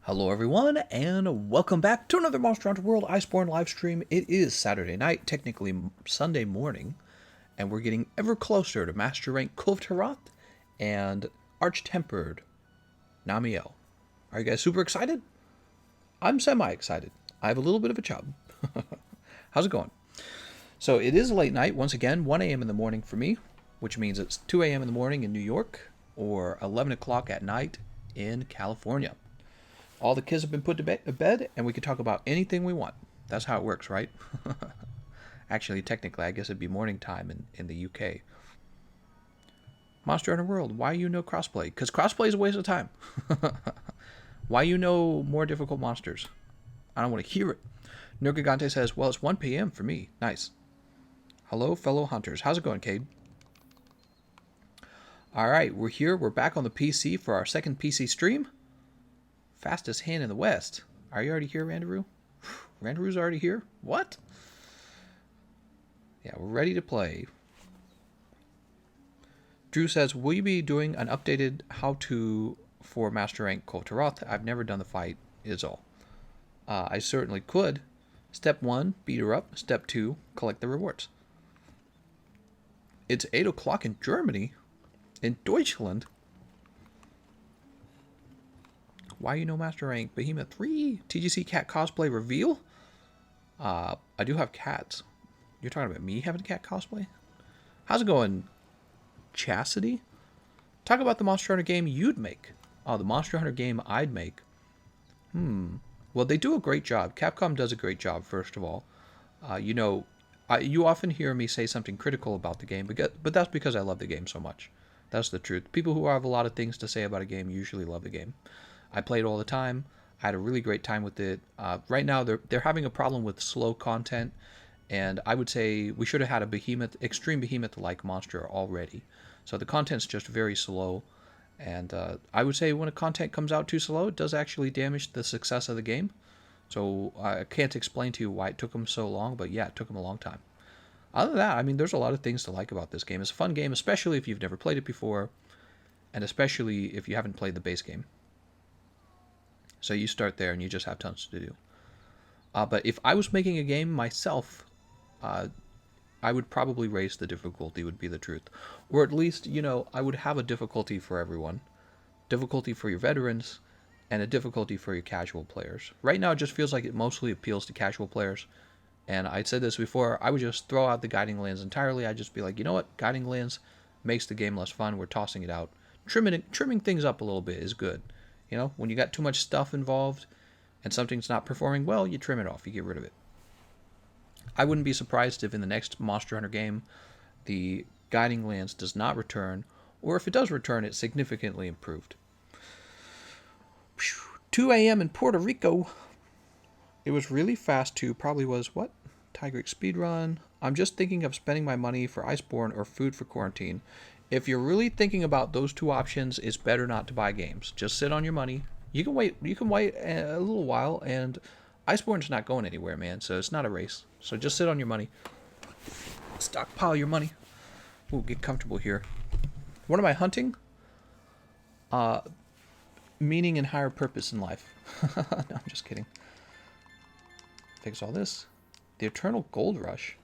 Hello everyone, and welcome back to another Monster Hunter World Iceborne live stream. It is Saturday night, technically Sunday morning, and we're getting ever closer to Master Rank Kulvtaroth and Arch-Tempered Namiel. Are you guys super excited? I'm semi-excited. I have a little bit of a chub. How's it going? So it is late night, once again, 1 a.m. in the morning for me, which means it's 2 a.m. in the morning in New York, or 11 o'clock at night in California. All the kids have been put to bed, and we can talk about anything we want. That's how it works, right? Actually, technically, I guess it'd be morning time in the UK. Monster Hunter World, why you know crossplay? Because crossplay is a waste of time. Why you know more difficult monsters? I don't want to hear it. Nurgigante says, well, it's 1 p.m. for me. Nice. Hello, fellow hunters. How's it going, Cade? All right, we're here. We're back on the PC for our second PC stream. Fastest hand in the West. Are you already here, Randaroo? Randaroo's already here? What? Yeah, we're ready to play. Drew says, will you be doing an updated how-to for Master Rank Kulvtaroth? I've never done the fight, is all. I certainly could. Step 1, beat her up. Step 2, collect the rewards. It's 8 o'clock in Germany? In Deutschland? Why you know Master Rank? Behemoth 3? TGC cat cosplay reveal? I do have cats. You're talking about me having a cat cosplay? How's it going, Chastity? Talk about the Monster Hunter game you'd make. Oh, the Monster Hunter game I'd make. Well, they do a great job. Capcom does a great job, first of all. You often hear me say something critical about the game, but that's because I love the game so much. That's the truth. People who have a lot of things to say about a game usually love the game. I play it all the time. I had a really great time with it. Right now, they're having a problem with slow content, and I would say we should have had a behemoth, extreme behemoth-like monster already. So the content's just very slow, and I would say when a content comes out too slow, it does actually damage the success of the game. So I can't explain to you why it took them so long, but yeah, it took them a long time. Other than that, I mean, there's a lot of things to like about this game. It's a fun game, especially if you've never played it before, and especially if you haven't played the base game. So you start there and you just have tons to do. But if I was making a game myself, I would probably raise the difficulty, would be the truth. Or at least, I would have a difficulty for everyone. Difficulty for your veterans, and a difficulty for your casual players. Right now it just feels like it mostly appeals to casual players. And I said this before, I would just throw out the guiding lands entirely. I'd just be like, you know what, guiding lands makes the game less fun. We're tossing it out. Trimming things up a little bit is good. When you got too much stuff involved and something's not performing well, you trim it off, you get rid of it. I wouldn't be surprised if in the next Monster Hunter game, the guiding lands does not return, or if it does return, it's significantly improved. 2 a.m. in Puerto Rico. It was really fast too, probably was, what? Tiger Speedrun. I'm just thinking of spending my money for Iceborne or food for quarantine. If you're really thinking about those two options, it's better not to buy games. Just sit on your money. You can wait a little while, and Iceborne's not going anywhere, man, so it's not a race. So just sit on your money. Stockpile your money. Ooh, get comfortable here. What am I hunting? Meaning and higher purpose in life. No, I'm just kidding. Fix all this. The Eternal Gold Rush.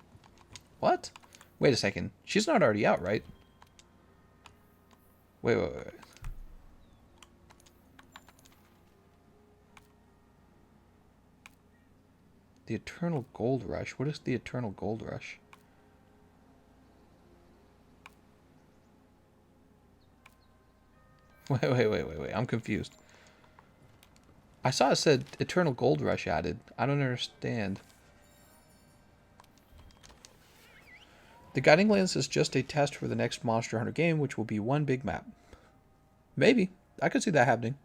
What? Wait a second. She's not already out, right? Wait. The Eternal Gold Rush? What is the Eternal Gold Rush? Wait. I'm confused. I saw it said Eternal Gold Rush added. I don't understand. The Guiding Lands is just a test for the next Monster Hunter game, which will be one big map. Maybe. I could see that happening.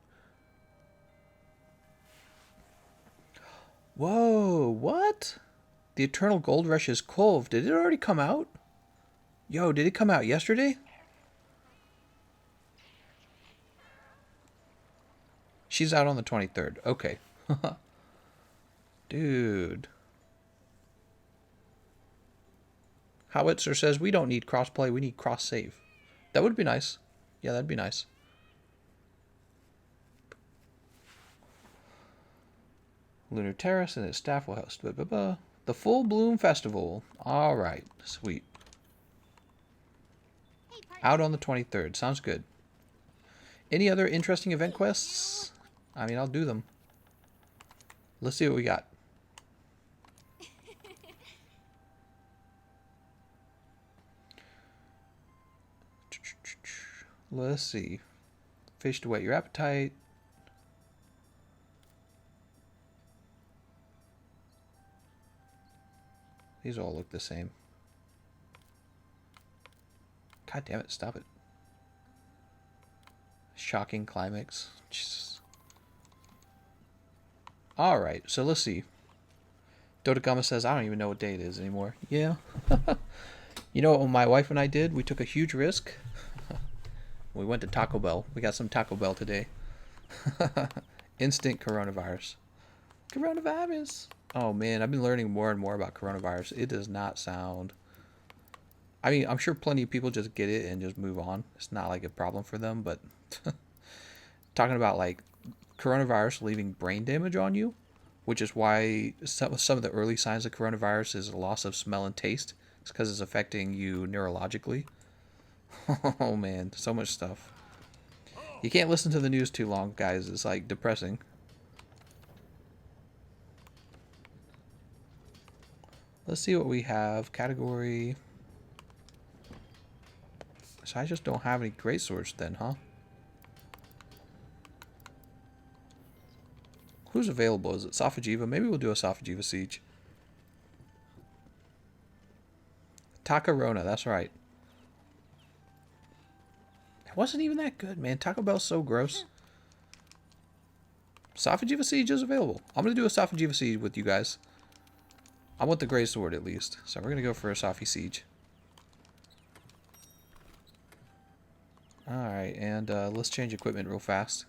Whoa, what? The Eternal Gold Rush is Kulv. Did it already come out? Yo, did it come out yesterday? She's out on the 23rd. Okay. Dude. Howitzer says we don't need crossplay, we need cross-save. That would be nice. Yeah, that'd be nice. Lunar Terrace and its staff will host the Full Bloom Festival. All right, sweet. Out on the 23rd. Sounds good. Any other interesting event quests? I mean, I'll do them. Let's see what we got. Let's see. Fish to whet your appetite. These all look the same. God damn it, stop it. Shocking climax. Jesus. Alright, so let's see. Dotagama says, I don't even know what day it is anymore. Yeah. You know what my wife and I did? We took a huge risk. We went to Taco Bell. We got some Taco Bell today. Instant coronavirus. Coronavirus. Oh man, I've been learning more and more about coronavirus. It does not sound... I mean, I'm sure plenty of people just get it and just move on. It's not like a problem for them, but... talking about like coronavirus leaving brain damage on you, which is why some of the early signs of coronavirus is a loss of smell and taste. It's because it's affecting you neurologically. Oh man, so much stuff. You can't listen to the news too long, guys. It's like depressing. Let's see what we have. Category. So I just don't have any great swords then, huh? Who's available? Is it Safajiva? Maybe we'll do a Safajiva siege. Takarona, that's right. It wasn't even that good, man. Taco Bell's so gross. Safajiva siege is available. I'm going to do a Safajiva siege with you guys. I want the Grey Sword at least. So we're going to go for a Safi siege. Alright, and let's change equipment real fast.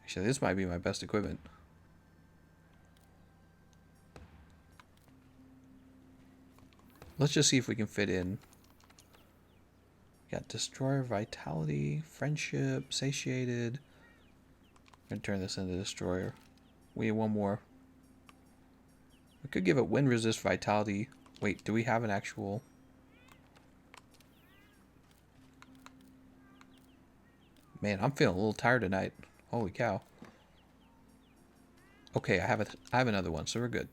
Actually, this might be my best equipment. Let's just see if we can fit in. Got Destroyer, Vitality, Friendship, Satiated. I'm going to turn this into Destroyer. We need one more. We could give it Wind Resist, Vitality. Wait, do we have an actual... Man, I'm feeling a little tired tonight. Holy cow. Okay, I have another one, so we're good.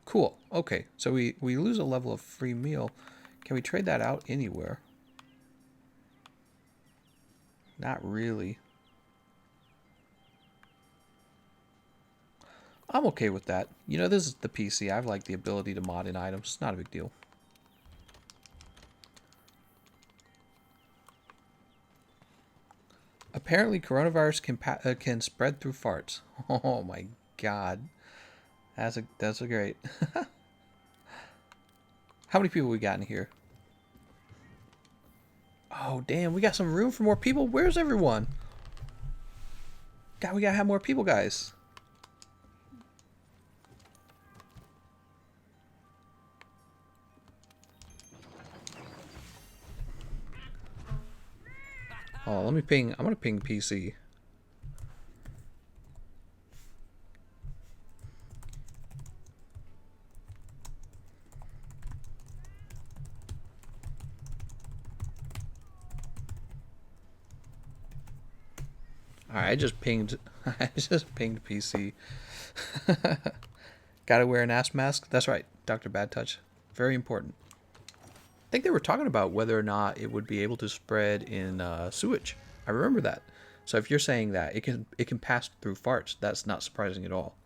Cool. Okay, so we lose a level of free meal. Can we trade that out anywhere? Not really. I'm okay with that. You know, this is the PC. I have like the ability to mod in items. It's not a big deal. Apparently, coronavirus can spread through farts. Oh my god, that's a great. How many people we got in here? Oh damn, we got some room for more people. Where's everyone? God, we gotta have more people, guys. Oh, let me ping. I'm gonna ping PC. Alright, I just pinged. I just pinged PC. Gotta wear an ass mask. That's right, Dr. Bad Touch. Very important. I think they were talking about whether or not it would be able to spread in sewage. I remember that. So if you're saying that it can pass through farts, that's not surprising at all.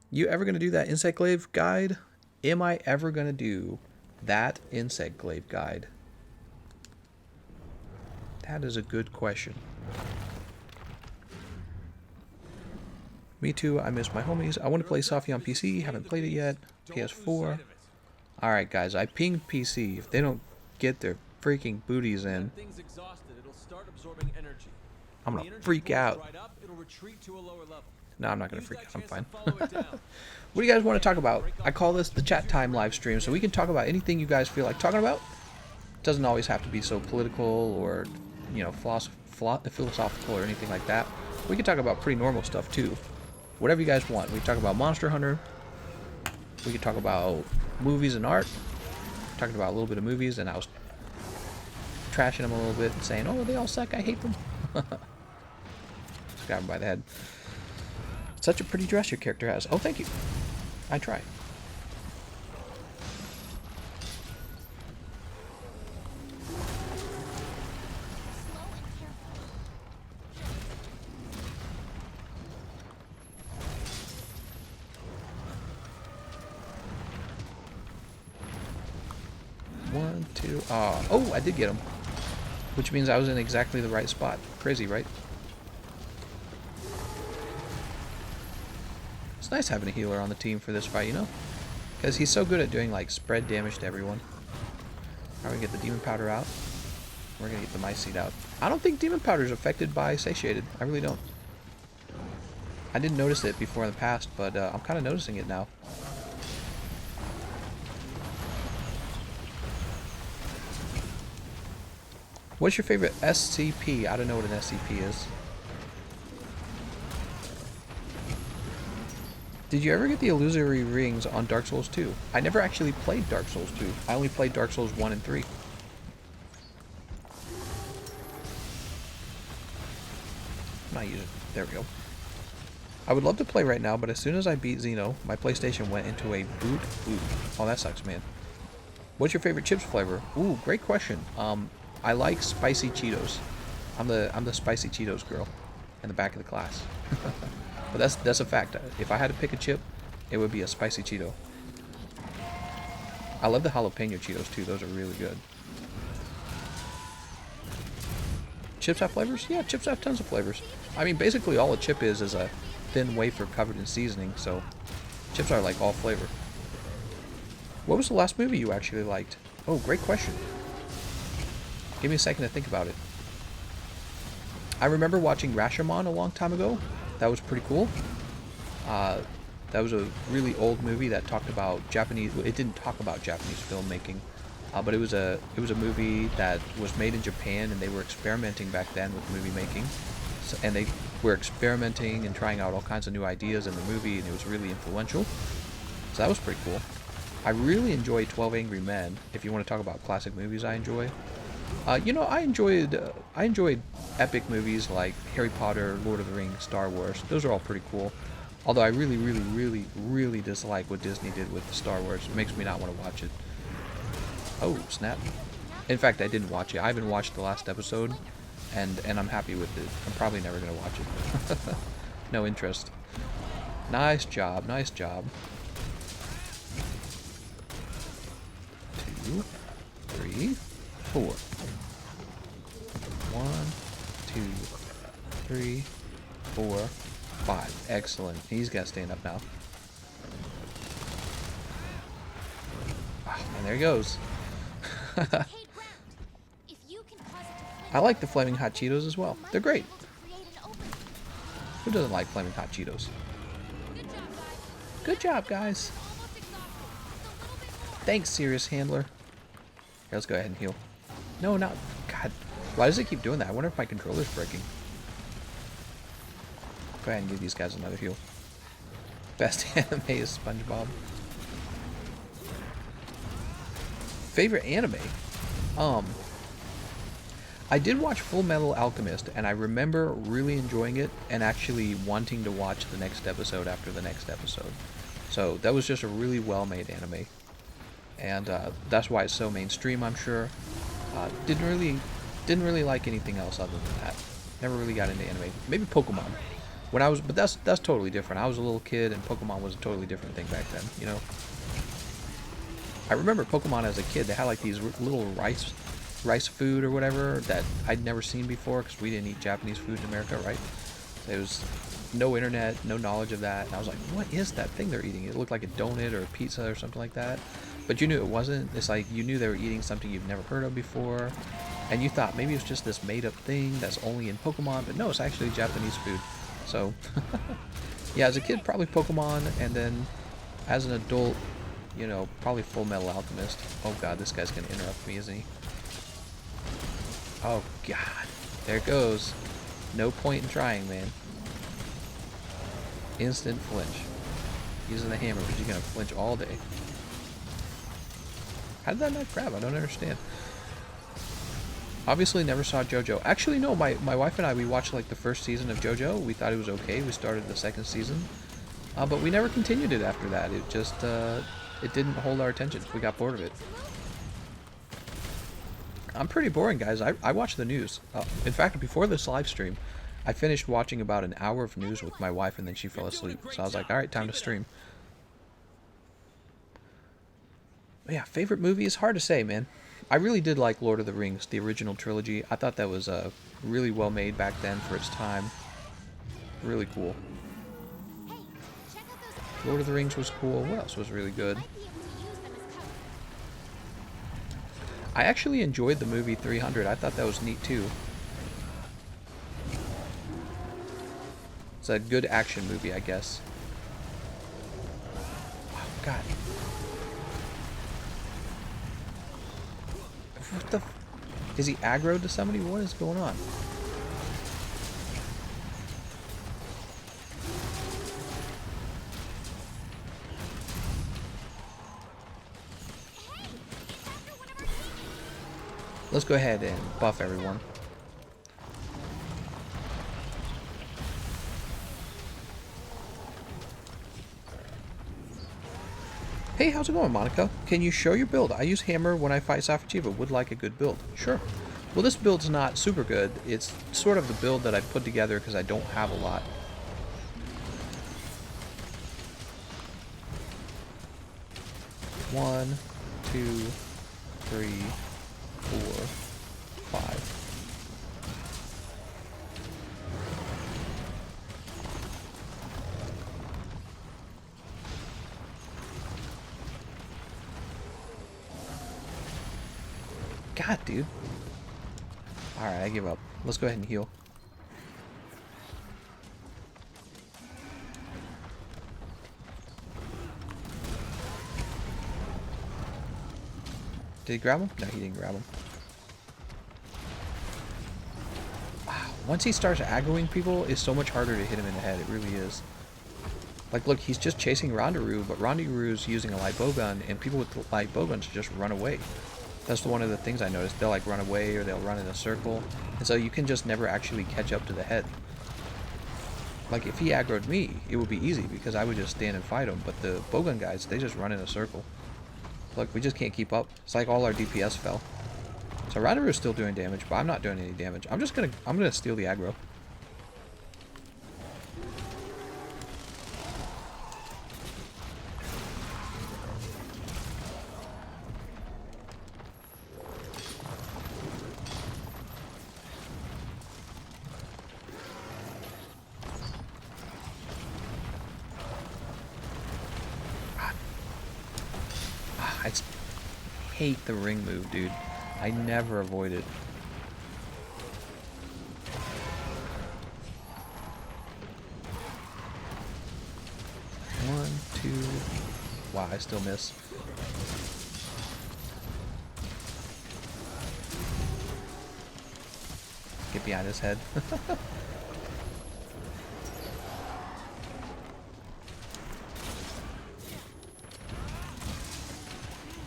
You ever gonna do that insect glaive guide? Am I ever gonna do that insect glaive guide? That is a good question. Me too. I miss my homies. I want to play Safi on PC. Haven't played it yet. PS4. Alright guys, I pinged PC. If they don't get their freaking booties in, I'm gonna freak out. No, I'm not gonna freak out. I'm fine. What do you guys want to talk about? I call this the chat time live stream, so we can talk about anything you guys feel like talking about. It doesn't always have to be so political or you know, philosophical or anything like that. We can talk about pretty normal stuff too. Whatever you guys want. We can talk about Monster Hunter. We can talk about movies and art. Talking about a little bit of movies, and I was trashing them a little bit and saying, "Oh, they all suck. I hate them." Just grab him by the head. Such a pretty dress your character has. Oh, thank you. I try. One, two. Oh, I did get him. Which means I was in exactly the right spot. Crazy, right? It's nice having a healer on the team for this fight, you know? Because he's so good at doing, like, spread damage to everyone. Alright, we get the demon powder out. We're gonna get the mice seed out. I don't think demon powder is affected by satiated. I really don't. I didn't notice it before in the past, but I'm kind of noticing it now. What's your favorite SCP? I don't know what an SCP is. Did you ever get the illusory rings on Dark Souls 2? I never actually played Dark Souls 2. I only played Dark Souls 1 and 3. I'm not using it. There we go. I would love to play right now, but as soon as I beat Xeno, my PlayStation went into a boot. Ooh. Oh, that sucks, man. What's your favorite chips flavor? Ooh, great question. I like spicy Cheetos. I'm the spicy Cheetos girl in the back of the class. But that's a fact. If I had to pick a chip, it would be a spicy Cheeto. I love the jalapeno Cheetos too. Those are really good. Chips have flavors? Yeah, chips have tons of flavors. I mean, basically all a chip is a thin wafer covered in seasoning, so chips are like all flavor. What was the last movie you actually liked? Oh, great question. Give me a second to think about it. I remember watching Rashomon a long time ago. That was pretty cool. That was a really old movie that talked about Japanese. It didn't talk about Japanese filmmaking, but it was a movie that was made in Japan, and they were experimenting back then with movie making. So, and they were experimenting and trying out all kinds of new ideas in the movie, and it was really influential. So that was pretty cool. I really enjoy 12 Angry Men. If you want to talk about classic movies, I enjoy. You know, I enjoyed epic movies like Harry Potter, Lord of the Rings, Star Wars. Those are all pretty cool. Although I really dislike what Disney did with Star Wars. It makes me not want to watch it. Oh, snap. In fact, I didn't watch it. I haven't watched the last episode, and I'm happy with it. I'm probably never going to watch it. No interest. Nice job, nice job. 2, 3, 4. 1, 2, 3, 4, 5. Excellent. He's got to stand up now. Oh, and there he goes. I like the Flaming Hot Cheetos as well. They're great. Who doesn't like Flaming Hot Cheetos? Good job, guys. Thanks, Serious Handler. Here, let's go ahead and heal. No, not... God, why does it keep doing that? I wonder if my controller's breaking. Go ahead and give these guys another heal. Best anime is SpongeBob. Favorite anime? I did watch Full Metal Alchemist, and I remember really enjoying it and actually wanting to watch the next episode after the next episode. So that was just a really well-made anime. And that's why it's so mainstream, I'm sure. Didn't really like anything else other than that. Never really got into anime. Maybe Pokemon. But that's totally different. I was a little kid, and Pokemon was a totally different thing back then. You know. I remember Pokemon as a kid. They had like these little rice food or whatever that I'd never seen before because we didn't eat Japanese food in America, right? There was no internet, no knowledge of that, and I was like, what is that thing they're eating? It looked like a donut or a pizza or something like that. But you knew it wasn't. It's like you knew they were eating something you've never heard of before, and you thought maybe it was just this made-up thing that's only in Pokemon, but no, it's actually Japanese food. So, yeah, as a kid, probably Pokemon, and then as an adult, you know, probably Full Metal Alchemist. Oh god, this guy's gonna interrupt me, isn't he? Oh god. There it goes. No point in trying, man. Instant flinch. Using the hammer, but you're gonna flinch all day. How did that not grab? I don't understand. Obviously never saw JoJo. Actually, no, my wife and I, we watched like the first season of JoJo. We thought it was okay. We started the second season. But we never continued it after that. It just, it didn't hold our attention. We got bored of it. I'm pretty boring, guys. I watch the news. In fact, before this live stream, I finished watching about an hour of news with my wife, and then she fell asleep. So I was like, alright, time to stream. But yeah, favorite movie is hard to say, man. I really did like Lord of the Rings, the original trilogy. I thought that was really well made back then for its time. Really cool. Lord of the Rings was cool. What else was really good? I actually enjoyed the movie 300. I thought that was neat too. It's a good action movie, I guess. Oh, God. What the... Is he aggroed to somebody? What is going on? Let's go ahead and buff everyone. Hey, how's it going, Monica? Can you show your build? I use hammer when I fight Safachiva. Would like a good build. Sure. Well, this build's not super good. It's sort of the build that I put together because I don't have a lot. One, two, three, 4, 5. God, dude. Alright, I give up. Let's go ahead and heal. Did he grab him? No, he didn't grab him. Once he starts aggroing people, it's so much harder to hit him in the head. It really is. Like, look, he's just chasing Rondaroo, but Rondaroo's using a light bowgun, and people with light bowguns just run away. That's one of the things I noticed. They'll, like, run away, or they'll run in a circle. And so you can just never actually catch up to the head. Like, if he aggroed me, it would be easy, because I would just stand and fight him. But the bowgun guys, they just run in a circle. Look, we just can't keep up. It's like all our DPS fell. So Rondaroo's still doing damage, but I'm not doing any damage. I'm gonna steal the aggro. I hate the ring move, dude. I never avoid it. One, two. Wow, I still miss. Get behind his head.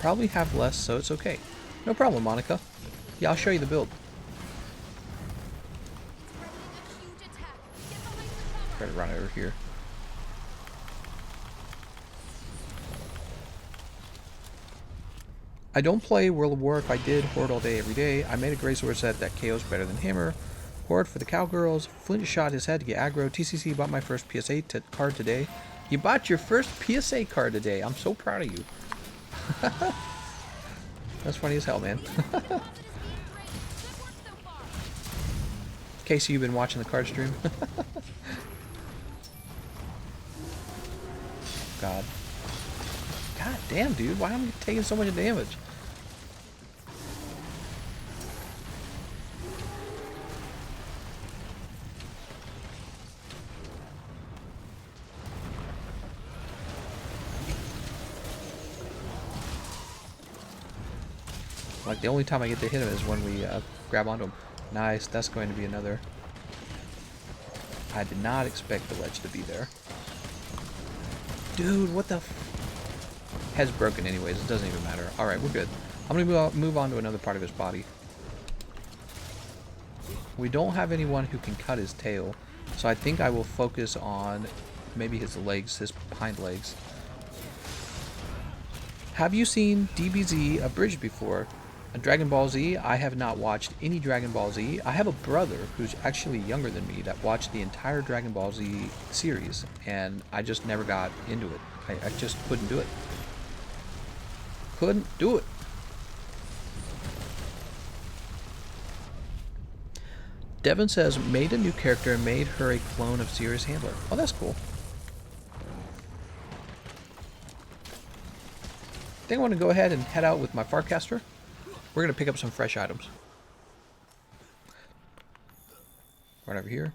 Probably have less, so it's okay. No problem, Monica. Yeah, I'll show you the build. Try to run over here. I don't play World of War. If I did, Horde all day, every day. I made a Grey Sword set that KO's better than Hammer. Horde for the cowgirls. Flint shot his head to get aggro. TCC bought my first PSA card today. You bought your first PSA card today. I'm so proud of you. That's funny as hell, man. Casey, you've been watching the card stream? God. God damn, dude. Why am I taking so much damage? Like, the only time I get to hit him is when we grab onto him. Nice, that's going to be another. I did not expect the ledge to be there. Dude, what the f... Head's broken anyways, it doesn't even matter. Alright, we're good. I'm going to move on to another part of his body. We don't have anyone who can cut his tail, so I think I will focus on maybe his legs, his hind legs. Have you seen DBZ abridged before? Dragon Ball Z? I have not watched any Dragon Ball Z. I have a brother who's actually younger than me that watched the entire Dragon Ball Z series, and I just never got into it. I just couldn't do it. Couldn't do it. Devin says, made a new character and made her a clone of Sirius Handler. Oh, that's cool. I think I want to go ahead and head out with my Farcaster. We're going to pick up some fresh items. Right over here.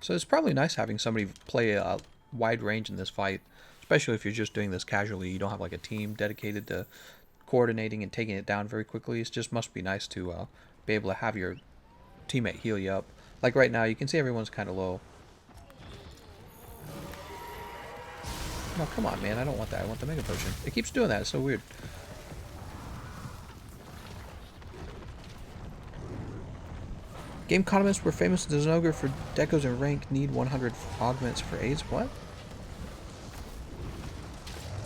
So it's probably nice having somebody play a wide range in this fight, especially if you're just doing this casually. You don't have like a team dedicated to coordinating and taking it down very quickly. It just must be nice to be able to have your teammate heal you up. Like right now, you can see everyone's kind of low. No, come on, man. I don't want that. I want the Mega Potion. It keeps doing that. It's so weird. Gameconomist were famous as an ogre for decos and rank. Need 100 augments for AIDS. What?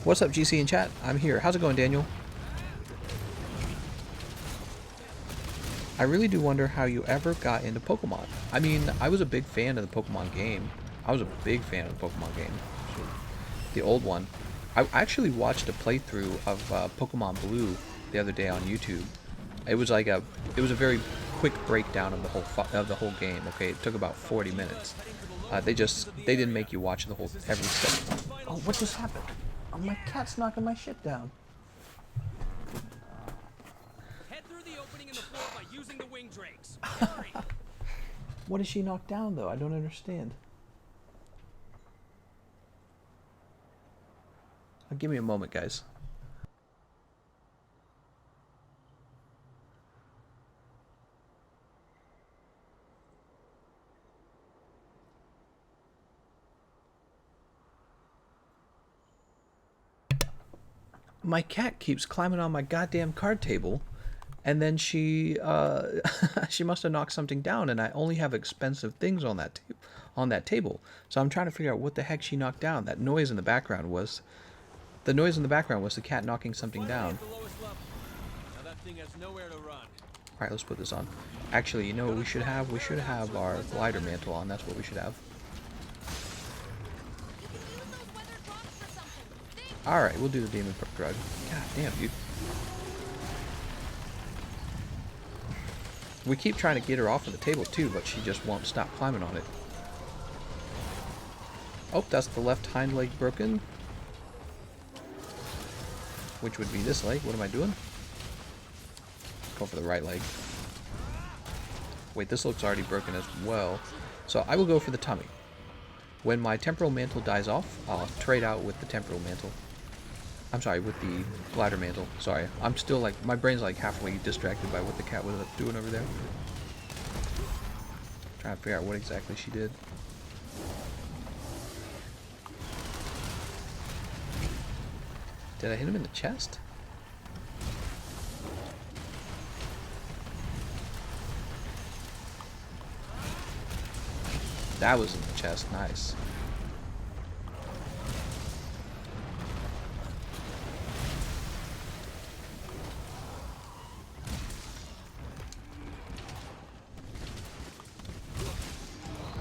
What's up, GC in chat? I'm here. How's it going, Daniel? I really do wonder how you ever got into Pokemon. I mean, I was a big fan of the Pokemon game. I was a big fan of the Pokemon game. The old one. I actually watched a playthrough of Pokemon Blue the other day on YouTube. It was like it was a very quick breakdown of the whole game. Okay, it took about 40 minutes. They didn't make you watch the whole every step. Oh, what just happened? Oh, my cat's knocking my shit down. Head through the opening in the floor by using the wing drakes. What is she knocked down though? I don't understand. Give me a moment, guys. My cat keeps climbing on my goddamn card table, and then she she must have knocked something down, and I only have expensive things on that table. So I'm trying to figure out what the heck she knocked down. That noise in the background was the cat knocking something down. Alright, let's put this on. Actually, you know what we should have? We should have our glider mantle on. That's what we should have. Alright, we'll do the demon drug. God damn, dude. We keep trying to get her off of the table too, but she just won't stop climbing on it. Oh, that's the left hind leg broken. Which would be this leg. What am I doing? Go for the right leg. Wait, this looks already broken as well. So I will go for the tummy. When my temporal mantle dies off, I'll trade out with the temporal mantle. I'm sorry, with the glider mantle. Sorry, I'm still like, my brain's like halfway distracted by what the cat was doing over there. Trying to figure out what exactly she did. Did I hit him in the chest? That was in the chest, nice.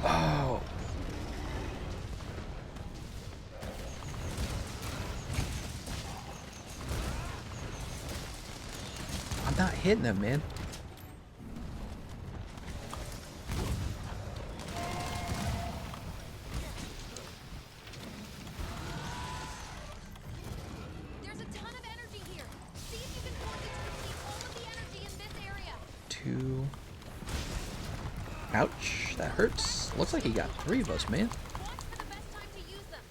Oh. I'm not hitting him, man. There's a ton of energy here. See if you can force it to receive all of the energy in this area. 2. Ouch, that hurts. Looks like he got 3 of us, man. Watch for the best time to use them.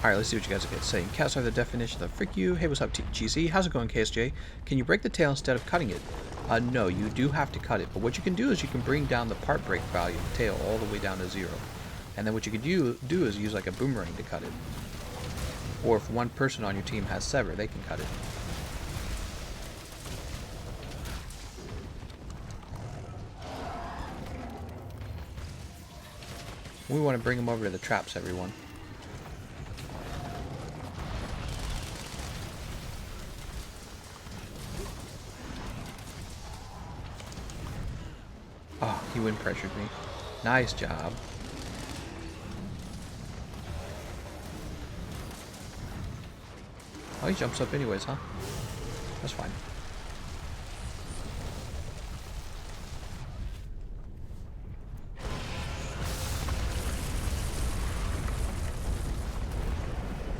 Alright, let's see what you guys are saying. Cats are the definition of frick you. Hey, what's up, GC? How's it going, KSJ? Can you break the tail instead of cutting it? No, you do have to cut it. But what you can do is you can bring down the part break value of the tail all the way down to 0. And then what you can do is use like a boomerang to cut it. Or if one person on your team has sever, they can cut it. We want to bring them over to the traps, everyone. Oh, he wind pressured me. Nice job. Oh, he jumps up anyways, huh? That's fine.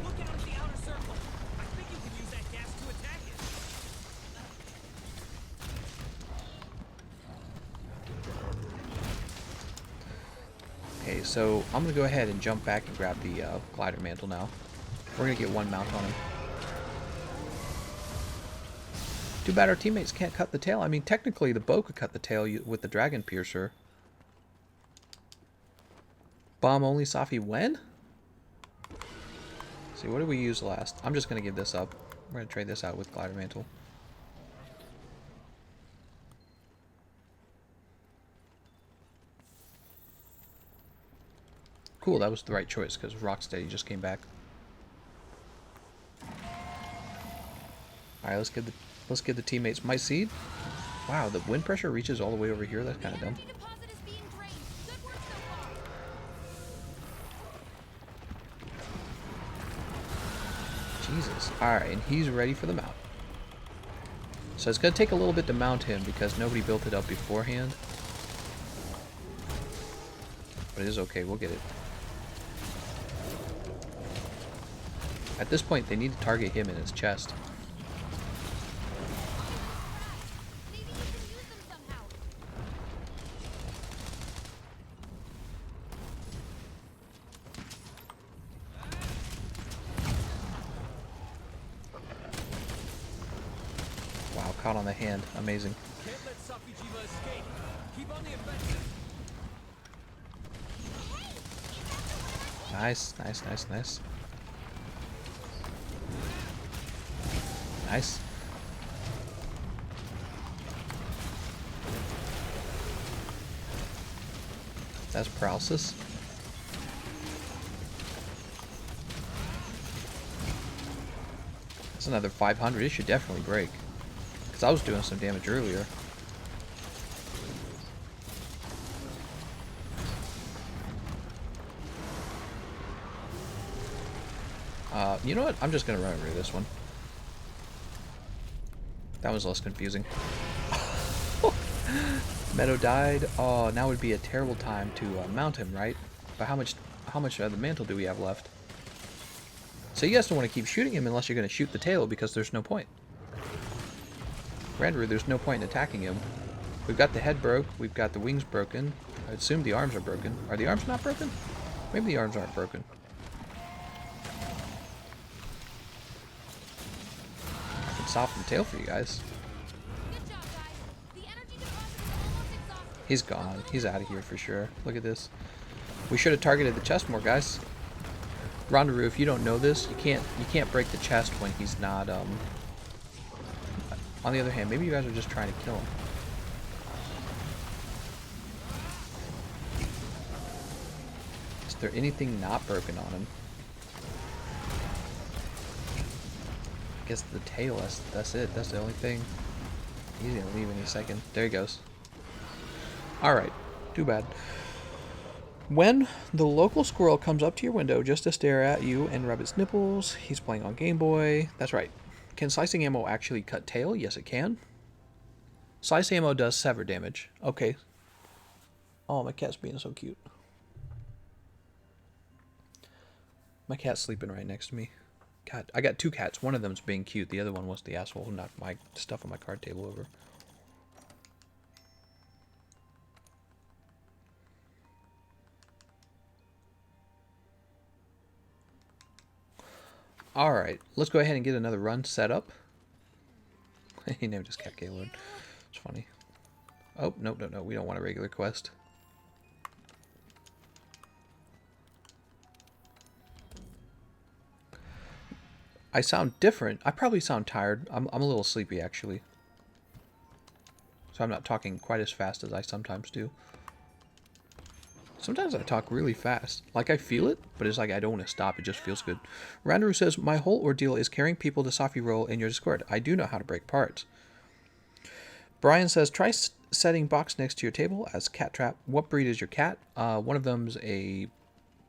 Look out at the outer circle. I think you can use that gas to attack it. Okay, so I'm going to go ahead and jump back and grab the glider mantle now. We're going to get one mount on him. Too bad our teammates can't cut the tail. I mean, technically the bow could cut the tail with the dragon piercer. Bomb only Safi when? See, what did we use last? I'm just going to give this up. We're going to trade this out with glider mantle. Cool, that was the right choice because Rocksteady just came back. All right, let's give the teammates my seed. Wow, the wind pressure reaches all the way over here. That's kind of dumb. Energy deposit is being drained. Good work so far. Jesus. Alright, and he's ready for the mount. So it's going to take a little bit to mount him because nobody built it up beforehand. But it is okay, we'll get it. At this point, they need to target him in his chest. Maybe you can use them somehow. Wow, caught on the hand. Amazing. Can't let Safijiva escape. Keep on the offensive. Nice, nice, nice, nice. Nice. That's paralysis. That's another 500. It should definitely break. Because I was doing some damage earlier. You know what? I'm just going to run over this one. That was less confusing. Meadow died. Oh, now would be a terrible time to mount him, right? But how much of the mantle do we have left? So you guys don't want to keep shooting him unless you're going to shoot the tail because there's no point. Randaru, there's no point in attacking him. We've got the head broke. We've got the wings broken. I assume the arms are broken. Are the arms not broken? Maybe the arms aren't broken. I can soften the tail for you guys. Good job, guys. The energy deposit is almost exhausted. He's gone. He's out of here for sure. Look at this. We should have targeted the chest more, guys. Randaru, if you don't know this, you can't break the chest when he's not on the other hand, maybe you guys are just trying to kill him. Is there anything not broken on him? I guess the tail, that's it. That's the only thing. He's gonna leave any second. There he goes. Alright, too bad. When the local squirrel comes up to your window just to stare at you and rub its nipples, he's playing on Game Boy. That's right. Can slicing ammo actually cut tail? Yes, it can. Slice ammo does sever damage. Okay. Oh, my cat's being so cute. My cat's sleeping right next to me. God, I got two cats. One of them's being cute. The other one was the asshole who knocked my stuff on my card table over. Alright, let's go ahead and get another run set up. He named his cat Gaylord. It's funny. Oh, no, no, no. We don't want a regular quest. I sound different. I probably sound tired. I'm a little sleepy, actually. So I'm not talking quite as fast as I sometimes do. Sometimes I talk really fast. Like, I feel it, but it's like I don't want to stop. It just feels good. Randaru says, my whole ordeal is carrying people to Safi role in your Discord. I do know how to break parts. Brian says, try setting box next to your table as cat trap. What breed is your cat? One of them's a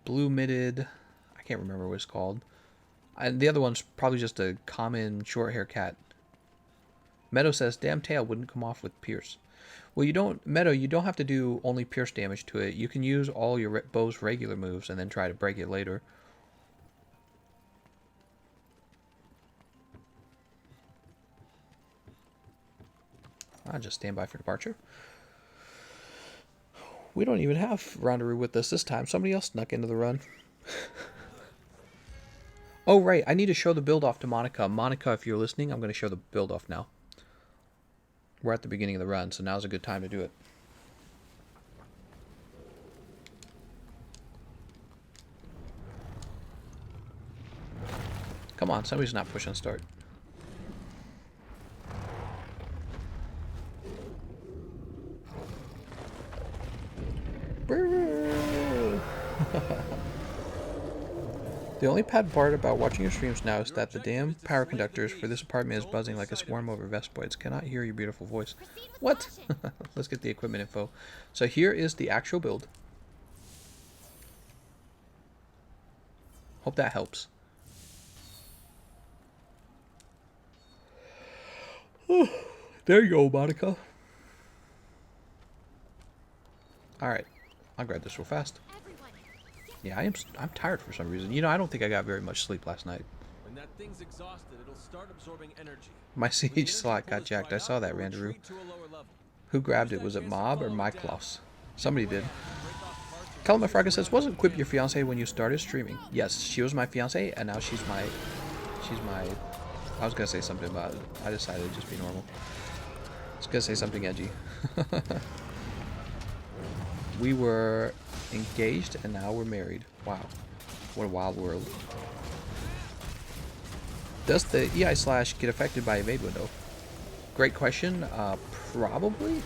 blue-mitted... I can't remember what it's called. And the other one's probably just a common short hair cat. Meadow says, damn tail wouldn't come off with Pierce. Well, you don't, Meadow, you don't have to do only Pierce damage to it. You can use all your bow's regular moves and then try to break it later. I'll just stand by for departure. We don't even have Rondaroo with us this time. Somebody else snuck into the run. Oh, right. I need to show the build-off to Monica. Monica, if you're listening, I'm going to show the build-off now. We're at the beginning of the run, so now's a good time to do it. Come on, somebody's not pushing start. The only bad part about watching your streams now is that the damn power conductors for this apartment is buzzing like a swarm over Vespoids. Cannot hear your beautiful voice. What? Let's get the equipment info. So here is the actual build. Hope that helps. There you go, Monica. Alright. I'll grab this real fast. Yeah, I'm tired for some reason. You know, I don't think I got very much sleep last night. When that thing's exhausted, it'll start absorbing energy. My siege slot got jacked. I saw that, Randaroo. Who grabbed it? Was it Mob or Mycloss? Somebody did. Calamafraga says, wasn't Quip your fiance when you started streaming? Yes, she was my fiance, and now she's my... I was gonna say something about it. I decided to just be normal. I was gonna say something edgy. We were engaged, and now we're married. Wow. What a wild world. Does the EI slash get affected by evade window? Great question. Probably.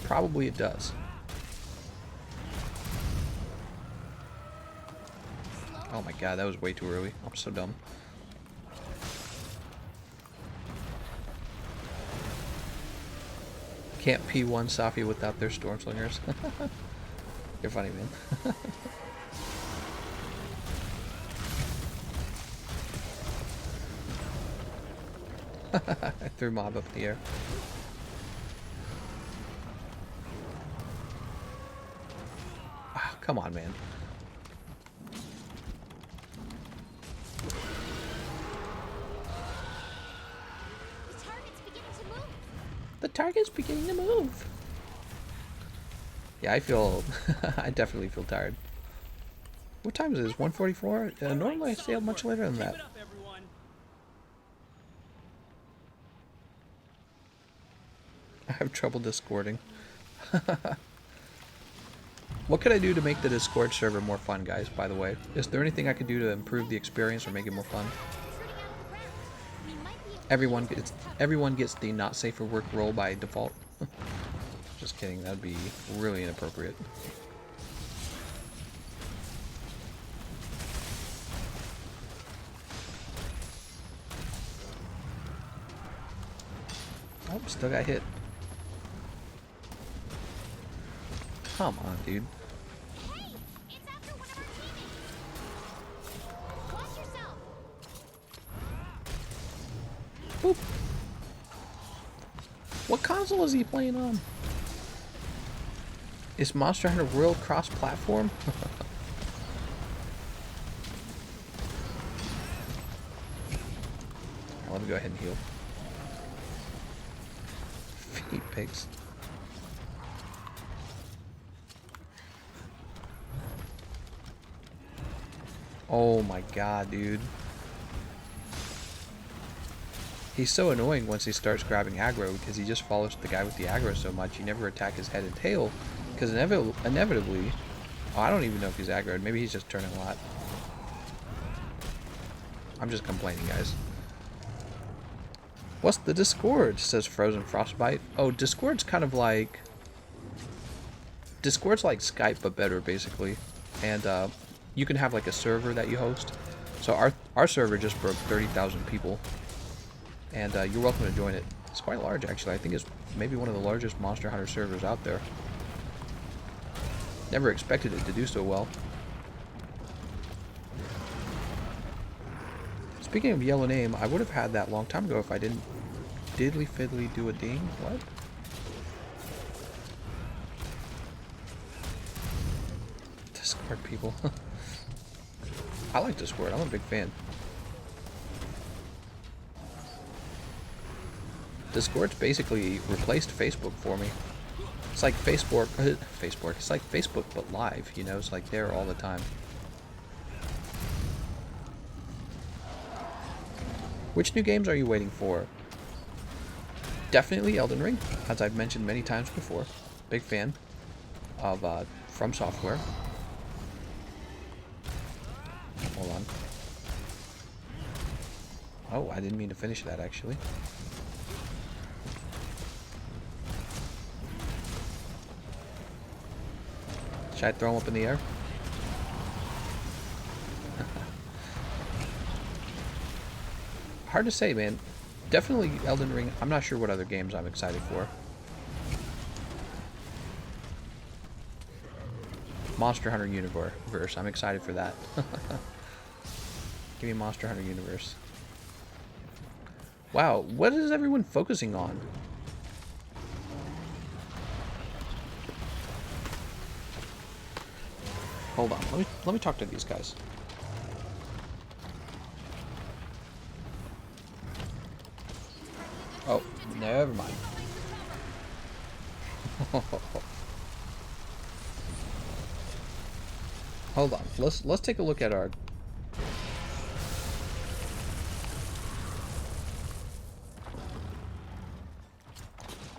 Probably it does. Oh my god, that was way too early. I'm so dumb. Can't P1 Safi without their storm slingers. You're funny, man. I threw Mob up in the air. Oh, come on, man. The target's beginning to move. Yeah, I feel... I definitely feel tired. What time is it? It's 1:44? Normally I stay up much later than that. I have trouble Discording. What could I do to make the Discord server more fun, guys, by the way? Is there anything I could do to improve the experience or make it more fun? Everyone gets the not safe for work role by default. Just kidding, that'd be really inappropriate. Oh, still got hit. Come on, dude. Hey, it's after one of our teammates. Watch yourself. Boop. What console is he playing on? Is Monster Hunter World cross-platform? Let me go ahead and heal. Feet pigs. Oh my god, dude. He's so annoying once he starts grabbing aggro because he just follows the guy with the aggro so much. You never attack his head and tail because inevitably... Oh, I don't even know if he's aggroed. Maybe he's just turning a lot. I'm just complaining, guys. What's the Discord? Says Frozen Frostbite. Oh, Discord's kind of like... Discord's like Skype, but better, basically. And you can have like a server that you host. So our server just broke 30,000 people. And you're welcome to join it. It's quite large, actually. I think it's maybe one of the largest Monster Hunter servers out there. Never expected it to do so well. Speaking of yellow name, I would have had that long time ago if I didn't diddly fiddly do a ding. What? Discord people. I like Discord. I'm a big fan. Discord's basically replaced Facebook for me. It's like Facebook. It's like Facebook but live. You know, it's like there all the time. Which new games are you waiting for? Definitely Elden Ring, as I've mentioned many times before. Big fan of From Software. Hold on. Oh, I didn't mean to finish that, actually. Should I throw him up in the air? Hard to say, man. Definitely Elden Ring. I'm not sure what other games I'm excited for. Monster Hunter Universe. I'm excited for that. Give me Monster Hunter Universe. Wow, what is everyone focusing on? Hold on, let me talk to these guys. Oh, never mind. Hold on. Let's take a look at our...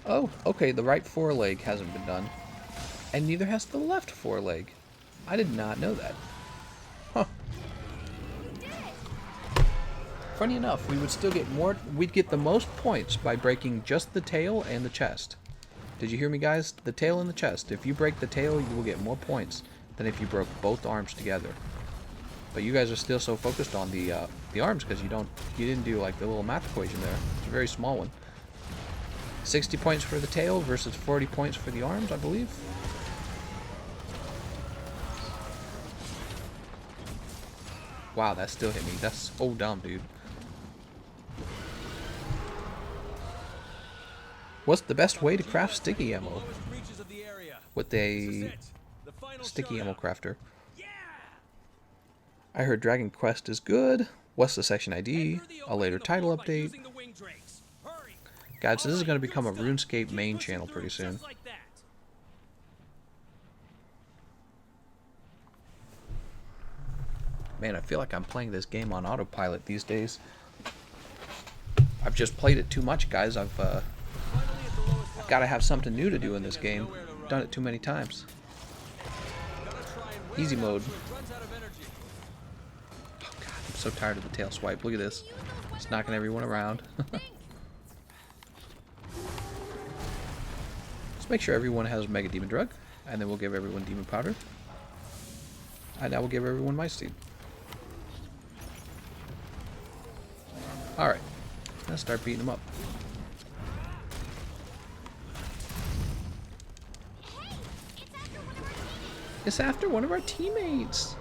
Oh, okay, the right foreleg hasn't been done. And neither has the left foreleg. I did not know that. Huh. Funny enough, we would still get more... We'd get the most points by breaking just the tail and the chest. Did you hear me, guys? The tail and the chest. If you break the tail, you will get more points than if you broke both arms together. But you guys are still so focused on the arms because you didn't do like the little math equation there. It's a very small one. 60 points for the tail versus 40 points for the arms, I believe. Wow, that still hit me. That's so dumb, dude. What's the best way to craft sticky ammo? With a sticky ammo crafter. I heard Dragon Quest is good. What's the section ID? A later title update. Guys, this is going to become a RuneScape main channel pretty soon. Man, I feel like I'm playing this game on autopilot these days. I've just played it too much, guys. I've got to have something new to do in this game. Done it too many times. Easy mode. Oh god, I'm so tired of the tail swipe. Look at this. It's knocking everyone around. Let's make sure everyone has Mega Demon Drug, and then we'll give everyone Demon Powder. And now we'll give everyone Mice Seed. Alright, let's start beating them up. It's after one of our teammates.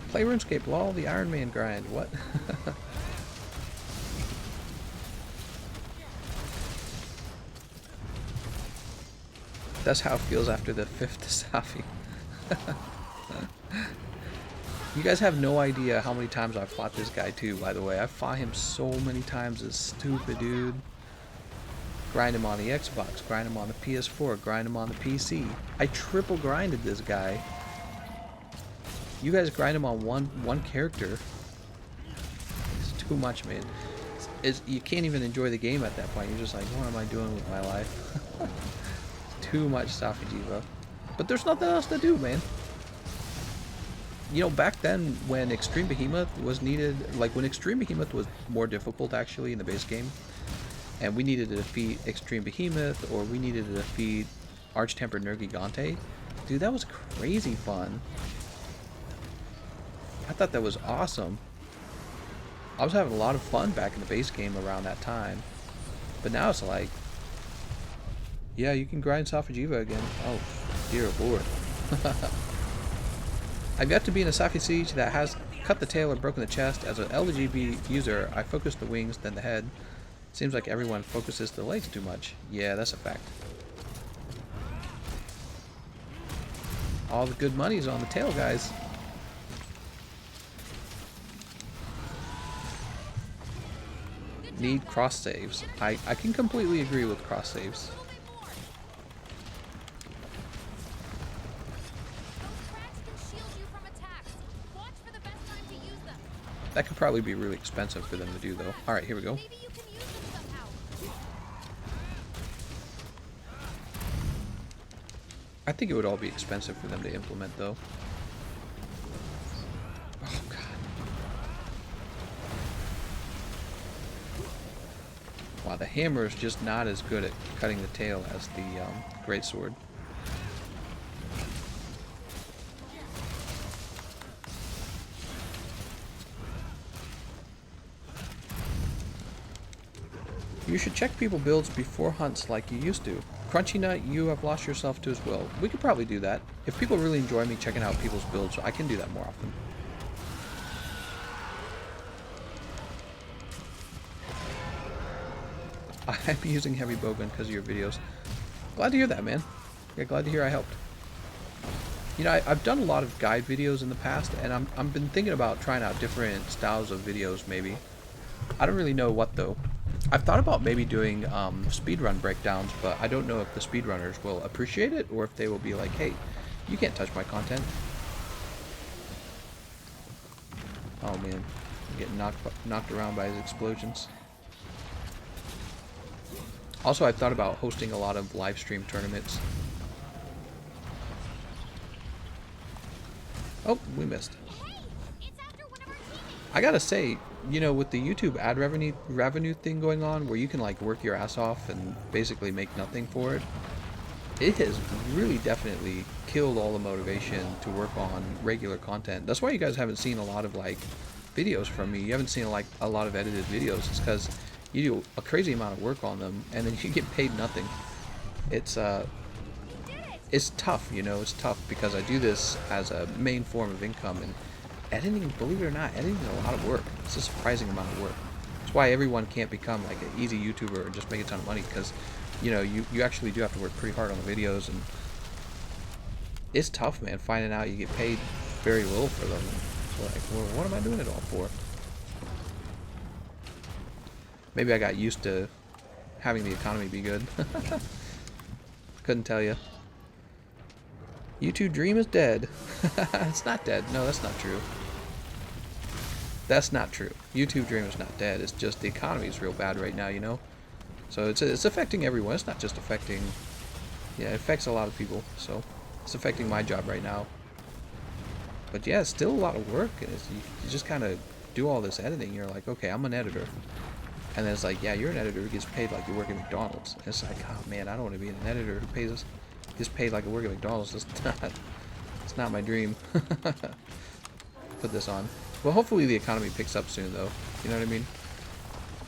Play RuneScape while the Iron Man grind. What? That's how it feels after the 5th Safi. You guys have no idea how many times I've fought this guy too, by the way. I've fought him so many times, this stupid dude. Grind him on the Xbox, grind him on the PS4, grind him on the PC. I triple grinded this guy. You guys grind them on one character. It's too much, man. You can't even enjoy the game at that point. You're just like, what am I doing with my life? It's too much Safijiva. But there's nothing else to do, man. You know, back then when Extreme Behemoth was needed, like when Extreme Behemoth was more difficult actually in the base game, and we needed to defeat Extreme Behemoth, or we needed to defeat Arch-Tempered Nergigante, dude, that was crazy fun. I thought that was awesome. I was having a lot of fun back in the base game around that time. But now it's like, yeah, you can grind Safijiva again. Oh, dear lord. I've yet to be in a Safi Siege that has cut the tail or broken the chest. As an LGB user, I focus the wings, then the head. Seems like everyone focuses the legs too much. Yeah, that's a fact. All the good money's on the tail, guys. Need cross saves. I can completely agree with cross saves. That could probably be really expensive for them to do, though. Alright, here we go. Maybe you can use them somehow. I think it would all be expensive for them to implement, though. Oh, God. Wow, the hammer is just not as good at cutting the tail as the greatsword. You should check people builds before hunts like you used to. Crunchy Nut, you have lost yourself to as well. We could probably do that. If people really enjoy me checking out people's builds, I can do that more often. I'm using heavy bowgun because of your videos. Glad to hear that, man. Yeah, glad to hear I helped. You know, I've done a lot of guide videos in the past, and I've been thinking about trying out different styles of videos, maybe. I don't really know what, though. I've thought about maybe doing speedrun breakdowns, but I don't know if the speedrunners will appreciate it, or if they will be like, hey, you can't touch my content. Oh, man. I'm getting knocked around by his explosions. Also, I've thought about hosting a lot of live stream tournaments. Oh, we missed. I gotta say, you know, with the YouTube ad revenue thing going on, where you can like work your ass off and basically make nothing for it, it has really definitely killed all the motivation to work on regular content. That's why you guys haven't seen a lot of like videos from me. You haven't seen like a lot of edited videos. It's because you do a crazy amount of work on them and then you get paid nothing. It's tough, you know. It's tough because I do this as a main form of income, and editing, believe it or not, editing is a lot of work. It's a surprising amount of work. That's why everyone can't become like an easy YouTuber and just make a ton of money, because, you know, you actually do have to work pretty hard on the videos, and it's tough, man, finding out you get paid very little for them. It's like, well, what am I doing it all for? Maybe I got used to having the economy be good. Couldn't tell you. YouTube dream is dead. It's not dead. No, that's not true. That's not true. YouTube dream is not dead. It's just the economy is real bad right now, you know? So it's affecting everyone. It's not just affecting... Yeah, it affects a lot of people. So it's affecting my job right now. But yeah, it's still a lot of work. And you just kind of do all this editing. You're like, okay, I'm an editor. And then it's like, yeah, you're an editor who gets paid like you work at McDonald's. And it's like, oh man, I don't want to be an editor who gets paid like I work at McDonald's. It's not my dream. Put this on. Well, hopefully the economy picks up soon, though. You know what I mean?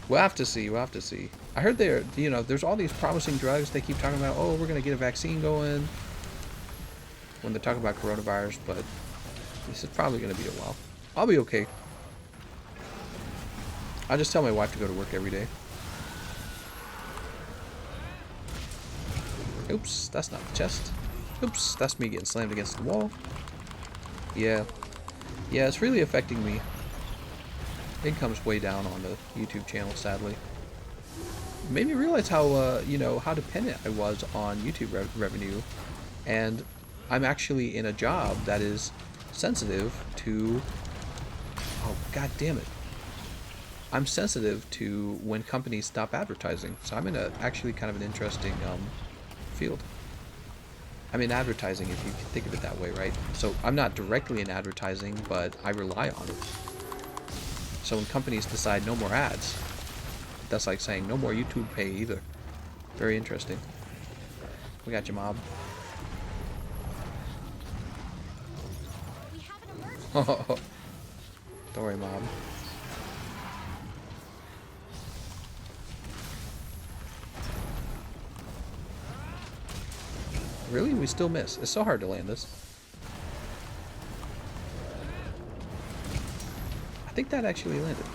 We'll have to see. We'll have to see. I heard there's all these promising drugs. They keep talking about, oh, we're gonna get a vaccine going when they're talking about coronavirus, but this is probably gonna be a while. I'll be okay. I just tell my wife to go to work every day. Oops, that's not the chest. Oops, that's me getting slammed against the wall. Yeah. Yeah, it's really affecting me. Income's way down on the YouTube channel, sadly. Made me realize how, you know, how dependent I was on YouTube revenue. And I'm actually in a job that is sensitive to... Oh, god damn it. I'm sensitive to when companies stop advertising. So I'm in a actually kind of an interesting field. I'm in advertising, if you can think of it that way, right? So I'm not directly in advertising, but I rely on it. So when companies decide no more ads, that's like saying no more YouTube pay either. Very interesting. We got you, mob. We have an emergency. Oh, don't worry, mob. Really? We still miss. It's so hard to land this. I think that actually landed.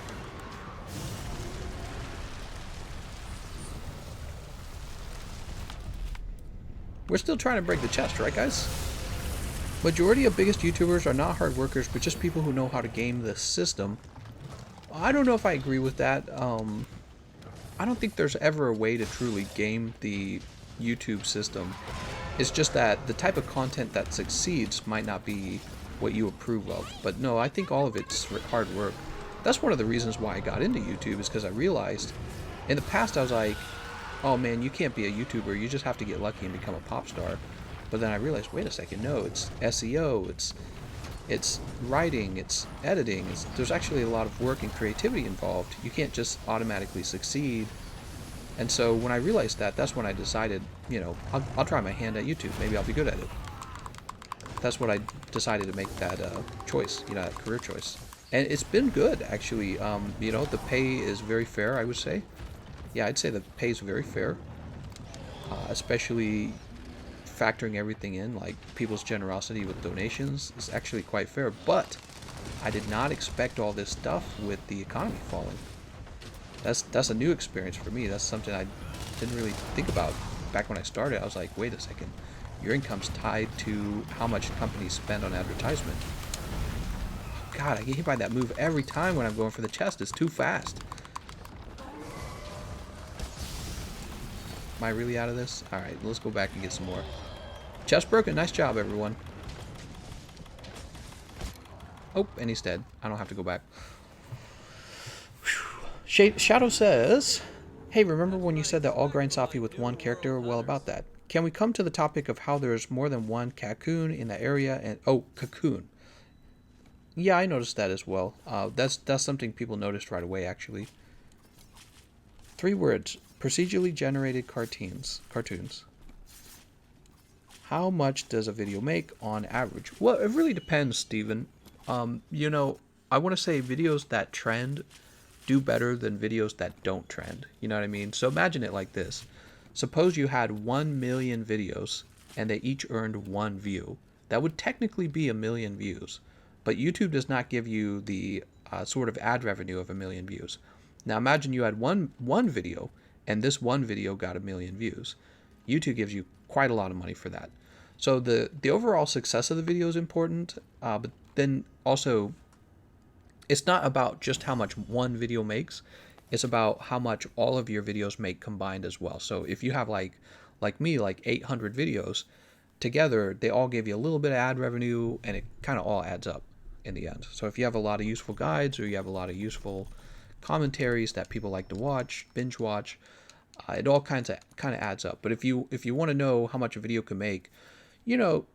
We're still trying to break the chest, right, guys? Majority of biggest YouTubers are not hard workers, but just people who know how to game the system. I don't know if I agree with that. I don't think there's ever a way to truly game the YouTube system. It's just that the type of content that succeeds might not be what you approve of. But no, I think all of it's hard work. That's one of the reasons why I got into YouTube, is because I realized in the past I was like, oh man, you can't be a YouTuber, you just have to get lucky and become a pop star. But then I realized, wait a second, no, it's SEO, it's writing, it's editing, there's actually a lot of work and creativity involved. You can't just automatically succeed. And so when I realized that, that's when I decided, you know, I'll try my hand at YouTube. Maybe I'll be good at it. That's what I decided to make that choice, you know, that career choice. And it's been good, actually. You know, the pay is very fair, I would say. Yeah, I'd say the pay is very fair. Especially factoring everything in, like people's generosity with donations is actually quite fair. But I did not expect all this stuff with the economy falling. That's a new experience for me. That's something I didn't really think about back when I started. I was like, wait a second, your income's tied to how much companies spend on advertisement. God, I get hit by that move every time when I'm going for the chest. It's too fast. Am I really out of this? Alright, let's go back and get some more. Chest broken. Nice job, everyone. Oh, and he's dead. I don't have to go back. Shadow says, hey, remember when you said that all grind Safi with one character? Well, about that. Can we come to the topic of how there's more than one cocoon in the area? And oh, cocoon. Yeah, I noticed that as well. That's something people noticed right away, actually. 3 words. Procedurally generated cartoons. How much does a video make on average? Well, it really depends, Steven. You know, I want to say videos that trend do better than videos that don't trend. You know what I mean? So imagine it like this. Suppose you had 1 million videos and they each earned 1 view. That would technically be 1 million views. But YouTube does not give you the sort of ad revenue of 1 million views. Now imagine you had one video and this one video got 1 million views. YouTube gives you quite a lot of money for that. So the overall success of the video is important, but then also it's not about just how much one video makes. It's about how much all of your videos make combined as well. So if you have like me, like 800 videos together, they all give you a little bit of ad revenue and it kind of all adds up in the end. So if you have a lot of useful guides or you have a lot of useful commentaries that people like to watch, binge watch, it all kind of adds up. But if you want to know how much a video can make, you know,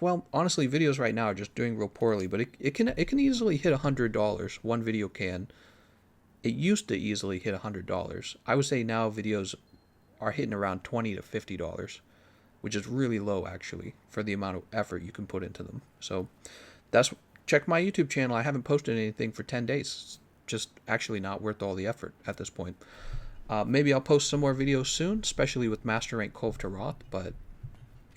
well, honestly, videos right now are just doing real poorly, but it can easily hit $100. One video can. It used to easily hit $100. I would say now videos are hitting around $20 to $50, which is really low actually for the amount of effort you can put into them. So check my YouTube channel. I haven't posted anything for 10 days. It's just actually not worth all the effort at this point. Maybe I'll post some more videos soon, especially with Master Rank Cove to Roth, but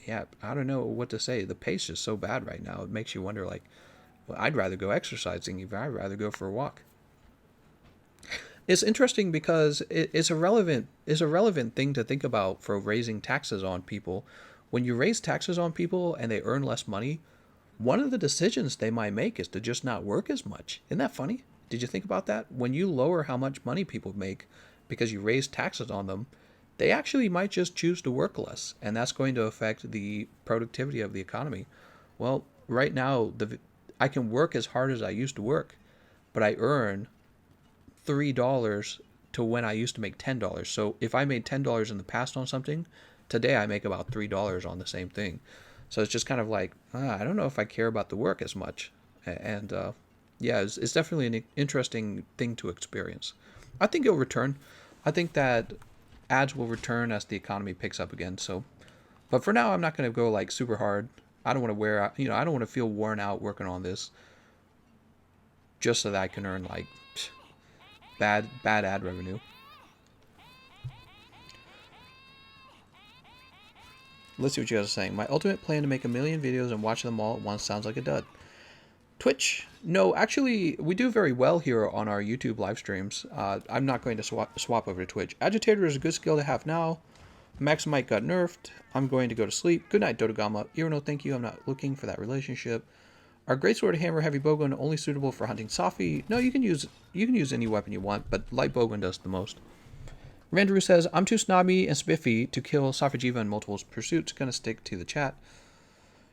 yeah, I don't know what to say. The pace is so bad right now. It makes you wonder, like, well, I'd rather go exercising. Even I'd rather go for a walk. It's interesting because it's a relevant thing to think about for raising taxes on people. When you raise taxes on people and they earn less money, one of the decisions they might make is to just not work as much. Isn't that funny? Did you think about that? When you lower how much money people make because you raise taxes on them, they actually might just choose to work less, and that's going to affect the productivity of the economy. Well, right now I can work as hard as I used to work, but I earn $3 to when I used to make $10. So if I made $10 in the past on something, today I make about $3 on the same thing. So it's just kind of like, I don't know if I care about the work as much. And yeah, it's definitely an interesting thing to experience. I think it'll return. I think that ads will return as the economy picks up again. So, but for now, I'm not going to go like super hard. I don't want to wear out, I don't want to feel worn out working on this just so that I can earn like bad ad revenue. Let's see what you guys are saying. My ultimate plan to make a million videos and watch them all at once sounds like a dud. Twitch? No, actually, we do very well here on our YouTube live streams. I'm not going to swap over to Twitch. Agitator is a good skill to have now. Maximite got nerfed. I'm going to go to sleep. Good night, Dotogama. Irino, thank you. I'm not looking for that relationship. Are Greatsword, Hammer, Heavy Bowgun only suitable for hunting Safi? No, you can use any weapon you want, but Light Bowgun does the most. Randaru says, I'm too snobby and spiffy to kill Safijiva in multiple pursuits. Gonna stick to the chat.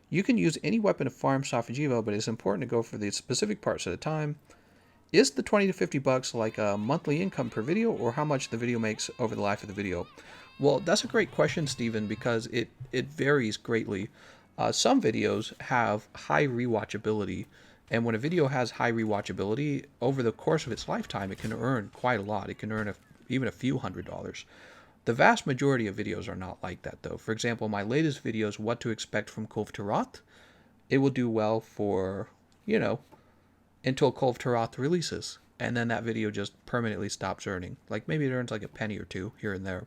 You can use any weapon to farm Safijiva, but it's important to go for the specific parts at a time. Is the 20 to 50 bucks like a monthly income per video, or how much the video makes over the life of the video? Well, that's a great question, Steven, because it varies greatly. Some videos have high rewatchability, and when a video has high rewatchability, over the course of its lifetime, it can earn quite a lot. It can earn even a few $100s. The vast majority of videos are not like that, though. For example, my latest video is what to expect from Kulv Taroth. It will do well for, until Kulv Taroth releases, and then that video just permanently stops earning. Like maybe it earns like a penny or two here and there,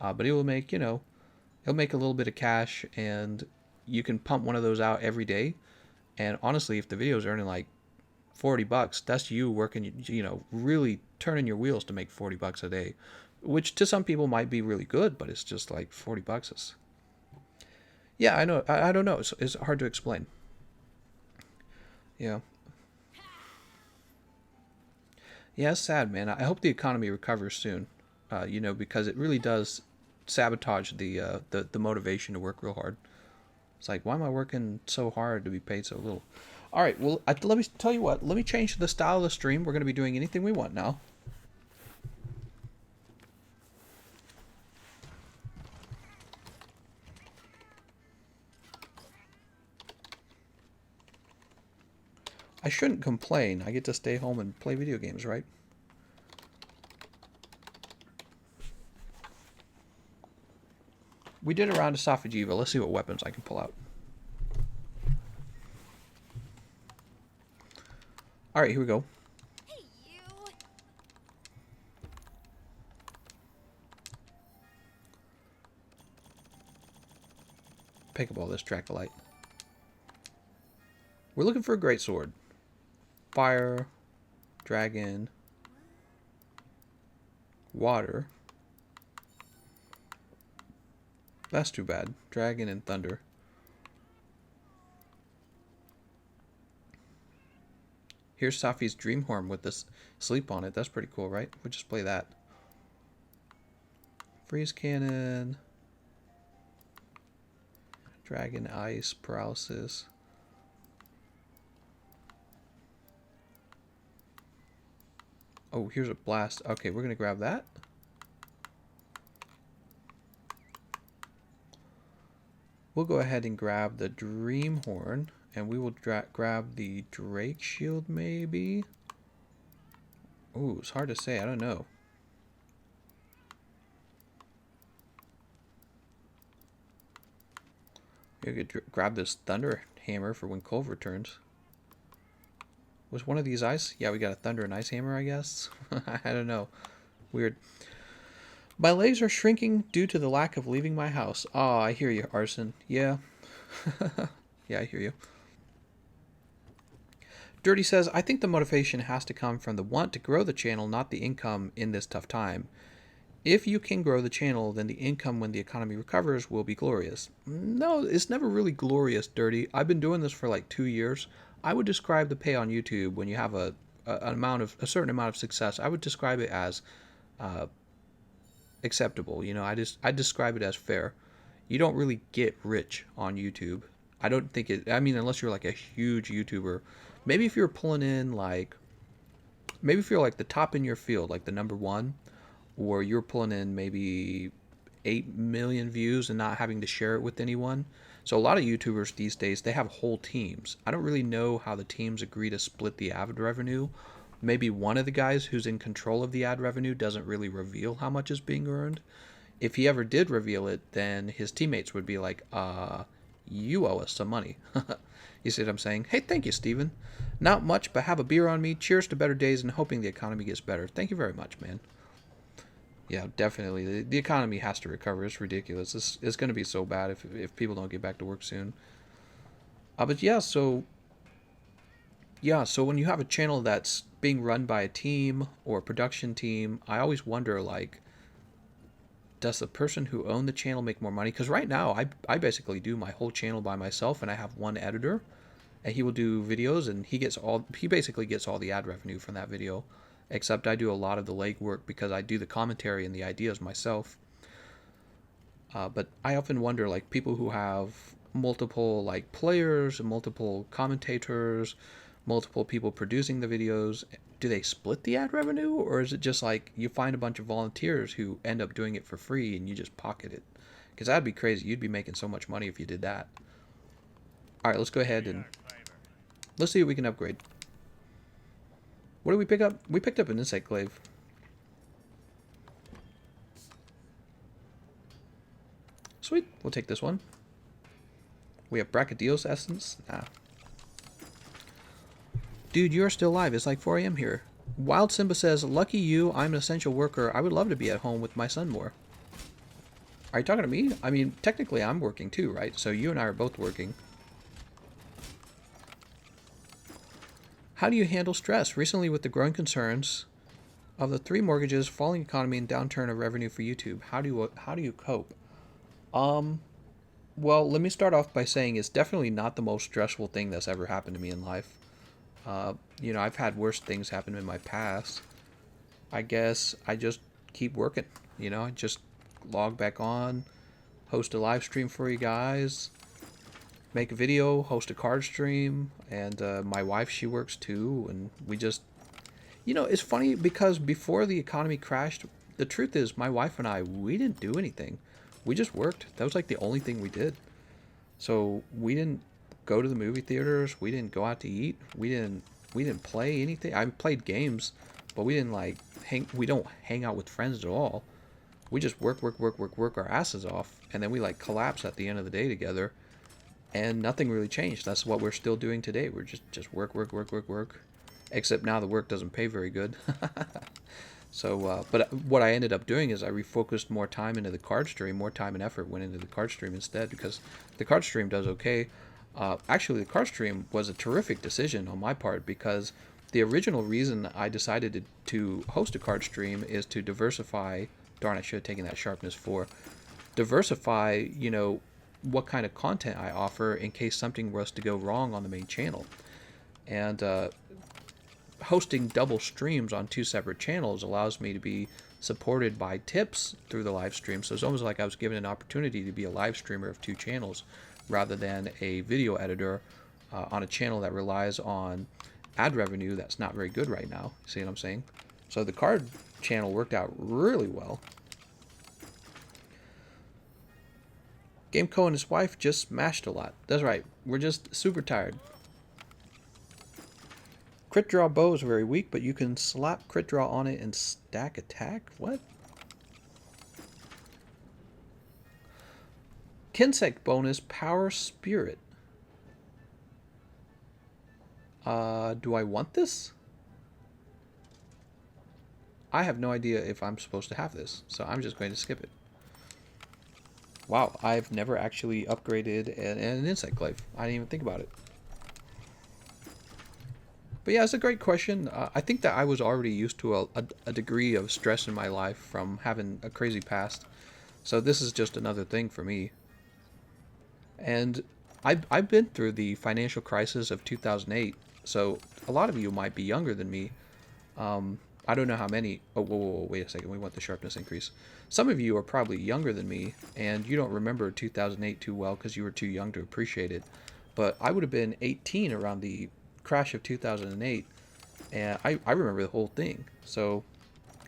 but it will make, it'll make a little bit of cash, and you can pump one of those out every day. And honestly, if the video is earning like $40, that's you working, really turning your wheels to make $40 a day, which to some people might be really good, but it's just like $40 is. Yeah, I know. I don't know. It's hard to explain. Yeah. Yeah, it's sad, man. I hope the economy recovers soon. Because it really does sabotage the motivation to work real hard. It's like, why am I working so hard to be paid so little? All right, well, let me tell you what. Let me change the style of the stream. We're going to be doing anything we want now. I shouldn't complain. I get to stay home and play video games, right? We did a round of Safijiva. Let's see what weapons I can pull out. All right, here we go. Hey, you. Pick up all this Dracolite. We're looking for a greatsword. Fire, dragon, water. That's too bad. Dragon and thunder. Here's Safi's Dreamhorn with this sleep on it. That's pretty cool, right? We'll just play that. Freeze cannon. Dragon ice paralysis. Oh, here's a blast. Okay, we're going to grab that. We'll go ahead and grab the Dreamhorn, and we will grab the Drake Shield, maybe? Ooh, it's hard to say. I don't know. You could grab this Thunder Hammer for when Kulv returns. Was one of these ice? Yeah, we got a Thunder and Ice Hammer, I guess. I don't know. Weird. My legs are shrinking due to the lack of leaving my house. Oh, I hear you, Arson. Yeah. Yeah, I hear you. Dirty says, I think the motivation has to come from the want to grow the channel, not the income in this tough time. If you can grow the channel, then the income when the economy recovers will be glorious. No, it's never really glorious, Dirty. I've been doing this for like 2 years. I would describe the pay on YouTube when you have a certain amount of success. I would describe it as acceptable. I describe it as fair. You don't really get rich on YouTube. I don't think it. I mean, unless you're like a huge YouTuber, maybe if you're pulling in like, maybe if you're like the top in your field, like the number one, or you're pulling in maybe 8 million views and not having to share it with anyone. So a lot of YouTubers these days, they have whole teams. I don't really know how the teams agree to split the ad revenue. Maybe one of the guys who's in control of the ad revenue doesn't really reveal how much is being earned. If he ever did reveal it, then his teammates would be like, you owe us some money. You see what I'm saying? Hey, thank you, Steven. Not much, but have a beer on me. Cheers to better days and hoping the economy gets better. Thank you very much, man. Yeah, definitely. The economy has to recover. It's ridiculous. It's going to be so bad if people don't get back to work soon. But so when you have a channel that's being run by a team or a production team, I always wonder like, does the person who owned the channel make more money? Because right now, I basically do my whole channel by myself, and I have one editor, and he will do videos, and he basically gets all the ad revenue from that video, except I do a lot of the legwork because I do the commentary and the ideas myself. But I often wonder, like, people who have multiple like players and multiple commentators, multiple people producing the videos, do they split the ad revenue, or is it just like you find a bunch of volunteers who end up doing it for free and you just pocket it? Because that'd be crazy. You'd be making so much money if you did that. All right, let's go ahead and let's see what we can upgrade. What did we pick up? We picked up an insect glaive. Sweet, we'll take this one. We have Brachydios essence. Nah. Dude, you're still alive. It's like 4 a.m. here. Wild Simba says, lucky you, I'm an essential worker. I would love to be at home with my son more. Are you talking to me? I mean, technically I'm working too, right? So you and I are both working. How do you handle stress? Recently, with the growing concerns of the 3 mortgages, falling economy, and downturn of revenue for YouTube, how do you cope? Well, let me start off by saying it's definitely not the most stressful thing that's ever happened to me in life. I've had worse things happen in my past. I guess I just keep working. I just log back on, host a live stream for you guys, make a video, host a card stream, and my wife, she works too, and we just, it's funny because before the economy crashed, the truth is my wife and I, we didn't do anything. We just worked. That was like the only thing we did. So we didn't go to the movie theaters. We didn't go out to eat. We didn't play anything. I played games, but we didn't like we don't hang out with friends at all. We just work our asses off, and then we like collapse at the end of the day together, and nothing really changed. That's what we're still doing today. We're just work. Except now the work doesn't pay very good. So, but what I ended up doing is I refocused more time into the card stream. More time and effort went into the card stream instead, because the card stream does okay. Actually, the card stream was a terrific decision on my part, because the original reason I decided to host a card stream is to diversify. Darn, I should have taken that sharpness 4. Diversify, what kind of content I offer in case something was to go wrong on the main channel. And hosting double streams on 2 separate channels allows me to be supported by tips through the live stream. So it's almost like I was given an opportunity to be a live streamer of 2 channels rather than a video editor on a channel that relies on ad revenue that's not very good right now. See what I'm saying? So the card channel worked out really well. Gameco and his wife just smashed a lot. That's right. We're just super tired. Crit draw bow is very weak, but you can slap crit draw on it and stack attack? What? Kinsect bonus, power spirit. Do I want this? I have no idea if I'm supposed to have this, so I'm just going to skip it. Wow, I've never actually upgraded an insect glaive. I didn't even think about it. But yeah, it's a great question. I think that I was already used to a degree of stress in my life from having a crazy past. So this is just another thing for me. And I've been through the financial crisis of 2008. So a lot of you might be younger than me. I don't know how many. Oh, whoa, wait a second. We want the sharpness increase. Some of you are probably younger than me, and you don't remember 2008 too well because you were too young to appreciate it. but I would have been 18 around the crash of 2008, and I remember the whole thing. So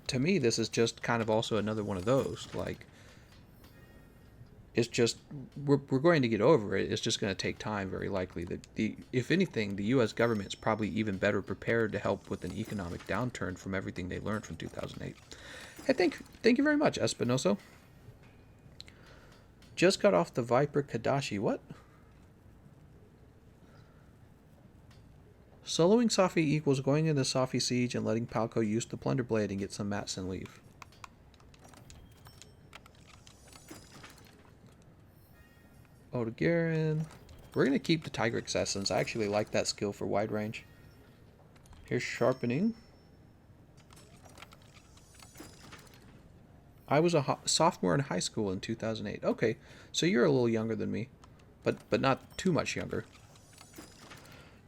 to me, this is just kind of also another one of those. Like, it's just we're going to get over it. It's just going to take time, very likely. The if anything, the U.S. government's probably even better prepared to help with an economic downturn from everything they learned from 2008. Hey, thank you very much, Espinoso. Just got off the Viper Kadashi. What? Soloing Safi equals going into Safi Siege and letting Palco use the Plunder Blade and get some mats and leave. Oda Garen. We're going to keep the Tigrex Essence. I actually like that skill for wide range. Here's Sharpening. I was a sophomore in high school in 2008. Okay, so you're a little younger than me, but not too much younger.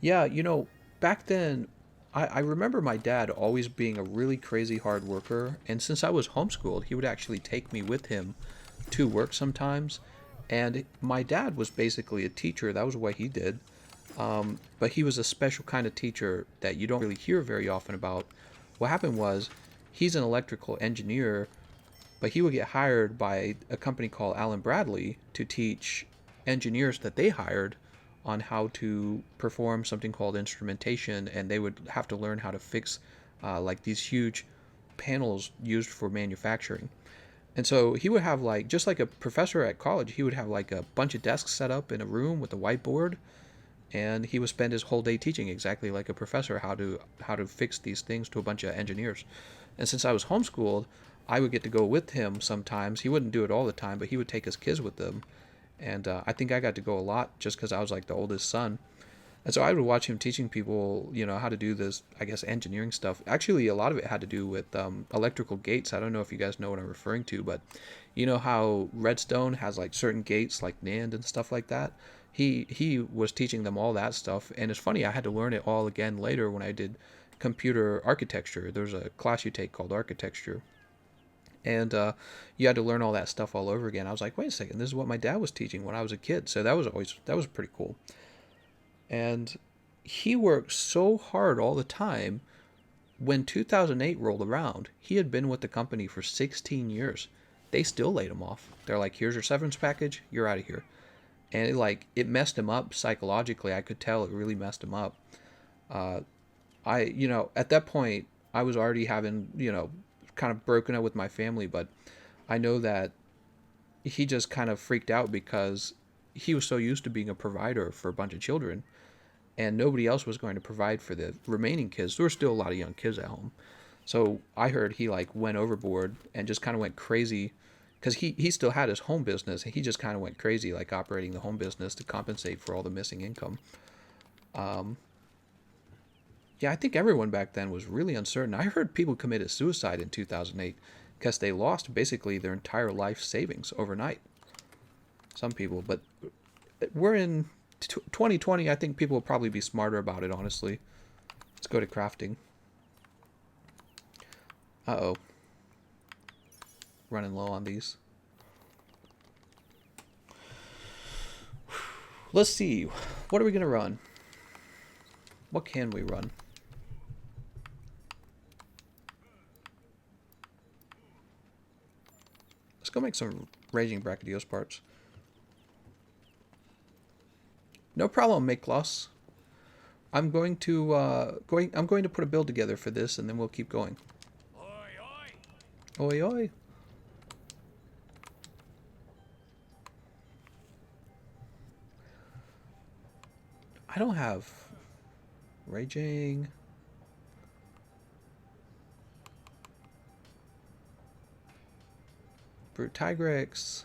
Yeah, you know, back then, I remember my dad always being a really crazy hard worker, and since I was homeschooled, he would actually take me with him to work sometimes. And my dad was basically a teacher. That was what he did. But he was a special kind of teacher that you don't really hear very often about. What happened was, he's an electrical engineer, but he would get hired by a company called Allen Bradley to teach engineers that they hired on how to perform something called instrumentation, and they would have to learn how to fix like these huge panels used for manufacturing. And so he would have, like, just like a professor at college, he would have like a bunch of desks set up in a room with a whiteboard, and he would spend his whole day teaching exactly like a professor how to fix these things to a bunch of engineers. And since I was homeschooled, I would get to go with him sometimes. He wouldn't do it all the time, but he would take his kids with him. And I think I got to go a lot just because I was like the oldest son. And so I would watch him teaching people, you know, how to do this, I guess, engineering stuff. Actually, a lot of it had to do with electrical gates. I don't know if you guys know what I'm referring to, but you know how Redstone has like certain gates like NAND and stuff like that? He was teaching them all that stuff. And it's funny, I had to learn it all again later when I did computer architecture. There's a class you take called architecture. And you had to learn all that stuff all over again. I was like, wait a second, this is what my dad was teaching when I was a kid. So that was pretty cool. And he worked so hard all the time. When 2008 rolled around, he had been with the company for 16 years. They still laid him off. They're like, here's your severance package, you're out of here. And it messed him up psychologically. I could tell it really messed him up. At that point, I was already having, kind of broken up with my family, but I know that he just kind of freaked out because he was so used to being a provider for a bunch of children, and nobody else was going to provide for the remaining kids. There were still a lot of young kids at home. So I heard he like went overboard and just kind of went crazy because he still had his home business, and he just kind of went crazy like operating the home business to compensate for all the missing income. Yeah, I think everyone back then was really uncertain. I heard people committed suicide in 2008 because they lost basically their entire life savings overnight. Some people, but we're in 2020. I think people will probably be smarter about it, honestly. Let's go to crafting. Uh-oh. Running low on these. Let's see. What are we going to run? What can we run? Let's go make some Raging Brachydios parts. No problem, Miklos. I'm going to put a build together for this, and then we'll keep going. Oi, oi. Oi, oi. I don't have Raging. Brute Tigrex.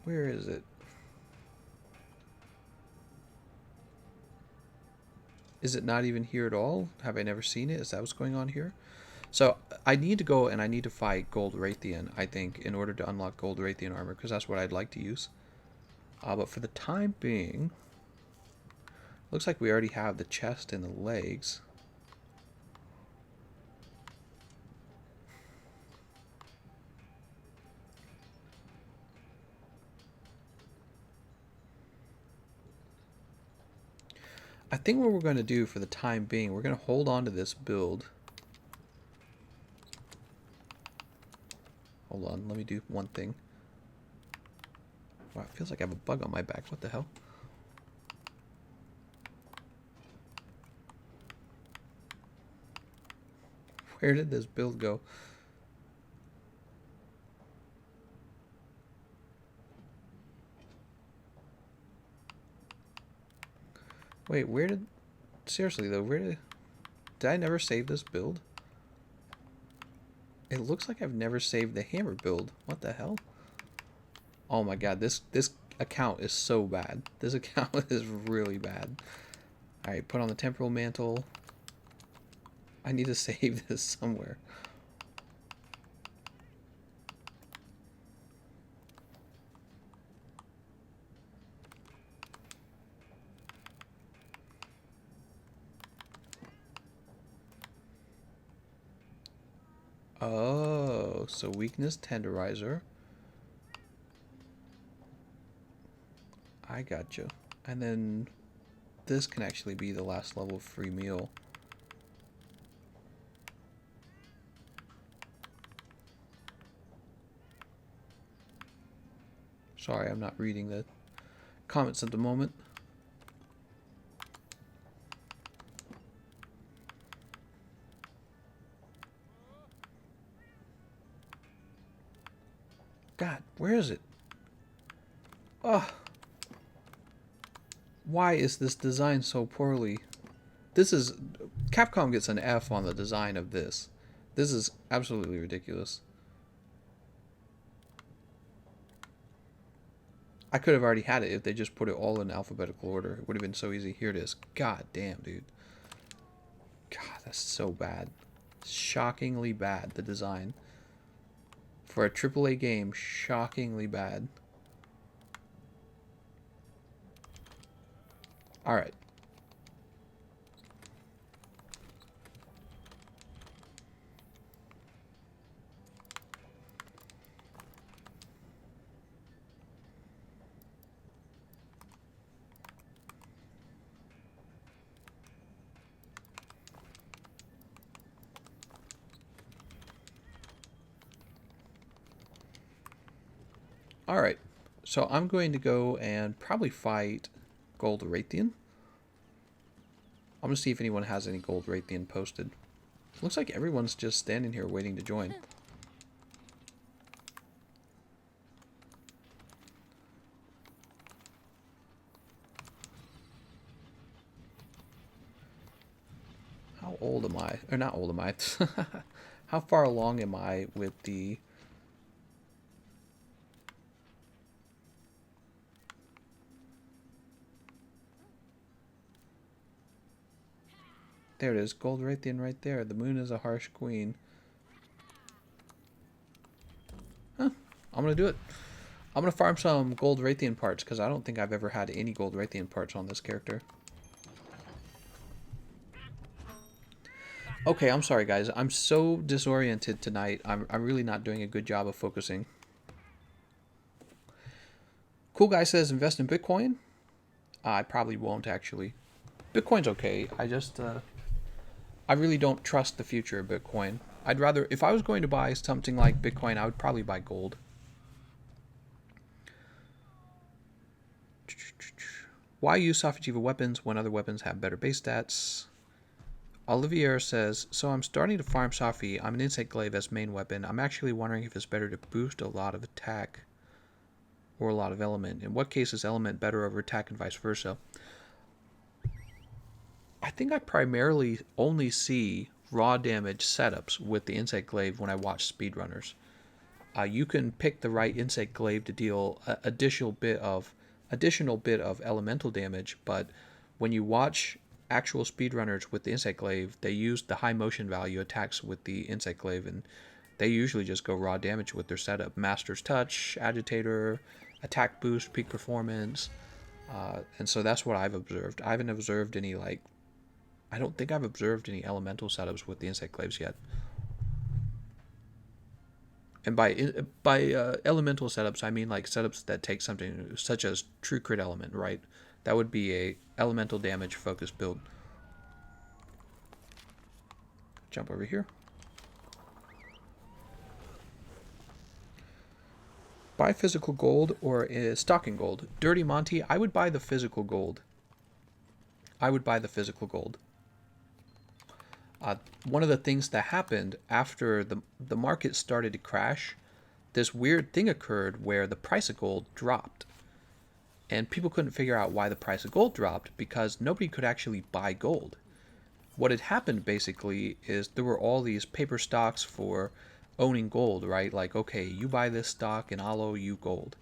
Where is it? Is it not even here at all? Have I never seen it? Is that what's going on here? So I need to go and I need to fight Gold Raytheon, I think, in order to unlock Gold Raytheon armor, because that's what I'd like to use. But for the time being, looks like we already have the chest and the legs. I think what we're going to do for the time being, we're going to hold on to this build. Hold on, let me do one thing. Wow, it feels like I have a bug on my back. What the hell? Where did this build go? Wait, where did... Seriously though, where did I never save this build? It looks like I've never saved the hammer build. What the hell? Oh my god, this account is so bad. This account is really bad. Alright, put on the temporal mantle. I need to save this somewhere. Oh, so weakness tenderizer. I gotcha. And then this can actually be the last level free meal. Sorry, I'm not reading the comments at the moment. God, where is it? Oh, why is this designed so poorly? This is... Capcom gets an F on the design of this. This is absolutely ridiculous. I could have already had it if they just put it all in alphabetical order. It would have been so easy. Here it is. God damn, dude. God, that's so bad. Shockingly bad, the design. For a AAA game, shockingly bad. Alright. Alright, so I'm going to go and probably fight Gold Raytheon. I'm going to see if anyone has any Gold Raytheon posted. Looks like everyone's just standing here waiting to join. How old am I? Or not old am I? How far along am I with the... There it is, Gold Raytheon right there. The moon is a harsh queen. Huh, I'm gonna do it. I'm gonna farm some Gold Raytheon parts, because I don't think I've ever had any Gold Raytheon parts on this character. Okay, I'm sorry guys. I'm so disoriented tonight. I'm really not doing a good job of focusing. Cool guy says invest in Bitcoin. I probably won't actually. Bitcoin's okay. I really don't trust the future of Bitcoin. I'd rather, if I was going to buy something like Bitcoin, I would probably buy gold. Why use Sophijiva weapons when other weapons have better base stats? Olivier says, so I'm starting to farm Sophi. I'm an insect glaive as main weapon. I'm actually wondering if it's better to boost a lot of attack or a lot of element. In what case is element better over attack and vice versa? I think I primarily only see raw damage setups with the insect glaive when I watch speedrunners. You can pick the right insect glaive to deal additional bit of elemental damage, but when you watch actual speedrunners with the insect glaive, they use the high motion value attacks with the insect glaive, and they usually just go raw damage with their setup. Master's Touch, Agitator, Attack Boost, Peak Performance, and so that's what I've observed. I haven't observed any, like, I don't think I've observed any elemental setups with the insect glaives yet. And by elemental setups, I mean like setups that take something such as true crit element, right? That would be a elemental damage focused build. Jump over here. Buy physical gold or stocking gold. Dirty Monty, I would buy the physical gold. I would buy the physical gold. One of the things that happened after the market started to crash, this weird thing occurred where the price of gold dropped. And people couldn't figure out why the price of gold dropped because nobody could actually buy gold. What had happened basically is there were all these paper stocks for owning gold, right? Like, okay, you buy this stock and I'll owe you gold.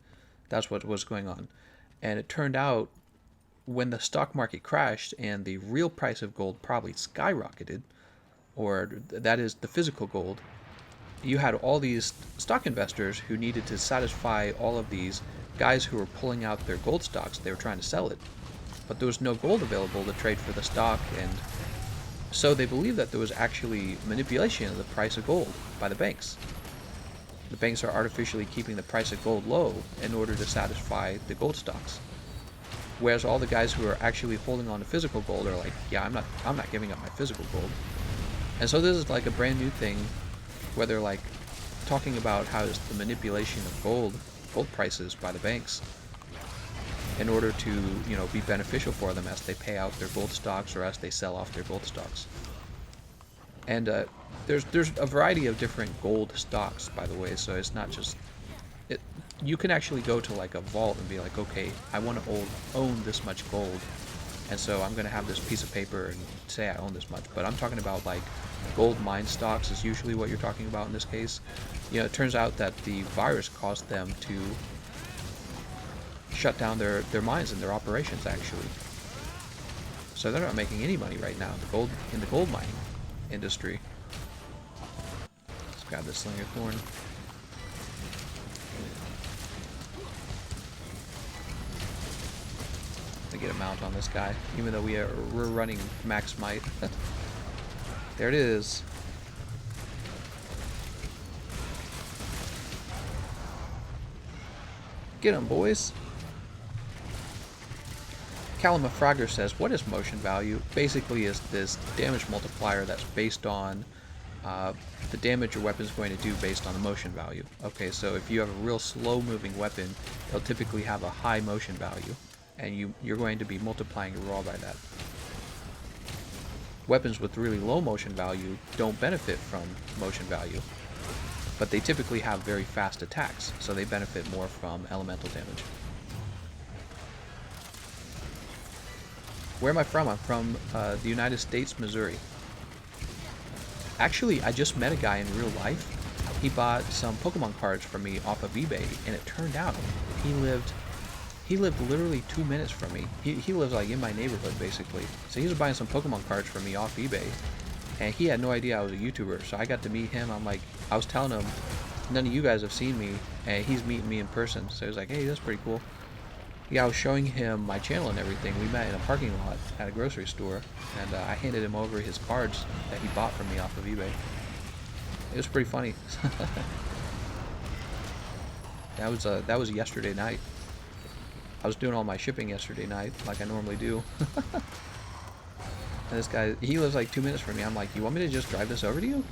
That's what was going on. And it turned out when the stock market crashed and the real price of gold probably skyrocketed, or that is the physical gold, you had all these stock investors who needed to satisfy all of these guys who were pulling out their gold stocks. They were trying to sell it, but there was no gold available to trade for the stock, and so they believed that there was actually manipulation of the price of gold by the banks. The banks are artificially keeping the price of gold low in order to satisfy the gold stocks. Whereas all the guys who are actually holding on to physical gold are like, yeah, I'm not giving up my physical gold. And so this is like a brand new thing where they're like talking about how it's the manipulation of gold prices by the banks in order to, you know, be beneficial for them as they pay out their gold stocks or as they sell off their gold stocks. And there's a variety of different gold stocks, by the way, so it's not just it. You can actually go to like a vault and be like, okay, I want to own this much gold, and so I'm going to have this piece of paper and say I own this much. But I'm talking about like gold mine stocks is usually what you're talking about in this case. You know, it turns out that the virus caused them to shut down their mines and their operations actually. So they're not making any money right now in the gold mining industry. Let's grab this Slinger Thorn. To get a mount on this guy, even though we're running max might. There it is. Get him, boys. Calamafragger says, what is motion value? Basically is this damage multiplier that's based on the damage your weapon is going to do based on the motion value. Okay, so if you have a real slow moving weapon, it'll typically have a high motion value, and you're going to be multiplying your raw by that. Weapons with really low motion value don't benefit from motion value, but they typically have very fast attacks, so they benefit more from elemental damage. Where am I from? I'm from the United States, Missouri. Actually, I just met a guy in real life. He bought some Pokemon cards from me off of eBay, and it turned out he lived literally 2 minutes from me. He lives like in my neighborhood basically. So he was buying some Pokemon cards from me off eBay, and he had no idea I was a YouTuber. So I got to meet him. I was telling him, none of you guys have seen me, and he's meeting me in person. So he was like, hey, that's pretty cool. Yeah, I was showing him my channel and everything. We met in a parking lot at a grocery store, and I handed him over his cards that he bought from me off of eBay. It was pretty funny. That was yesterday night. I was doing all my shipping yesterday night, like I normally do. And this guy, he lives like 2 minutes from me. I'm like, you want me to just drive this over to you? And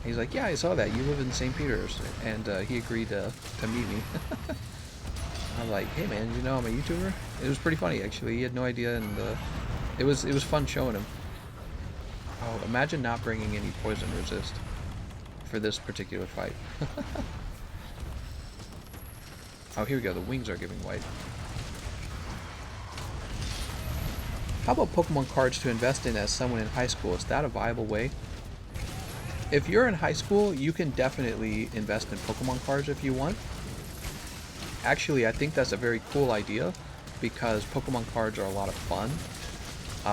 he's like, yeah, I saw that. You live in St. Peter's. And he agreed to meet me. I'm like, hey man, you know I'm a YouTuber? It was pretty funny actually. He had no idea, and it was fun showing him. Oh, imagine not bringing any poison resist for this particular fight. Oh, here we go. The wings are giving white. How about Pokemon cards to invest in as someone in high school? Is that a viable way? If you're in high school, you can definitely invest in Pokemon cards if you want. Actually, I think that's a very cool idea because Pokemon cards are a lot of fun.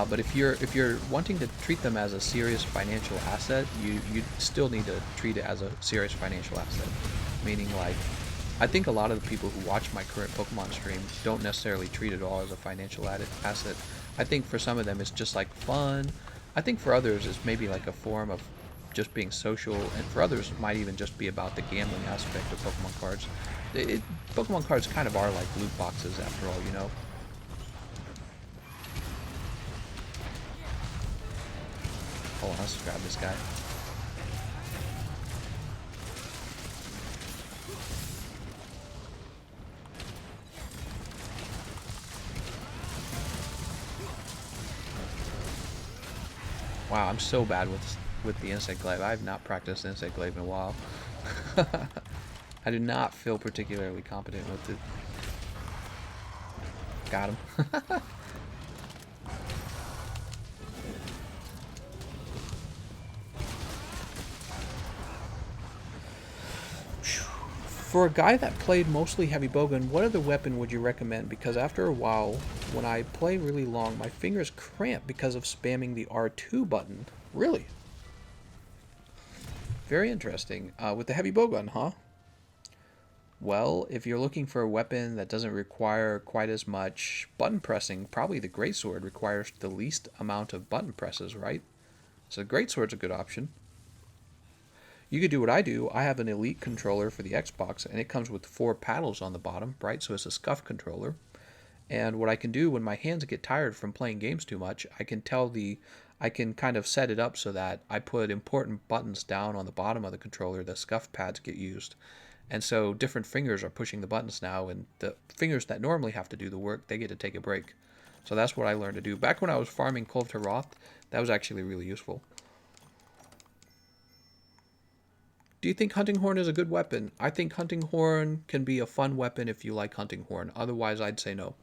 But if you're wanting to treat them as a serious financial asset, you still need to treat it as a serious financial asset. Meaning, like, I think a lot of the people who watch my current Pokemon stream don't necessarily treat it all as a financial asset. I think for some of them it's just like fun. I think for others it's maybe like a form of just being social, and for others it might even just be about the gambling aspect of Pokemon cards. Pokemon cards kind of are like loot boxes after all, you know. Hold on, let's grab this guy. Wow, I'm so bad with the insect glaive. I have not practiced insect glaive in a while. I do not feel particularly competent with it. Got him. For a guy that played mostly heavy bowgun, what other weapon would you recommend? Because after a while, when I play really long, my fingers cramp because of spamming the R2 button. Really? Very interesting. With the heavy bowgun, huh? Well, if you're looking for a weapon that doesn't require quite as much button pressing, probably the greatsword requires the least amount of button presses, right? So the greatsword's a good option. You could do what I do. I have an Elite controller for the Xbox, and it comes with 4 paddles on the bottom, right? So it's a scuff controller. And what I can do when my hands get tired from playing games too much, I can kind of set it up so that I put important buttons down on the bottom of the controller. The scuff pads get used. And so different fingers are pushing the buttons now, and the fingers that normally have to do the work, they get to take a break. So that's what I learned to do. Back when I was farming Clove to Roth, that was actually really useful. Do you think Hunting Horn is a good weapon? I think Hunting Horn can be a fun weapon if you like Hunting Horn. Otherwise, I'd say no.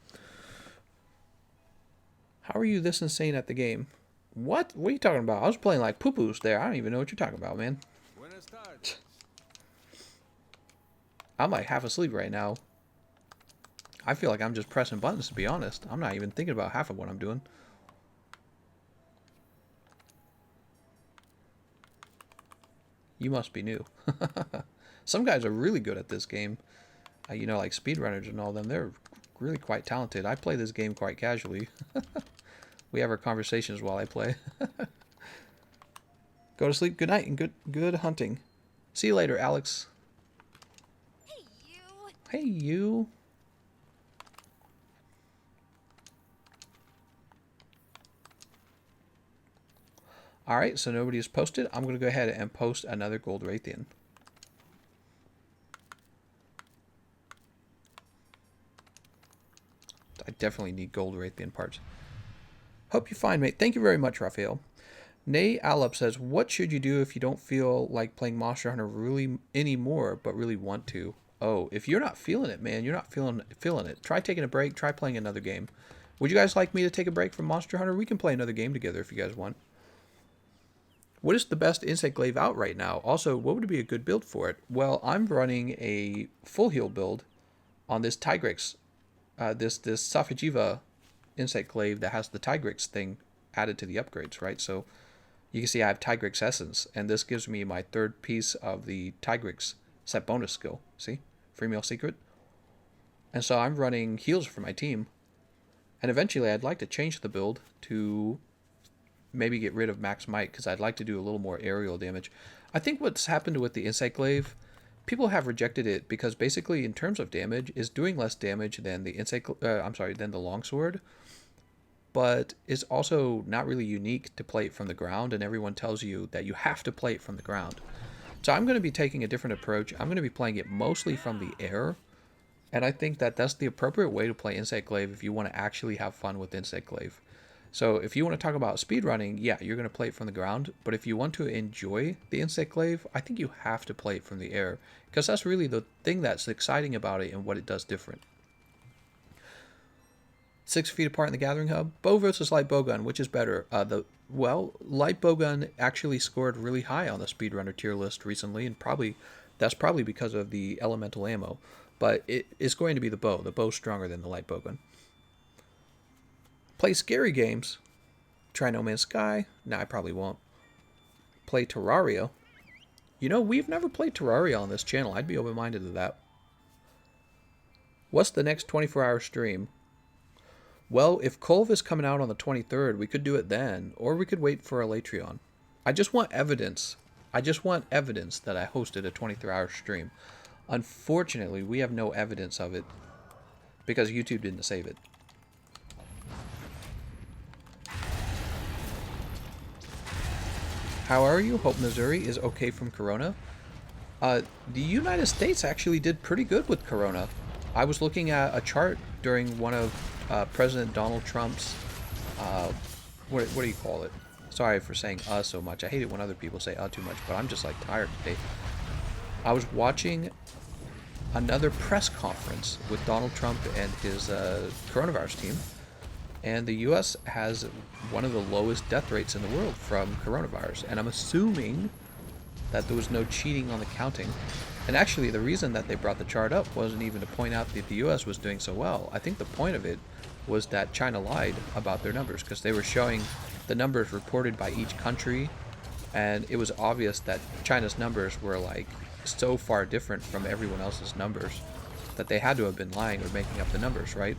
How are you this insane at the game? What? What are you talking about? I was playing like poo-poos there. I don't even know what you're talking about, man. I'm like half asleep right now. I feel like I'm just pressing buttons, to be honest. I'm not even thinking about half of what I'm doing. You must be new. Some guys are really good at this game. You know, like speedrunners and all them. They're really quite talented. I play this game quite casually. We have our conversations while I play. Go to sleep. Good night and good hunting. See you later, Alex. Hey, you. Hey, you. Alright, so nobody has posted. I'm going to go ahead and post another Gold Raytheon. I definitely need Gold Raytheon parts. Hope you find, mate. Thank you very much, Raphael. Nay Alup says, what should you do if you don't feel like playing Monster Hunter really anymore, but really want to? Oh, if you're not feeling it, man, you're not feeling it. Try taking a break. Try playing another game. Would you guys like me to take a break from Monster Hunter? We can play another game together if you guys want. What is the best insect glaive out right now? Also, what would be a good build for it? Well, I'm running a full heal build on this Tigrex, this Safijiva insect glaive that has the Tigrex thing added to the upgrades, right? So you can see I have Tigrex Essence, and this gives me my third piece of the Tigrex set bonus skill. See? Free meal secret. And so I'm running heals for my team. And eventually I'd like to change the build to maybe get rid of max might, because I'd like to do a little more aerial damage. I think what's happened with the insect glaive, people have rejected it because basically in terms of damage is doing less damage than the than the longsword, but it's also not really unique to play it from the ground, and everyone tells you that you have to play it from the ground. So I'm going to be taking a different approach. I'm going to be playing it mostly from the air, and I think that that's the appropriate way to play insect glaive if you want to actually have fun with insect glaive. So if you want to talk about speedrunning, yeah, you're going to play it from the ground. But if you want to enjoy the insect glaive, I think you have to play it from the air, because that's really the thing that's exciting about it and what it does different. 6 feet apart in the Gathering Hub. Bow versus light bowgun, which is better? Light bowgun actually scored really high on the speedrunner tier list recently, and that's probably because of the elemental ammo. But it's going to be the bow. The bow's stronger than the light bowgun. Play scary games. Try No Man's Sky. Nah, I probably won't. Play Terraria. You know, we've never played Terraria on this channel. I'd be open-minded to that. What's the next 24-hour stream? Well, if Kolv is coming out on the 23rd, we could do it then. Or we could wait for a Latreon. I just want evidence. I just want evidence that I hosted a 24-hour stream. Unfortunately, we have no evidence of it because YouTube didn't save it. How are you? Hope Missouri is okay from Corona. The United States actually did pretty good with Corona. I was looking at a chart during one of President Donald Trump's, what do you call it? Sorry for saying so much. I hate it when other people say too much, but I'm just like tired today. I was watching another press conference with Donald Trump and his coronavirus team, and the U.S. has one of the lowest death rates in the world from coronavirus, and I'm assuming that there was no cheating on the counting. And actually, the reason that they brought the chart up wasn't even to point out that the U.S. was doing so well. I think the point of it was that China lied about their numbers, because they were showing the numbers reported by each country, and it was obvious that China's numbers were like so far different from everyone else's numbers that they had to have been lying or making up the numbers, right?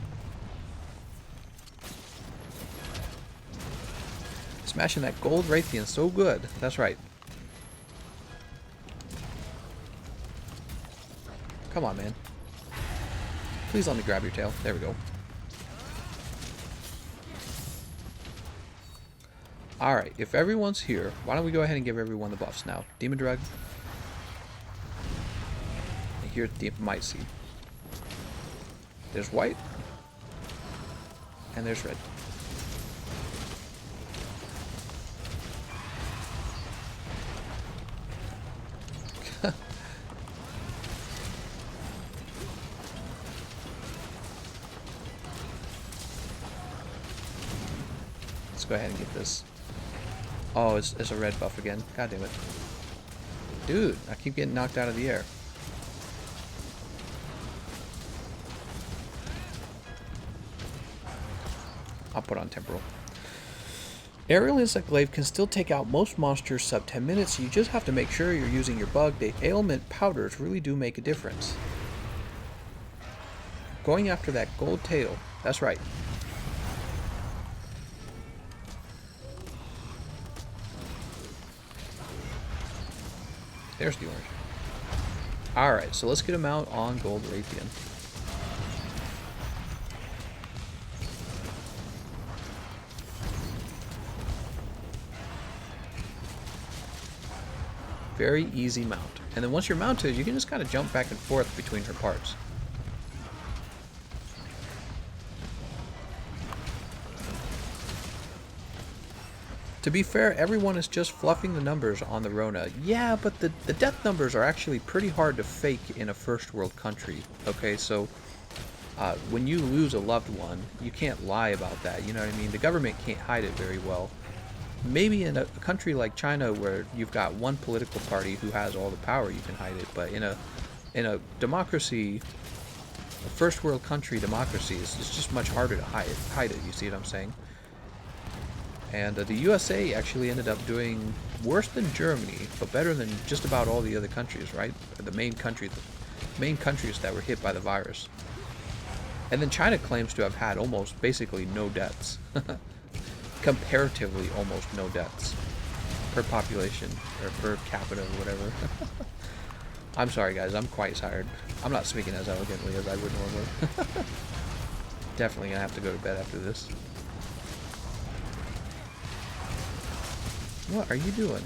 Smashing that gold Raytheon so good. That's right. Come on, man. Please let me grab your tail. There we go. Alright, if everyone's here, why don't we go ahead and give everyone the buffs now. Demon Drug. And here's the Might Seed. There's white. And there's red. Let's go ahead and get this. Oh, it's a red buff again. God damn it. Dude, I keep getting knocked out of the air. I'll put on temporal. Aerial Insect Glaive can still take out most monsters sub 10 minutes, so you just have to make sure you're using your bug. The ailment powders really do make a difference. Going after that gold tail. That's right. There's the orange. Alright, so let's get him out on gold Raytheon. Very easy mount. And then once you're mounted, you can just kind of jump back and forth between her parts. To be fair, everyone is just fluffing the numbers on the Rona. Yeah, but the death numbers are actually pretty hard to fake in a first world country. Okay, so when you lose a loved one, you can't lie about that. You know what I mean? The government can't hide it very well. Maybe in a country like China, where you've got one political party who has all the power, you can hide it. But in a democracy, a first world country democracy, it's just much harder to hide it. You see what I'm saying? And the USA actually ended up doing worse than Germany, but better than just about all the other countries, right? The main countries that were hit by the virus. And then China claims to have had almost basically no deaths. Comparatively almost no deaths per population or per capita or whatever. I'm sorry guys, I'm quite tired. I'm not speaking as elegantly as I would normally. Definitely gonna have to go to bed after this. What are you doing?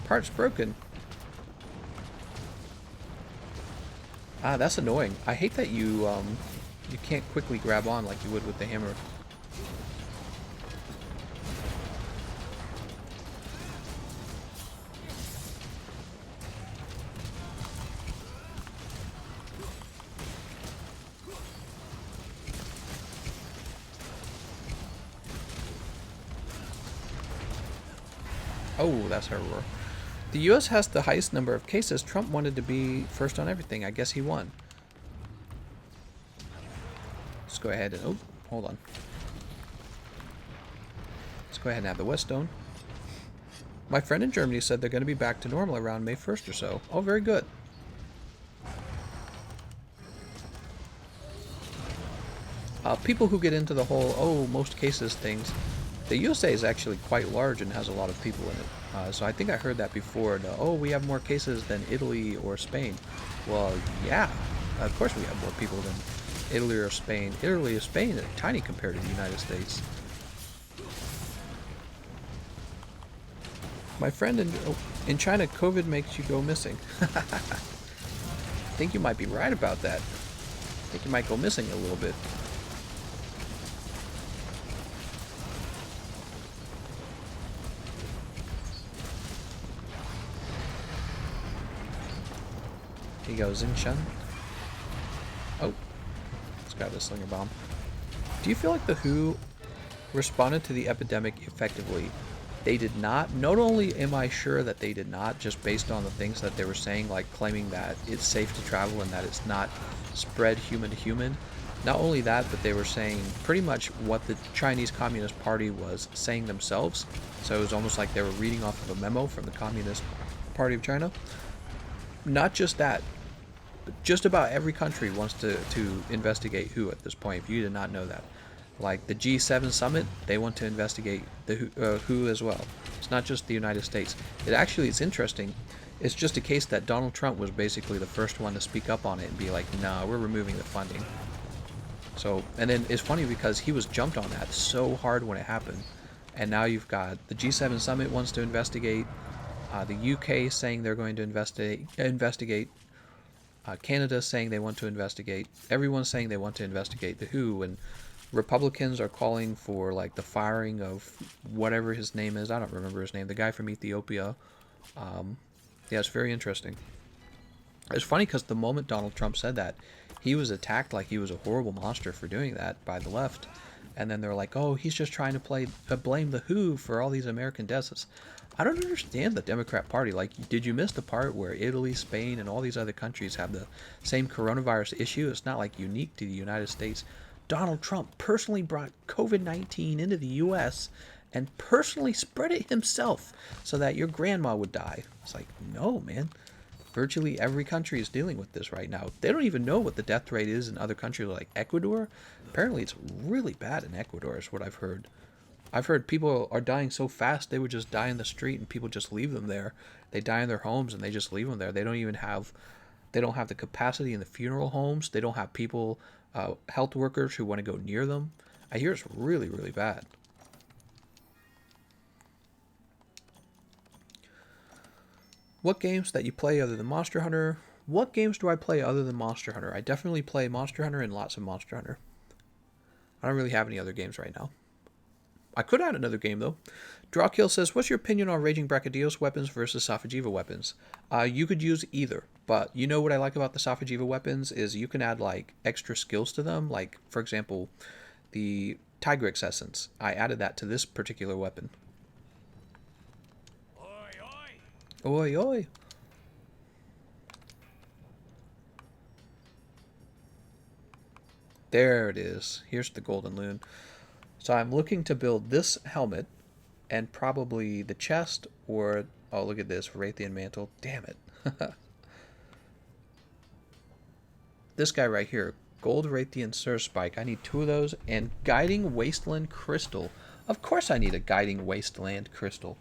Part's broken. Ah, that's annoying. I hate that you can't quickly grab on like you would with the hammer. Oh, that's her roar. The U.S. has the highest number of cases. Trump wanted to be first on everything. I guess he won. Let's go ahead and... Oh, hold on. Let's go ahead and have the West Stone. My friend in Germany said they're going to be back to normal around May 1st or so. Oh, very good. People who get into the whole, oh, most cases things, the USA is actually quite large and has a lot of people in it. So I think I heard that before. Oh, we have more cases than Italy or Spain. Well, yeah, of course we have more people than Italy or Spain. Italy or Spain are tiny compared to the United States. My friend in China, COVID makes you go missing. I think you might be right about that. I think you might go missing a little bit. He goes in Shen. Oh, this guy with a slinger bomb. Do you feel like the WHO responded to the epidemic effectively? They did not. Not only am I sure that they did not, just based on the things that they were saying, like claiming that it's safe to travel and that it's not spread human to human. Not only that, but they were saying pretty much what the Chinese Communist Party was saying themselves. So it was almost like they were reading off of a memo from the Communist Party of China. Not just that, but just about every country wants to investigate WHO at this point, if you did not know that. Like the G7 summit, they want to investigate the WHO as well. It's not just the United States. It's interesting. It's just a case that Donald Trump was basically the first one to speak up on it and be like, nah, we're removing the funding. So, and then it's funny because he was jumped on that so hard when it happened. And now you've got the G7 summit wants to investigate, the UK saying they're going to investigate. Canada saying they want to investigate. Everyone's saying they want to investigate the WHO, and Republicans are calling for like the firing of whatever his name is. I don't remember his name. The guy from Ethiopia. Yeah, it's very interesting. It's funny because the moment Donald Trump said that, he was attacked like he was a horrible monster for doing that by the left. And then they're like, oh, he's just trying to blame the WHO for all these American deaths. I don't understand the Democrat Party. Like, did you miss the part where Italy, Spain, and all these other countries have the same coronavirus issue? It's not like unique to the United States. Donald Trump personally brought COVID-19 into the U.S. and personally spread it himself so that your grandma would die. It's like, no, man. Virtually every country is dealing with this right now. They don't even know what the death rate is in other countries like Ecuador. Apparently it's really bad in Ecuador is what I've heard. I've heard people are dying so fast they would just die in the street and people just leave them there. They die in their homes and they just leave them there. They don't have the capacity in the funeral homes. They don't have people, health workers who want to go near them. I hear it's really, really bad. What games that you play other than Monster Hunter? What games do I play other than Monster Hunter? I definitely play Monster Hunter and lots of Monster Hunter. I don't really have any other games right now. I could add another game though. Drawkill says, what's your opinion on Raging Brachydios weapons versus Safajiva weapons? You could use either, but you know what I like about the Safajiva weapons is you can add like extra skills to them. Like, for example, the Tigrix Essence. I added that to this particular weapon. Oi, oi. There it is. Here's the golden loon. So I'm looking to build this helmet and probably the chest or... Oh, look at this. Raytheon mantle. Damn it. This guy right here. Gold Raytheon Surge Spike. I need 2 of those. And Guiding Wasteland Crystal. Of course I need a Guiding Wasteland Crystal.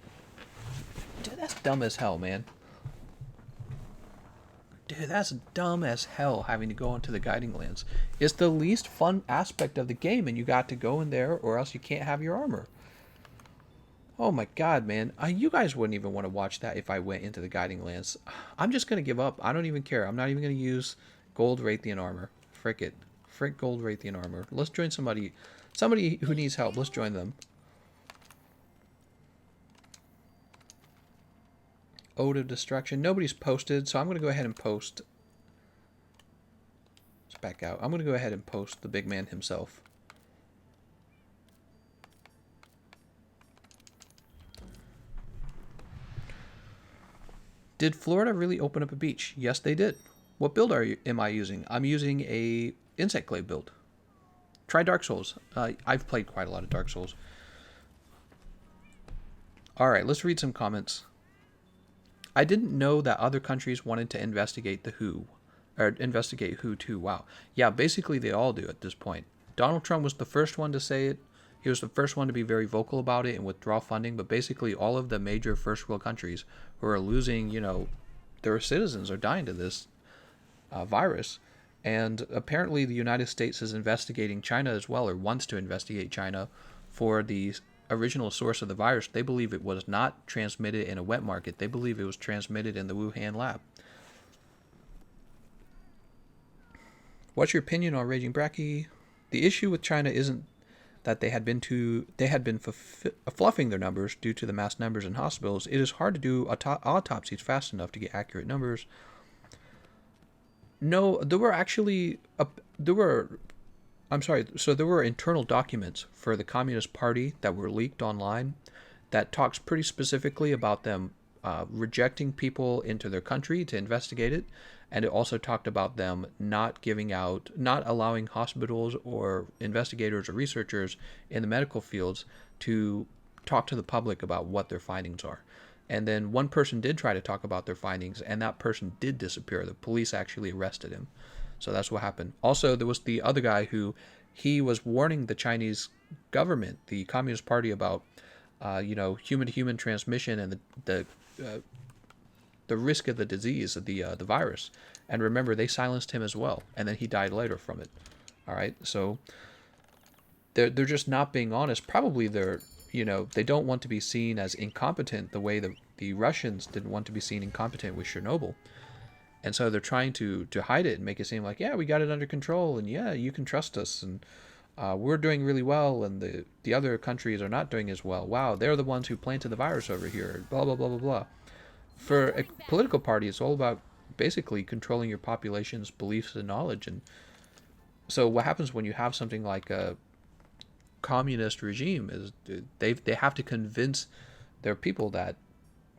Dude, that's dumb as hell, man. Dude, that's dumb as hell having to go into the guiding lands. It's the least fun aspect of the game, and you got to go in there or else you can't have your armor. Oh my god, man. You guys wouldn't even want to watch that if I went into the guiding lands. I'm just going to give up. I don't even care. I'm not even going to use gold Raytheon armor. Frick it. Frick gold Raytheon armor. Let's join somebody who needs help. Let's join them. Ode of Destruction. Nobody's posted, so I'm going to go ahead and post. Let's back out. I'm going to go ahead and post the big man himself. Did Florida really open up a beach? Yes, they did. What build am I using? I'm using a Insect Glaive build. Try Dark Souls. I've played quite a lot of Dark Souls. Alright, let's read some comments. I didn't know that other countries wanted to investigate the WHO. Or investigate WHO too. Wow. Yeah, basically they all do at this point. Donald Trump was the first one to say it. He was the first one to be very vocal about it and withdraw funding. But basically all of the major first world countries who are losing, their citizens are dying to this virus. And apparently the United States is investigating China as well, or wants to investigate China for the original source of the virus, they believe it was not transmitted in a wet market. They believe it was transmitted in the Wuhan lab. What's your opinion on Raging Bracky? The issue with China isn't that they had been fluffing their numbers due to the mass numbers in hospitals. It is hard to do autopsies fast enough to get accurate numbers. No, there were actually so there were internal documents for the Communist Party that were leaked online that talks pretty specifically about them rejecting people into their country to investigate it, and it also talked about them not allowing hospitals or investigators or researchers in the medical fields to talk to the public about what their findings are. And then one person did try to talk about their findings, and that person did disappear. The police actually arrested him. So that's what happened. Also, there was the other guy who he was warning the Chinese government, the Communist Party, about human-to-human transmission and the risk of the disease, of the virus. And remember, they silenced him as well, and then he died later from it. All right, so they're just not being honest. Probably they don't want to be seen as incompetent the way the Russians didn't want to be seen incompetent with Chernobyl. And so they're trying to hide it and make it seem like, yeah, we got it under control, and yeah, you can trust us, and we're doing really well, and the other countries are not doing as well. Wow, they're the ones who planted the virus over here, blah, blah, blah, blah, blah. For a political party, it's all about basically controlling your population's beliefs and knowledge. And so what happens when you have something like a communist regime is they have to convince their people that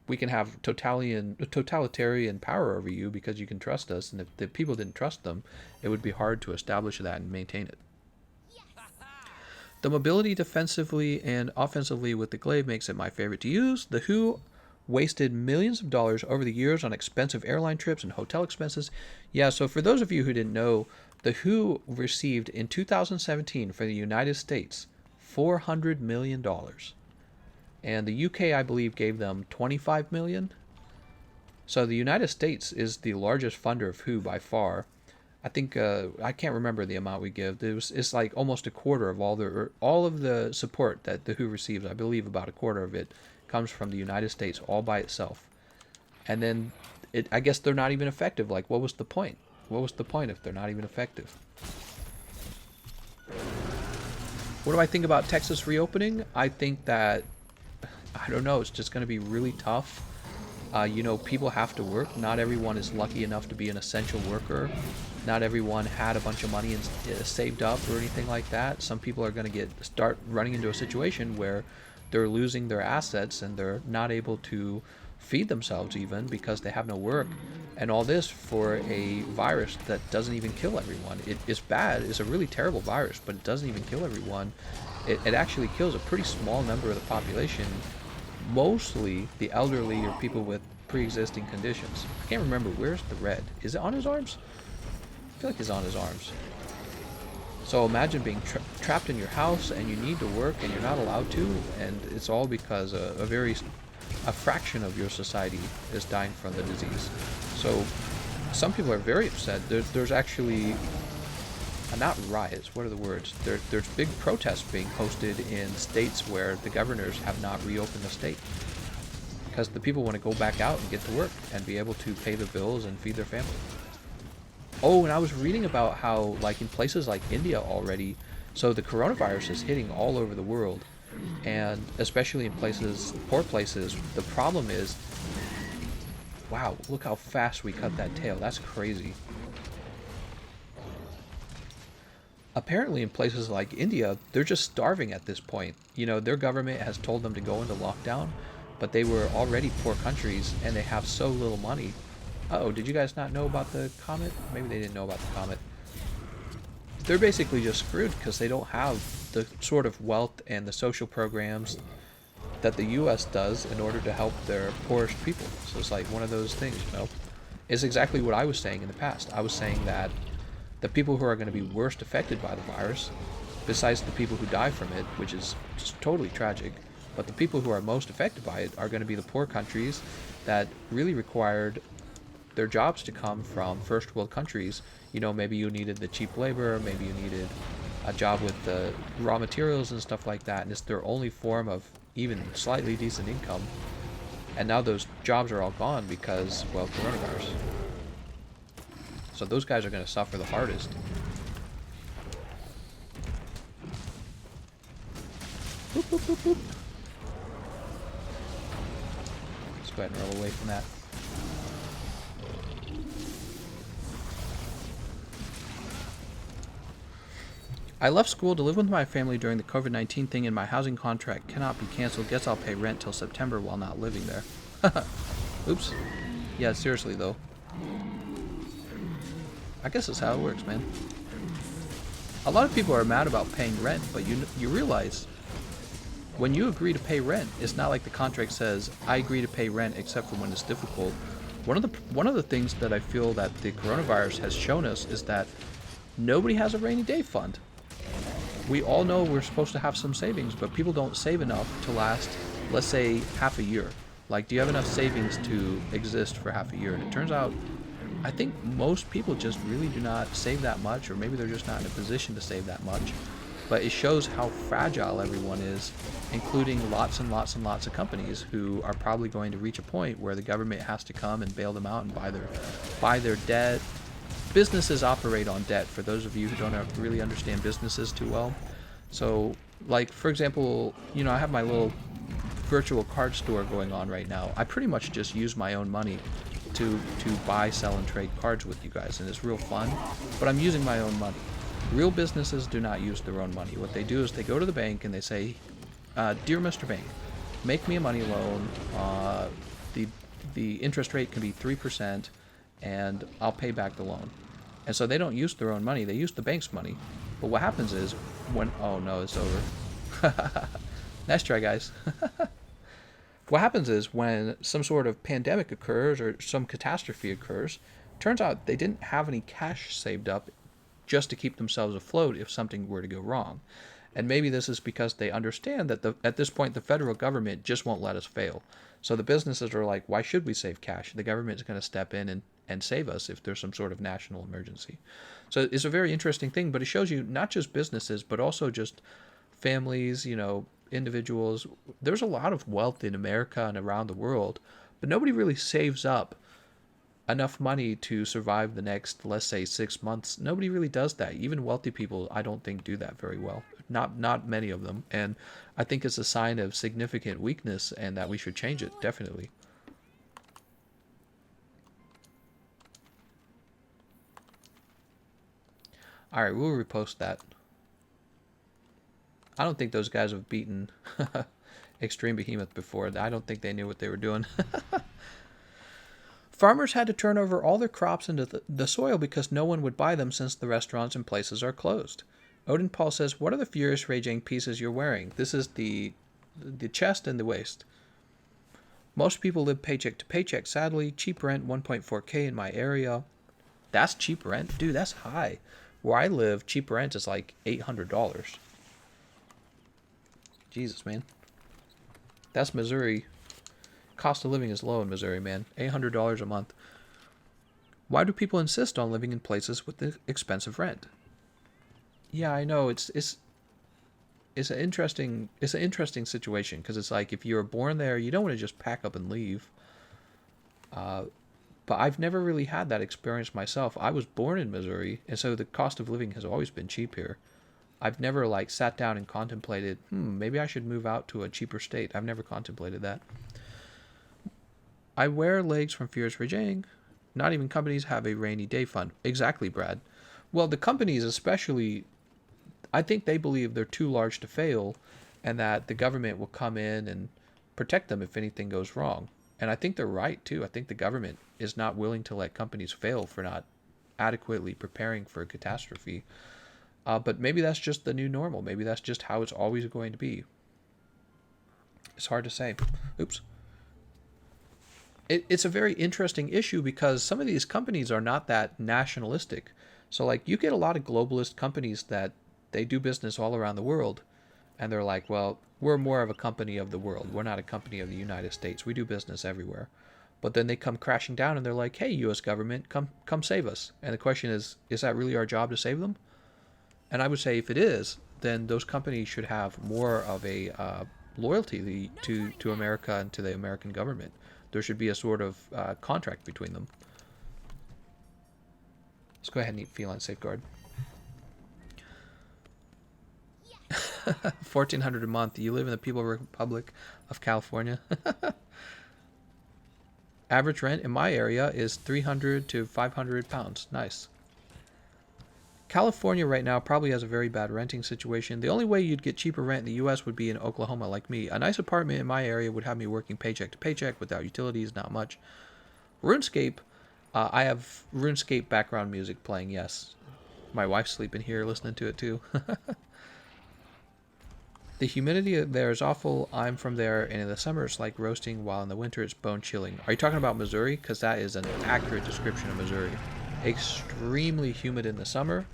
we can have totalitarian power over you because you can trust us, and if the people didn't trust them, it would be hard to establish that and maintain it. The mobility defensively and offensively with the Glaive makes it my favorite to use. The WHO wasted millions of dollars over the years on expensive airline trips and hotel expenses. Yeah, so for those of you who didn't know, the WHO received in 2017 for the United States $400 million. And the UK, I believe, gave them $25 million. So the United States is the largest funder of WHO by far. I think I can't remember the amount we give. It's like almost a quarter of all of the support that the WHO receives. I believe about a quarter of it comes from the United States all by itself. And then I guess they're not even effective. Like, what was the point? What was the point if they're not even effective? What do I think about Texas reopening? I think that, I don't know, it's just going to be really tough. People have to work. Not everyone is lucky enough to be an essential worker. Not everyone had a bunch of money and saved up or anything like that. Some people are going to start running into a situation where they're losing their assets and they're not able to feed themselves even because they have no work. And all this for a virus that doesn't even kill everyone. It's bad. It's a really terrible virus, but it doesn't even kill everyone. It actually kills a pretty small number of the population, mostly the elderly or people with pre-existing conditions. I can't remember, where's the red? Is it on his arms? I feel like it's on his arms. So imagine being trapped in your house and you need to work and you're not allowed to, and it's all because a fraction of your society is dying from the disease. So some people are very upset. There's actually not riots, what are the words? There's big protests being hosted in states where the governors have not reopened the state because the people want to go back out and get to work and be able to pay their bills and feed their family. Oh, and I was reading about how, like, in places like India already, so the coronavirus is hitting all over the world, and especially in poor places, the problem is, wow, look how fast we cut that tail. That's crazy. Apparently in places like India, they're just starving at this point. Their government has told them to go into lockdown, but they were already poor countries and they have so little money. Uh-oh, did you guys not know about the comet? Maybe they didn't know about the comet. They're basically just screwed because they don't have the sort of wealth and the social programs that the U.S. does in order to help their poorest people. So it's like one of those things, It's exactly what I was saying in the past. I was saying that the people who are going to be worst affected by the virus, besides the people who die from it, which is just totally tragic, but the people who are most affected by it are going to be the poor countries that really required their jobs to come from first world countries. Maybe you needed the cheap labor, maybe you needed a job with the raw materials and stuff like that, and it's their only form of even slightly decent income. And now those jobs are all gone because, well, coronavirus. So those guys are going to suffer the hardest. Boop, boop, boop, boop. Let's go ahead and roll away from that. I left school to live with my family during the COVID-19 thing, and my housing contract cannot be canceled. Guess I'll pay rent till September while not living there. Oops. Yeah, seriously though. I guess that's how it works, man. A lot of people are mad about paying rent, but you realize when you agree to pay rent, it's not like the contract says, I agree to pay rent except for when it's difficult. One of the things that I feel that the coronavirus has shown us is that nobody has a rainy day fund. We all know we're supposed to have some savings, but people don't save enough to last, let's say, half a year. Like, do you have enough savings to exist for half a year? And it turns out, I think most people just really do not save that much, or maybe they're just not in a position to save that much. But it shows how fragile everyone is, including lots and lots and lots of companies who are probably going to reach a point where the government has to come and bail them out and buy their debt. Businesses operate on debt, for those of you who don't really understand businesses too well. So, like, for example, you know, I have my little virtual card store going on right now. I pretty much just use my own money to buy, sell, and trade cards with you guys, and it's real fun, but I'm using my own money. Real businesses do not use their own money. What they do is they go to the bank and they say, Dear Mr. Bank, make me a money loan. The interest rate can be 3%, and I'll pay back the loan. And so they don't use their own money, they use the bank's money. But what happens is when, oh no, it's over. Nice try, guys. What happens is when some sort of pandemic occurs or some catastrophe occurs, turns out they didn't have any cash saved up just to keep themselves afloat if something were to go wrong. And maybe this is because they understand that at this point the federal government just won't let us fail. So the businesses are like, why should we save cash? The government is going to step in and save us if there's some sort of national emergency. So it's a very interesting thing, but it shows you not just businesses, but also just families, you know, individuals. There's a lot of wealth in America and around the world, but nobody really saves up enough money to survive the next, let's say, 6 months. Nobody really does that. Even wealthy people, I don't think, do that very well. Not many of them. And I think it's a sign of significant weakness and that we should change it, definitely. Alright, we'll repost that. I don't think those guys have beaten Extreme Behemoth before. I don't think they knew what they were doing. Farmers had to turn over all their crops into the soil because no one would buy them since the restaurants and places are closed. Odin Paul says, what are the Furious Raging pieces you're wearing? This is the chest and the waist. Most people live paycheck to paycheck, sadly. Cheap rent, 1.4K in my area. That's cheap rent? Dude, that's high. Where I live, cheap rent is like $800. Jesus, man. That's Missouri. Cost of living is low in Missouri, man. $800 a month. Why do people insist on living in places with the expensive rent? Yeah, I know. It's an interesting situation because it's like if you were born there, you don't want to just pack up and leave. But I've never really had that experience myself. I was born in Missouri, and so the cost of living has always been cheap here. I've never like sat down and contemplated, maybe I should move out to a cheaper state. I've never contemplated that. I wear legs from Fierce Raging. Not even companies have a rainy day fund. Exactly, Brad. Well, the companies especially, I think they believe they're too large to fail and that the government will come in and protect them if anything goes wrong. And I think they're right, too. I think the government is not willing to let companies fail for not adequately preparing for a catastrophe. But maybe that's just the new normal. Maybe that's just how it's always going to be. It's hard to say. Oops. It's a very interesting issue because some of these companies are not that nationalistic. So, like, you get a lot of globalist companies that they do business all around the world. And they're like, well, we're more of a company of the world. We're not a company of the United States. We do business everywhere. But then they come crashing down and they're like, hey, U.S. government, come save us. And the question is that really our job to save them? And I would say if it is, then those companies should have more of a loyalty to America and to the American government. There should be a sort of contract between them. Let's go ahead and eat feline safeguard. 1,400 a month. You live in the People Republic of California. Average rent in my area is 300 to 500 pounds. Nice. California right now probably has a very bad renting situation. The only way you'd get cheaper rent in the U.S. would be in Oklahoma, like me. A nice apartment in my area would have me working paycheck to paycheck without utilities, not much. RuneScape, I have RuneScape background music playing, yes. My wife's sleeping here listening to it too. The humidity there is awful. I'm from there, and in the summer it's like roasting, while in the winter it's bone chilling. Are you talking about Missouri? Because that is an accurate description of Missouri. Extremely humid in the summer,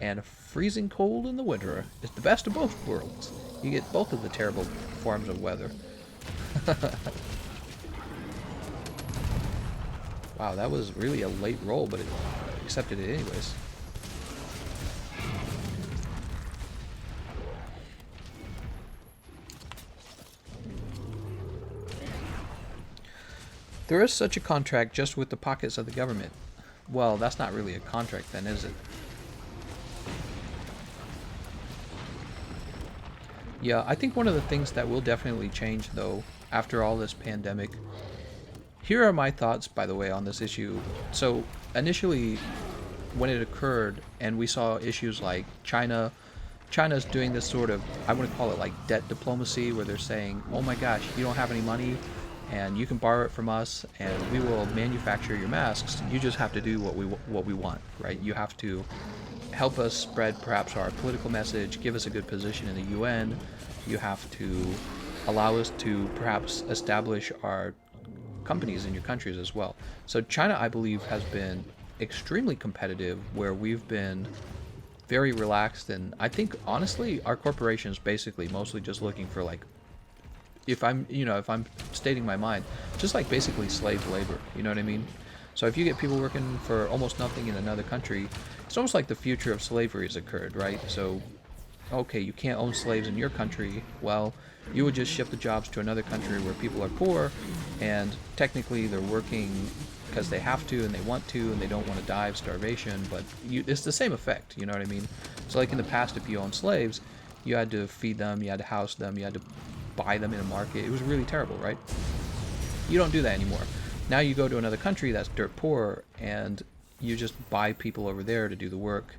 and freezing cold in the winter. It's the best of both worlds. You get both of the terrible forms of weather. Wow, that was really a late roll, but it accepted it anyways. There is such a contract just with the pockets of the government. Well, that's not really a contract then, is it? Yeah, I think one of the things that will definitely change, though, after all this pandemic... Here are my thoughts, by the way, on this issue. So, initially, when it occurred, and we saw issues like China's doing this sort of, I want to call it like debt diplomacy, where they're saying, oh my gosh, you don't have any money, and you can borrow it from us, and we will manufacture your masks. You just have to do what we want, right? You have to help us spread perhaps our political message, give us a good position in the UN. You have to allow us to perhaps establish our companies in your countries as well. So China, I believe, has been extremely competitive, where we've been very relaxed, and I think honestly our corporations basically mostly just looking for, like, if I'm stating my mind, just like basically slave labor, you know what I mean? So if you get people working for almost nothing in another country, it's almost like the future of slavery has occurred, right? So, okay, you can't own slaves in your country. Well, you would just shift the jobs to another country where people are poor, and technically they're working because they have to and they want to and they don't want to die of starvation, but it's the same effect, you know what I mean? So like in the past, if you owned slaves, you had to feed them, you had to house them, you had to buy them in a market. It was really terrible, right? You don't do that anymore. Now you go to another country that's dirt poor, and you just buy people over there to do the work,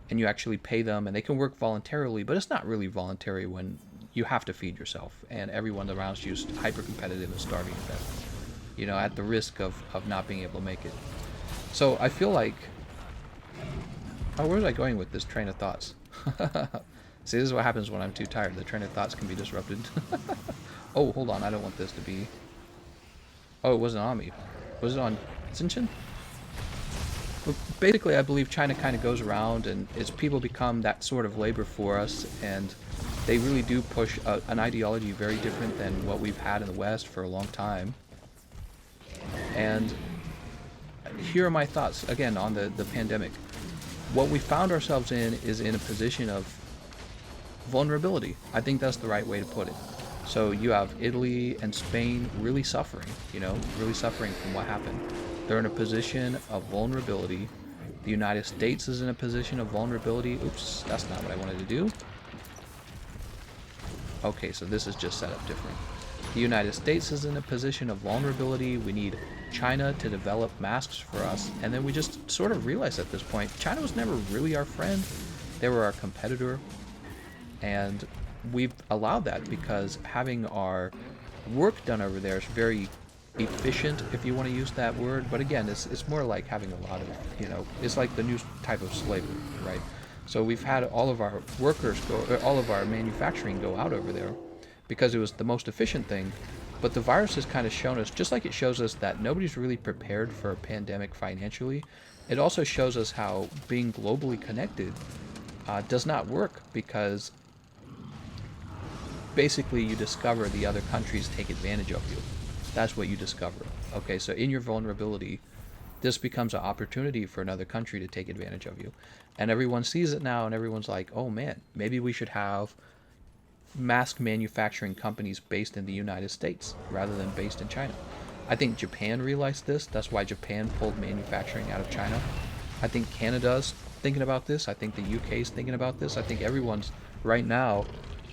and you actually pay them, and they can work voluntarily, but it's not really voluntary when you have to feed yourself, and everyone around you is hyper competitive and starving to death, you know, at the risk of not being able to make it. So I feel like, where was I going with this train of thoughts? See, this is what happens when I'm too tired. The train of thoughts can be disrupted. Oh, hold on. I don't want this to be... Oh, it wasn't on me. Was it on Xinshin? But basically, I believe China kind of goes around, and its people become that sort of labor for us, and they really do push an ideology very different than what we've had in the West for a long time. And here are my thoughts, again, on the pandemic. What we found ourselves in is in a position of vulnerability. I think that's the right way to put it. So you have Italy and Spain really suffering, really suffering from what happened. They're in a position of vulnerability. The United States is in a position of vulnerability. Oops, that's not what I wanted to do. Okay, so this is just set up different. The United States is in a position of vulnerability. We need China to develop masks for us. And then we just sort of realized at this point, China was never really our friend. They were our competitor. And we've allowed that because having our work done over there is very efficient, if you want to use that word. But again, it's more like having a lot of, it's like the new type of slavery, right? So we've had all of our workers all of our manufacturing go out over there because it was the most efficient thing. But the virus has kind of shown us, just like it shows us that nobody's really prepared for a pandemic financially, it also shows us how being globally connected does not work, because basically you discover the other countries take advantage of you. That's what you discover. Okay, so in your vulnerability, this becomes an opportunity for another country to take advantage of you. And everyone sees it now, and everyone's like, oh man, maybe we should have mask manufacturing companies based in the United States rather than based in China. I think Japan realized this. That's why Japan pulled manufacturing out of China. I think Canada's thinking about this. I think the UK's thinking about this. I think everyone's right now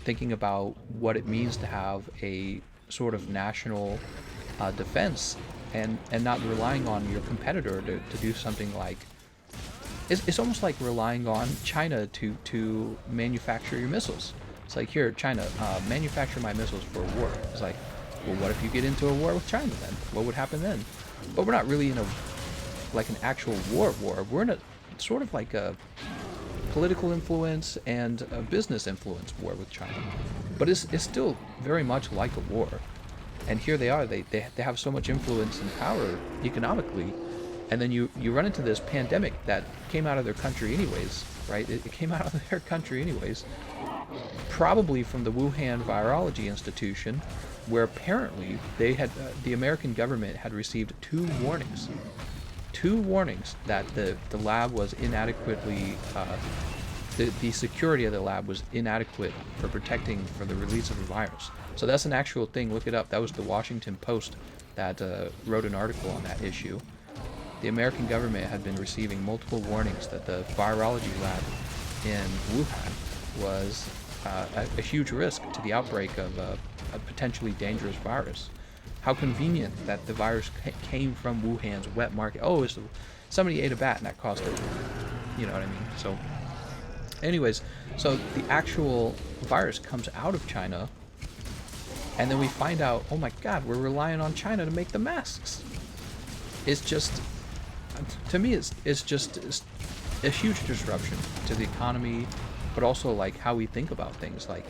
thinking about what it means to have a sort of national defense, and not relying on your competitor to do something like it's almost like relying on China to manufacture your missiles. It's like, here, China, manufacture my missiles for a war. It's like, well, what if you get into a war with China then? What would happen then? But we're not really in an actual war. We're in a sort of like a political influence and a business influence war with China. But it's still very much like a war. And here they are. They have so much influence and power economically. And then you run into this pandemic that came out of their country anyways, right? It came out of their country anyways, probably from the Wuhan Virology Institution, where apparently they had the American government had received two warnings that the lab was inadequately the security of the lab was inadequate for protecting from the release of the virus. So that's an actual thing. Look it up. That was the Washington Post that wrote an article on that issue. The American government had been receiving multiple warnings that the virology lab in Wuhan was a huge risk to the outbreak of a potentially dangerous virus. How convenient that the virus came from Wuhan's wet market. Oh, somebody ate a bat and that caused it. You know what I mean? So, anyways, so the actual virus comes out of China, and then we find out, oh my God, we're relying on China to make the masks. It's just, to me, it's just a huge disruption to the economy, but also like how we think about things. Like,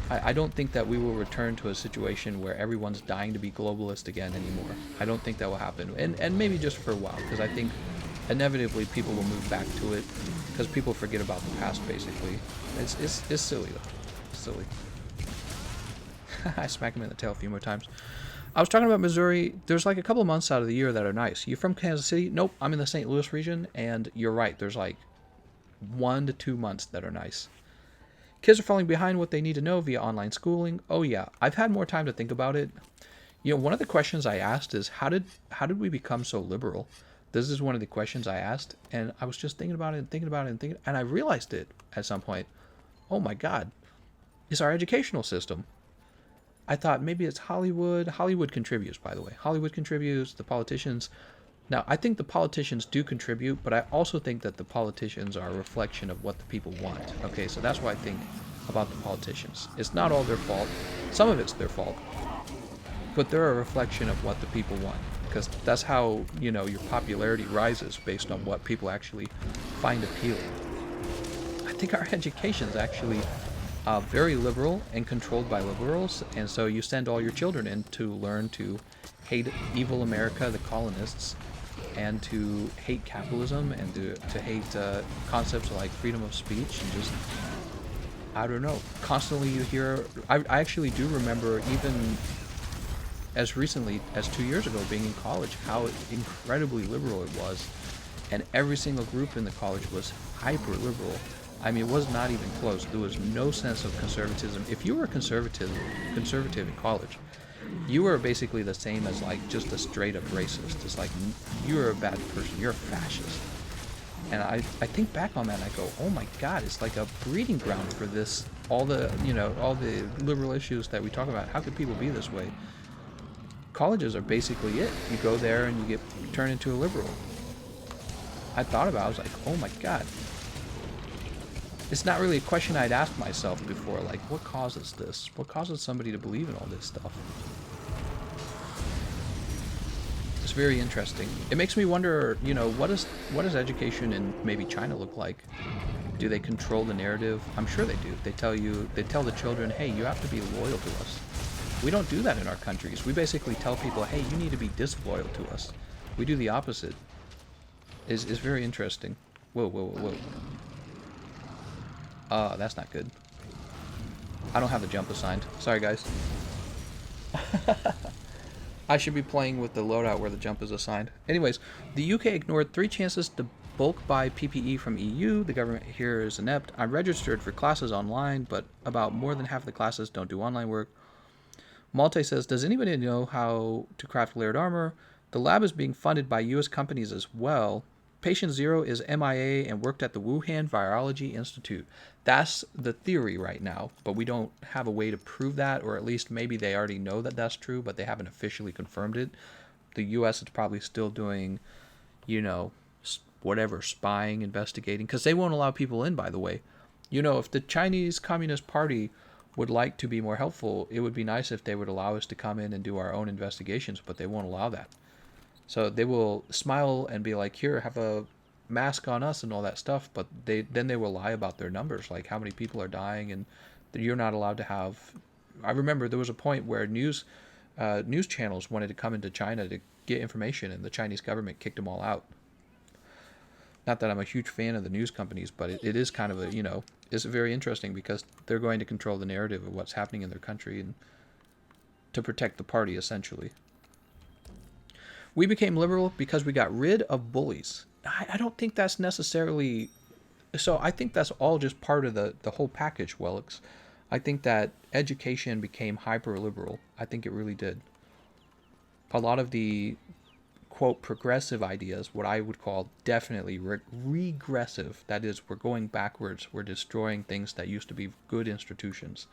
I don't think that we will return to a situation where everyone's dying to be globalist again anymore. I don't think that will happen, and maybe just for a while, because I think inevitably people will move back to it, because people forget about the past. Basically, it's silly though. It's silly. I smacked him in the tail a few more times. I was talking about Missouri. There's like a couple of months out of the year that are nice. You from Kansas City? Nope, I'm in the St. Louis region, and you're right. There's like 1 to 2 months that are nice. Kids are falling behind what they need to know via online schooling. Oh yeah, I've had more time to think about it. You know, one of the questions I asked is how did we become so liberal? This is one of the questions I asked, and I was just thinking about it, and I realized it at some point. Oh my God, it's our educational system. I thought maybe it's Hollywood. Hollywood contributes, by the way. Hollywood contributes, the politicians. Now, I think the politicians do contribute, but I also think that the politicians are a reflection of what the people want. Okay, so that's what I think about the politicians. It's not all their fault. Some of it's their fault. But they're a reflection of what the people want. Because that's how, you know, your popularity rises, based on what people actually find appealing. I think our education is actually very liberal and controlled by liberals, and so you send all your children in to learn to hate evil America, the colonists, and to hate capitalism, and to hate concepts like freedom of speech, and just, I don't know, constantly you hear, I actually do remember, even as recently as 2 years ago, being in college, how incredibly liberal it was, and every single group in the college was hyper liberal. I mean, it was not even close. There was no sense of conservatism. If you were conservative in college, you were basically the same as like just a straight up racist. It's like, you're a bad person, you're a fascist. And I think back on that and I go, oh my God, it's like a breeding ground for this, all the liberal issues that we talk about. How could people be this way? Colleges are basically it. You go there and you get turned into a liberal. I thought about it, I was like, oh my God. It's not really a question I'd asked myself before, like, what causes this? What causes somebody to believe in all this stuff? It's very interesting. It makes me wonder, you know, what does education in maybe China look like? Do they control the narrative? I'm sure they do. They tell the children, hey, you have to be loyal to us. We don't do that in our countries. We basically tell people, hey, you need to be disloyal to us. We do the opposite. It's very interesting. Whoa, whoa, whoa, whoa. That's not good. I don't have the jump assigned. Sorry, guys. I should be playing with the loadout where the jump is assigned. Anyways, the UK ignored 3 chances to bulk buy PPE from EU. The government here is inept. I'm registered for classes online, but about more than half of the classes don't do online work. Malte says, does anybody know how to craft layered armor? The lab is being funded by U.S. companies as well. Patient Zero is MIA and worked at the Wuhan Virology Institute. That's the theory right now, but we don't have a way to prove that, or at least maybe they already know that that's true, but they haven't officially confirmed it. The U.S. is probably still doing, whatever, spying, investigating, because they won't allow people in, by the way. If the Chinese Communist Party would like to be more helpful, it would be nice if they would allow us to come in and do our own investigations, but they won't allow that. So they will smile and be like, here, have a mask on us and all that stuff, but then they will lie about their numbers, like how many people are dying, and you're not allowed to have. I remember there was a point where news channels wanted to come into China to get information, and the Chinese government kicked them all out. Not that I'm a huge fan of the news companies, but it is kind of it's very interesting because they're going to control the narrative of what's happening in their country and to protect the party, essentially. We became liberal because we got rid of bullies. I don't think that's necessarily... So I think that's all just part of the whole package, Wellix. I think that education became hyper-liberal. I think it really did. A lot of the, quote, progressive ideas, what I would call definitely regressive, that is, we're going backwards, we're destroying things that used to be good institutions.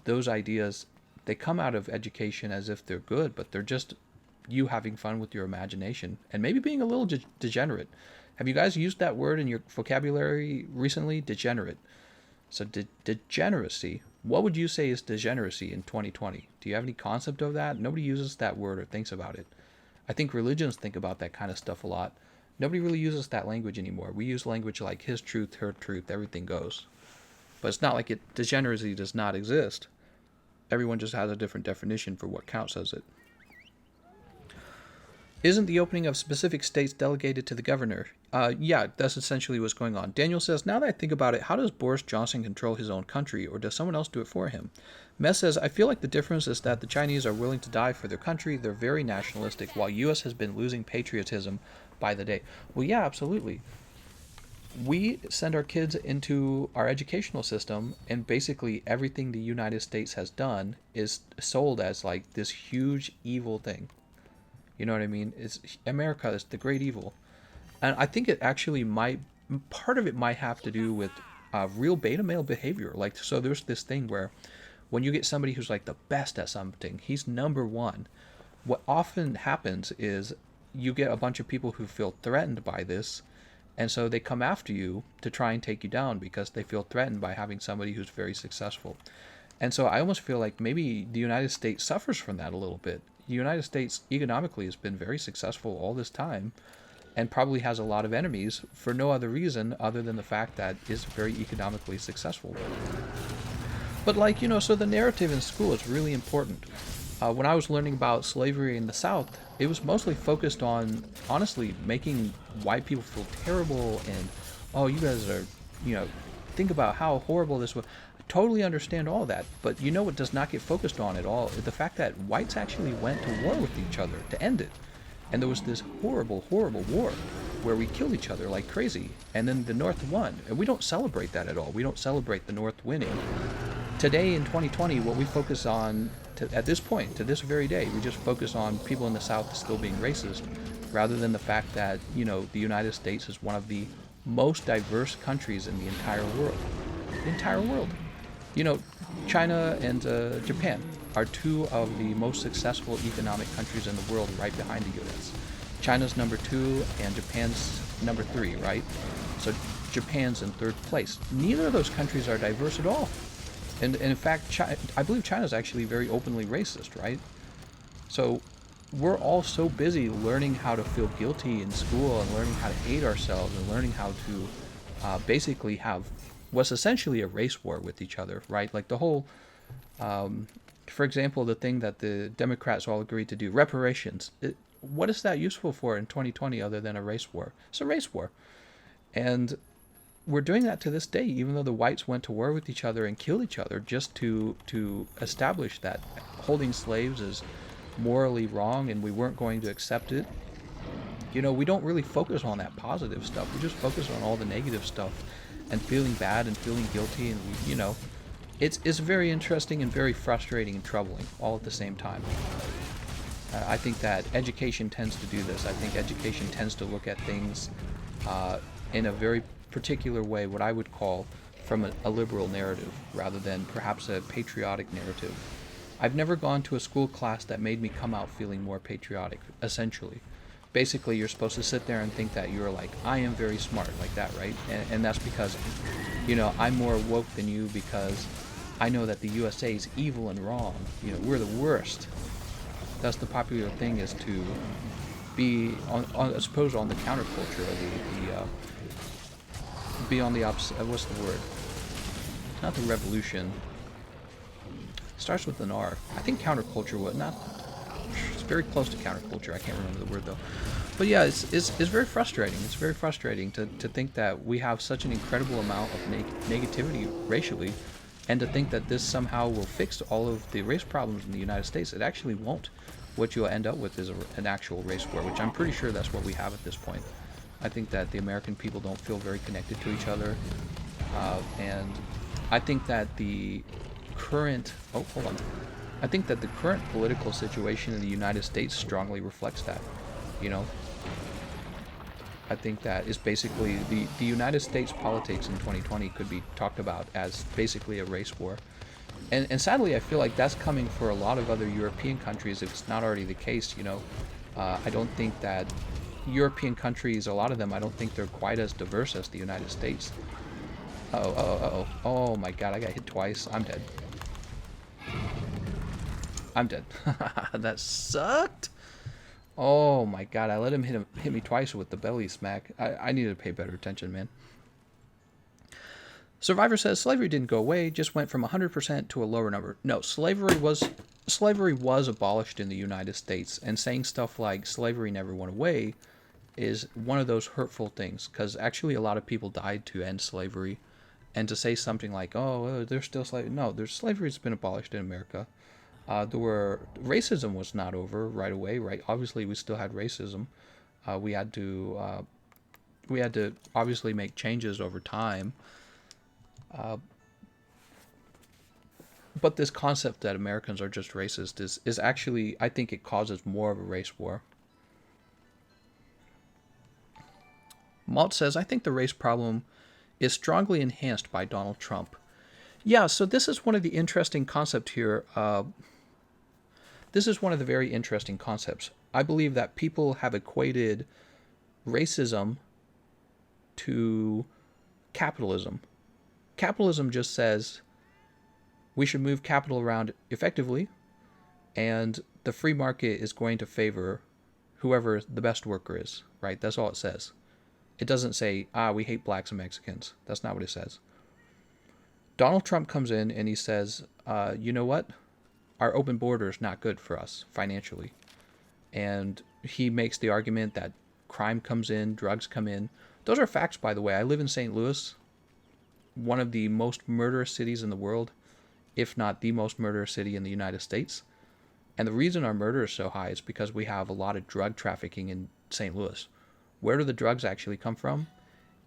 Those ideas, they come out of education as if they're good, but they're just you having fun with your imagination and maybe being a little degenerate. Have you guys used that word in your vocabulary recently? Degenerate. So degeneracy. What would you say is degeneracy in 2020? Do you have any concept of that? Nobody uses that word or thinks about it. I think religions think about that kind of stuff a lot. Nobody really uses that language anymore. We use language like his truth, her truth, everything goes. But it's not like degeneracy does not exist. Everyone just has a different definition for what counts as it. Isn't the opening of specific states delegated to the governor? Yeah, that's essentially what's going on. Daniel says, now that I think about it, how does Boris Johnson control his own country, or does someone else do it for him? Mess says, I feel like the difference is that the Chinese are willing to die for their country. They're very nationalistic, while U.S. has been losing patriotism by the day. Well, yeah, absolutely. We send our kids into our educational system, and basically everything the United States has done is sold as like this huge evil thing. You know what I mean? America is the great evil. And I think it actually part of it might have to do with real beta male behavior. Like, so there's this thing where when you get somebody who's like the best at something, he's number one. What often happens is you get a bunch of people who feel threatened by this, and so they come after you to try and take you down because they feel threatened by having somebody who's very successful. And so I almost feel like maybe the United States suffers from that a little bit. The United States economically has been very successful all this time and probably has a lot of enemies for no other reason other than the fact that it's very economically successful. But so the narrative in school is really important. When I was learning about slavery in the South, it was mostly focused on, honestly, making white people feel terrible and, oh, you guys are, think about how horrible this was. Totally understand all that, but what does not get focused on at all is the fact that whites actually went to war with each other to end it. And there was this horrible, horrible war where we killed each other like crazy, and then the North won. And we don't celebrate that at all. We don't celebrate the North winning. Today in 2020, what we focus on, at this point, to this very day, we just focus on people in the South still being racist, rather than the fact that, the United States is one of the most diverse countries in the entire world. The entire world. China and Japan are two of the most successful economic countries in the world, right behind the U.S. China's number 2 and Japan's number 3, right? So Japan's in 3rd place. Neither of those countries are diverse at all. And in fact, I believe China's actually very openly racist, right? So we're all so busy learning how to feel guilty in school and learning how to hate ourselves and learning how to basically have what's essentially a race war with each other, right? Like the whole, for example, the thing that the Democrats all agreed to do, reparations. What is that useful for in 2020 other than a race war? It's a race war. And we're doing that to this day, even though the whites went to war with each other and killed each other just to establish that holding slaves is morally wrong and we weren't going to accept it. We don't really focus on that positive stuff. We just focus on all the negative stuff and feeling bad and feeling guilty. And it's very interesting and very frustrating and troubling all at the same time. I think that education tends to do this. I think education tends to look at things in a very particular way, what I would call from a liberal narrative, rather than perhaps a patriotic narrative. I've never gone to a school class that made me come out feeling more patriotic, essentially. Basically, you're supposed to sit there and think that you're like, I am very smart, like that, right? And that's because, I'm more woke than you because I know that the USA is evil and wrong. We're the worst. That's the popular thing, is to be I suppose on the counterculture, or be on the opposite. What's the word? Not the revolution. Starts with an R. I think counterculture would not. It's very close to counterculture. I can't remember the word though. But yeah, it's very frustrating. It's very frustrating to think that we have such an incredible amount of negativity racially, and to think that this somehow will fix all of the race problems in the United States. It actually won't. What you'll end up with is an actual race war, which I'm pretty sure that's what we have at this point. I think that the American people don't feel very connected to each other, and I think that the current I think that the current political situation in the United States strongly reflects that. I think that is basically the United States politics in 2020 could be talked about as basically a race war. And sadly, I feel like that's coming for a lot of other European countries, if it's not already the case. I don't think that European countries, a lot of them, I don't think they're quite as diverse as the United States. Oh my god, I got hit twice. I'm dead. That sucked. Oh my god, I let him hit me twice with the belly smack. I need to pay better attention, man. Survivor says slavery didn't go away, just went from 100% to a lower number. No, slavery was abolished in the United States, and saying stuff like slavery never went away is one of those hurtful things, because actually a lot of people died to end slavery, and to say something like, oh, there's still slavery. No, slavery's been abolished in America. Racism was not over right away, right? Obviously, we still had racism. We had to obviously make changes over time. But this concept that Americans are just racist is actually, I think it causes more of a race war. Malt says, I think the race problem is strongly enhanced by Donald Trump. Yeah, so this is one of the interesting concepts here. This is one of the very interesting concepts. I believe that people have equated racism to capitalism. Capitalism just says we should move capital around effectively, and the free market is going to favor whoever the best worker is, right? That's all it says. It doesn't say, we hate blacks and Mexicans. That's not what it says. Donald Trump comes in and he says, you know what? Our open border is not good for us financially. And he makes the argument that crime comes in, drugs come in. Those are facts, by the way. I live in St. Louis, one of the most murderous cities in the world, if not the most murderous city in the United States. And the reason our murder is so high is because we have a lot of drug trafficking in St. Louis. Where do the drugs actually come from?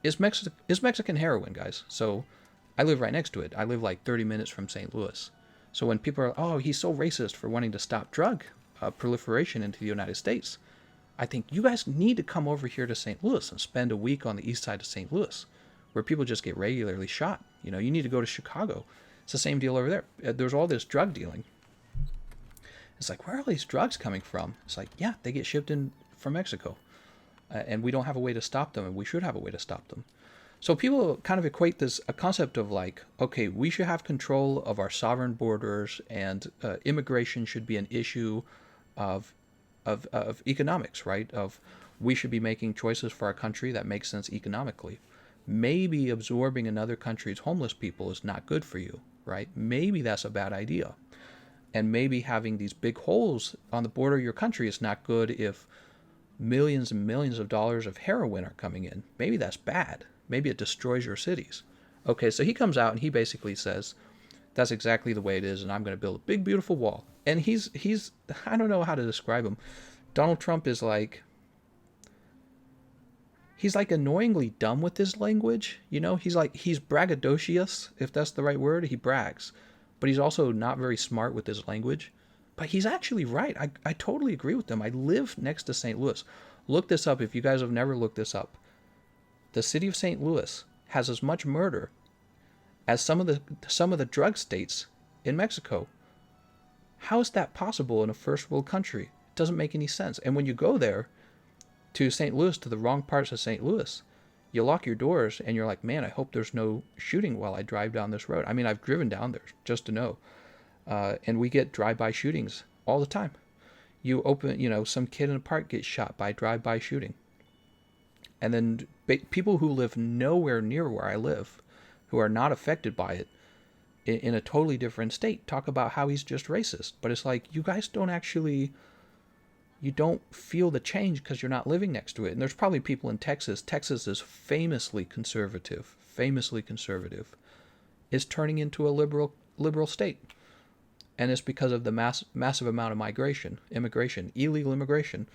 Is Mexican heroin, guys. So I live right next to it. I live like 30 minutes from St. Louis. So when people are, oh, he's so racist for wanting to stop drug proliferation into the United States, I think you guys need to come over here to St. Louis and spend a week on the east side of St. Louis, where people just get regularly shot. You need to go to Chicago. It's the same deal over there. There's all this drug dealing. It's like, where are all these drugs coming from? It's like, yeah, they get shipped in from Mexico. And we don't have a way to stop them, and we should have a way to stop them. So people kind of equate a concept of like, okay, we should have control of our sovereign borders, and immigration should be an issue of economics, right? Of we should be making choices for our country that make sense economically. Maybe absorbing another country's homeless people is not good for you, right? Maybe that's a bad idea. And maybe having these big holes on the border of your country is not good if millions and millions of dollars of heroin are coming in. Maybe that's bad. Maybe it destroys your cities. Okay, so he comes out and he basically says, that's exactly the way it is, and I'm going to build a big, beautiful wall. And he's I don't know how to describe him. Donald Trump is like he's like annoyingly dumb with his language. He's braggadocious, if that's the right word. He brags, but he's also not very smart with his language. But he's actually right. I totally agree with him. I live next to St. Louis. Look this up if you guys have never looked this up. The city of St. Louis has as much murder as some of the drug states in Mexico. How is that possible in a first world country? It doesn't make any sense. And when you go there to St. Louis, to the wrong parts of St. Louis, you lock your doors and you're like, man, I hope there's no shooting while I drive down this road. I mean, I've driven down there just to know. And we get drive-by shootings all the time. You open, some kid in a park gets shot by drive-by shooting. And then people who live nowhere near where I live, who are not affected by it, in a totally different state, talk about how he's just racist. But it's like, you guys you don't feel the change because you're not living next to it. And there's probably people in Texas. Texas is famously conservative. Is turning into a liberal state. And it's because of the massive amount of immigration, illegal immigration.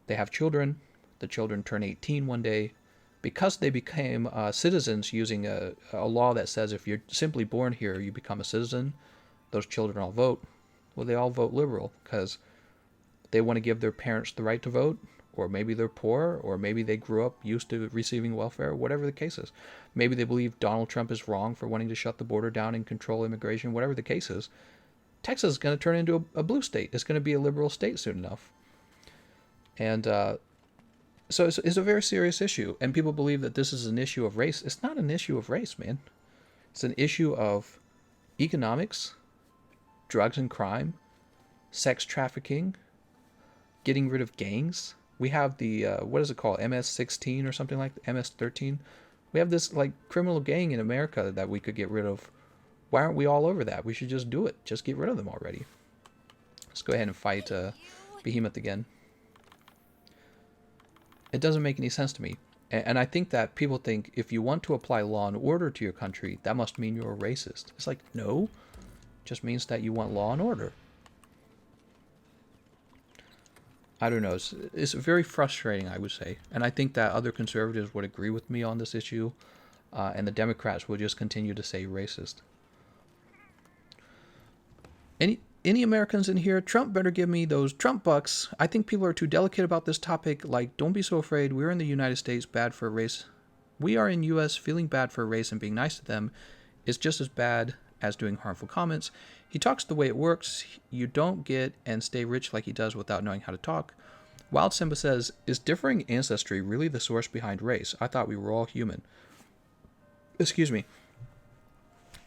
They have children. The children turn 18 one day. Because they became citizens using a law that says if you're simply born here, you become a citizen, those children all vote. Well, they all vote liberal because they want to give their parents the right to vote, or maybe they're poor, or maybe they grew up used to receiving welfare, whatever the case is. Maybe they believe Donald Trump is wrong for wanting to shut the border down and control immigration, whatever the case is. Texas is going to turn into a blue state. It's going to be a liberal state soon enough. And so it's a very serious issue. And people believe that this is an issue of race. It's not an issue of race, man. It's an issue of economics, drugs and crime, sex trafficking, getting rid of gangs. We have the, what is it called, MS-16 or something like that, MS-13. We have this like criminal gang in America that we could get rid of. Why aren't we all over that? We should just do it. Just get rid of them already. Let's go ahead and fight Behemoth again. It doesn't make any sense to me. And I think that people think if you want to apply law and order to your country, that must mean you're a racist. It's like, no. It just means that you want law and order. I don't know. It's very frustrating, I would say. And I think that other conservatives would agree with me on this issue. And the Democrats will just continue to say racist. Any Americans in here? Trump better give me those Trump bucks. I think people are too delicate about this topic. Like, don't be so afraid. We're in the United States, bad for race. We are in U.S. feeling bad for race and being nice to them is just as bad as doing harmful comments. He talks the way it works. You don't get and stay rich like he does without knowing how to talk. Wild Simba says, is differing ancestry really the source behind race? I thought we were all human. Excuse me.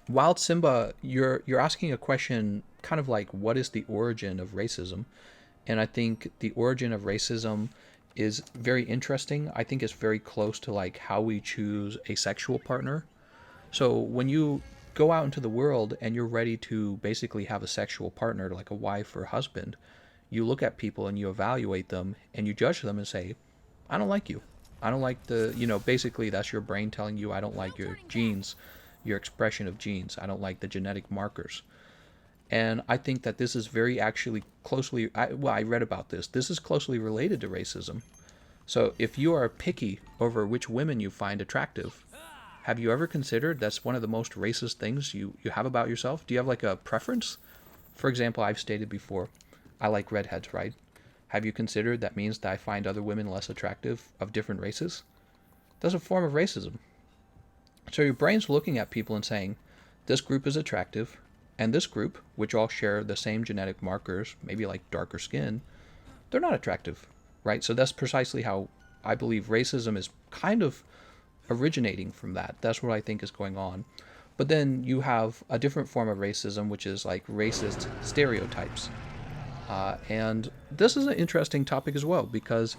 Wild Simba, you're asking a question kind of like, what is the origin of racism? And I think the origin of racism is very interesting. I think it's very close to like how we choose a sexual partner. So when you go out into the world and you're ready to basically have a sexual partner, like a wife or husband, you look at people and you evaluate them and you judge them and say, I don't like you. I don't like basically that's your brain telling you, I don't like your genes, your expression of genes. I don't like the genetic markers. And I think that this is very actually closely, I read about this. This is closely related to racism. So if you are picky over which women you find attractive, have you ever considered that's one of the most racist things you have about yourself? Do you have like a preference? For example, I've stated before, I like redheads, right? Have you considered that means that I find other women less attractive of different races? That's a form of racism. So your brain's looking at people and saying, this group is attractive, and this group, which all share the same genetic markers, maybe like darker skin, they're not attractive, right? So that's precisely how I believe racism is kind of originating from that. That's what I think is going on. But then you have a different form of racism, which is like racist stereotypes. And this is an interesting topic as well, because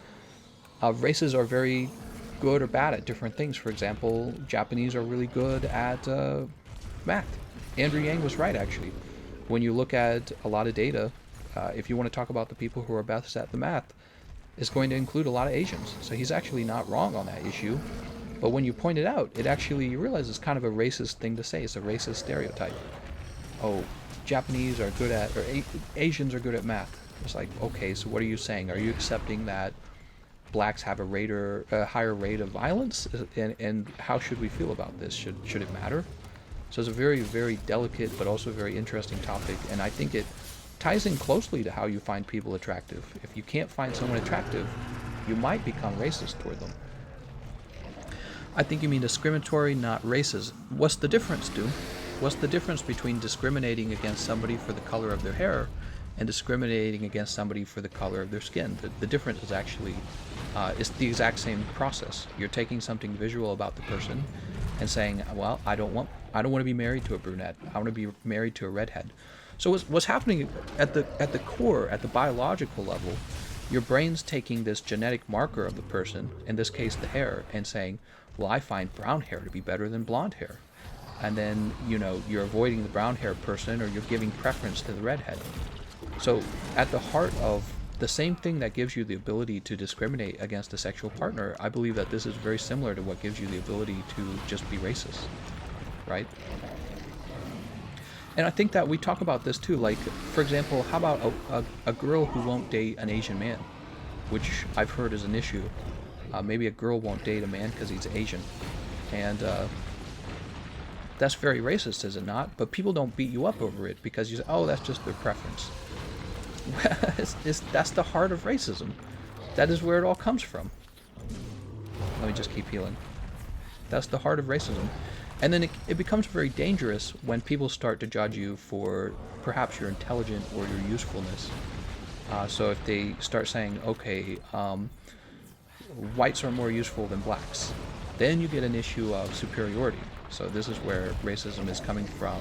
races are very good or bad at different things. For example, Japanese are really good at math. Andrew Yang was right, actually. When you look at a lot of data, if you want to talk about the people who are best at the math, it's going to include a lot of Asians. So he's actually not wrong on that issue. But when you point it out, you realize it's kind of a racist thing to say. It's a racist stereotype. Oh, Japanese are good at, or Asians are good at math. It's like, okay, so what are you saying? Are you accepting that blacks have a higher rate of violence, and how should we feel about this? Should it matter? So it's a very, very delicate but also very interesting topic, and I think it ties in closely to how you find people attractive. If you can't find someone attractive, you might become racist toward them. I think you mean discriminatory, not racist. What's the difference, Doom? What's the difference between discriminating against somebody for the color of their hair and discriminating against somebody for the color of their skin? The difference is actually, it's the exact same process. You're taking something visual about the person and saying, well, I don't want to be married to a brunette. I want to be married to a redhead. So what's happening at the core, at the biological level, your brain's taking this genetic marker of the person, in this case the hair, and saying, well, I find brown hair to be better than blonde hair. And then, you're avoiding the brown hair person, or you're giving preference to the redhead. So at the heart of the same thing that gives you the ability to discriminate against a sexual partner, I believe that this is very similar to what gives you the ability to just be racist, right? And I think that we talk about this too, like, for example, how about a girl who won't date an Asian man, which I've heard is an issue. Maybe a girl won't date a man because he's Asian, and that's very racist, is it not? But people don't beat you up over it because you say, oh, that's just their preference. That's the heart of racism. That is where it all comes from. Let me just keep healing. That's the heart of racism. And then it becomes very dangerous when people start to judge you for perhaps your intelligence or your usefulness. So if they start saying, okay, whites are more useful than blacks, then you get an issue of superiority. So this is where racism is coming from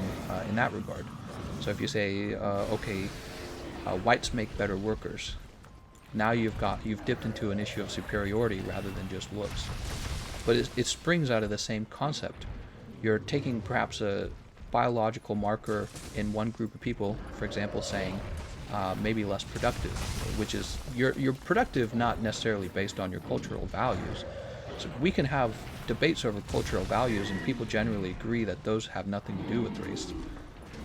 in that regard. So if you say, okay, whites make better workers, now you've dipped into an issue of superiority rather than just looks. But it springs out of the same concept. You're taking perhaps a biological marker in one group of people, for example, saying maybe less productive, which is you're productive not necessarily based on your cultural values. So we can have debates over cultural values, and people generally agree that those have nothing to do with race.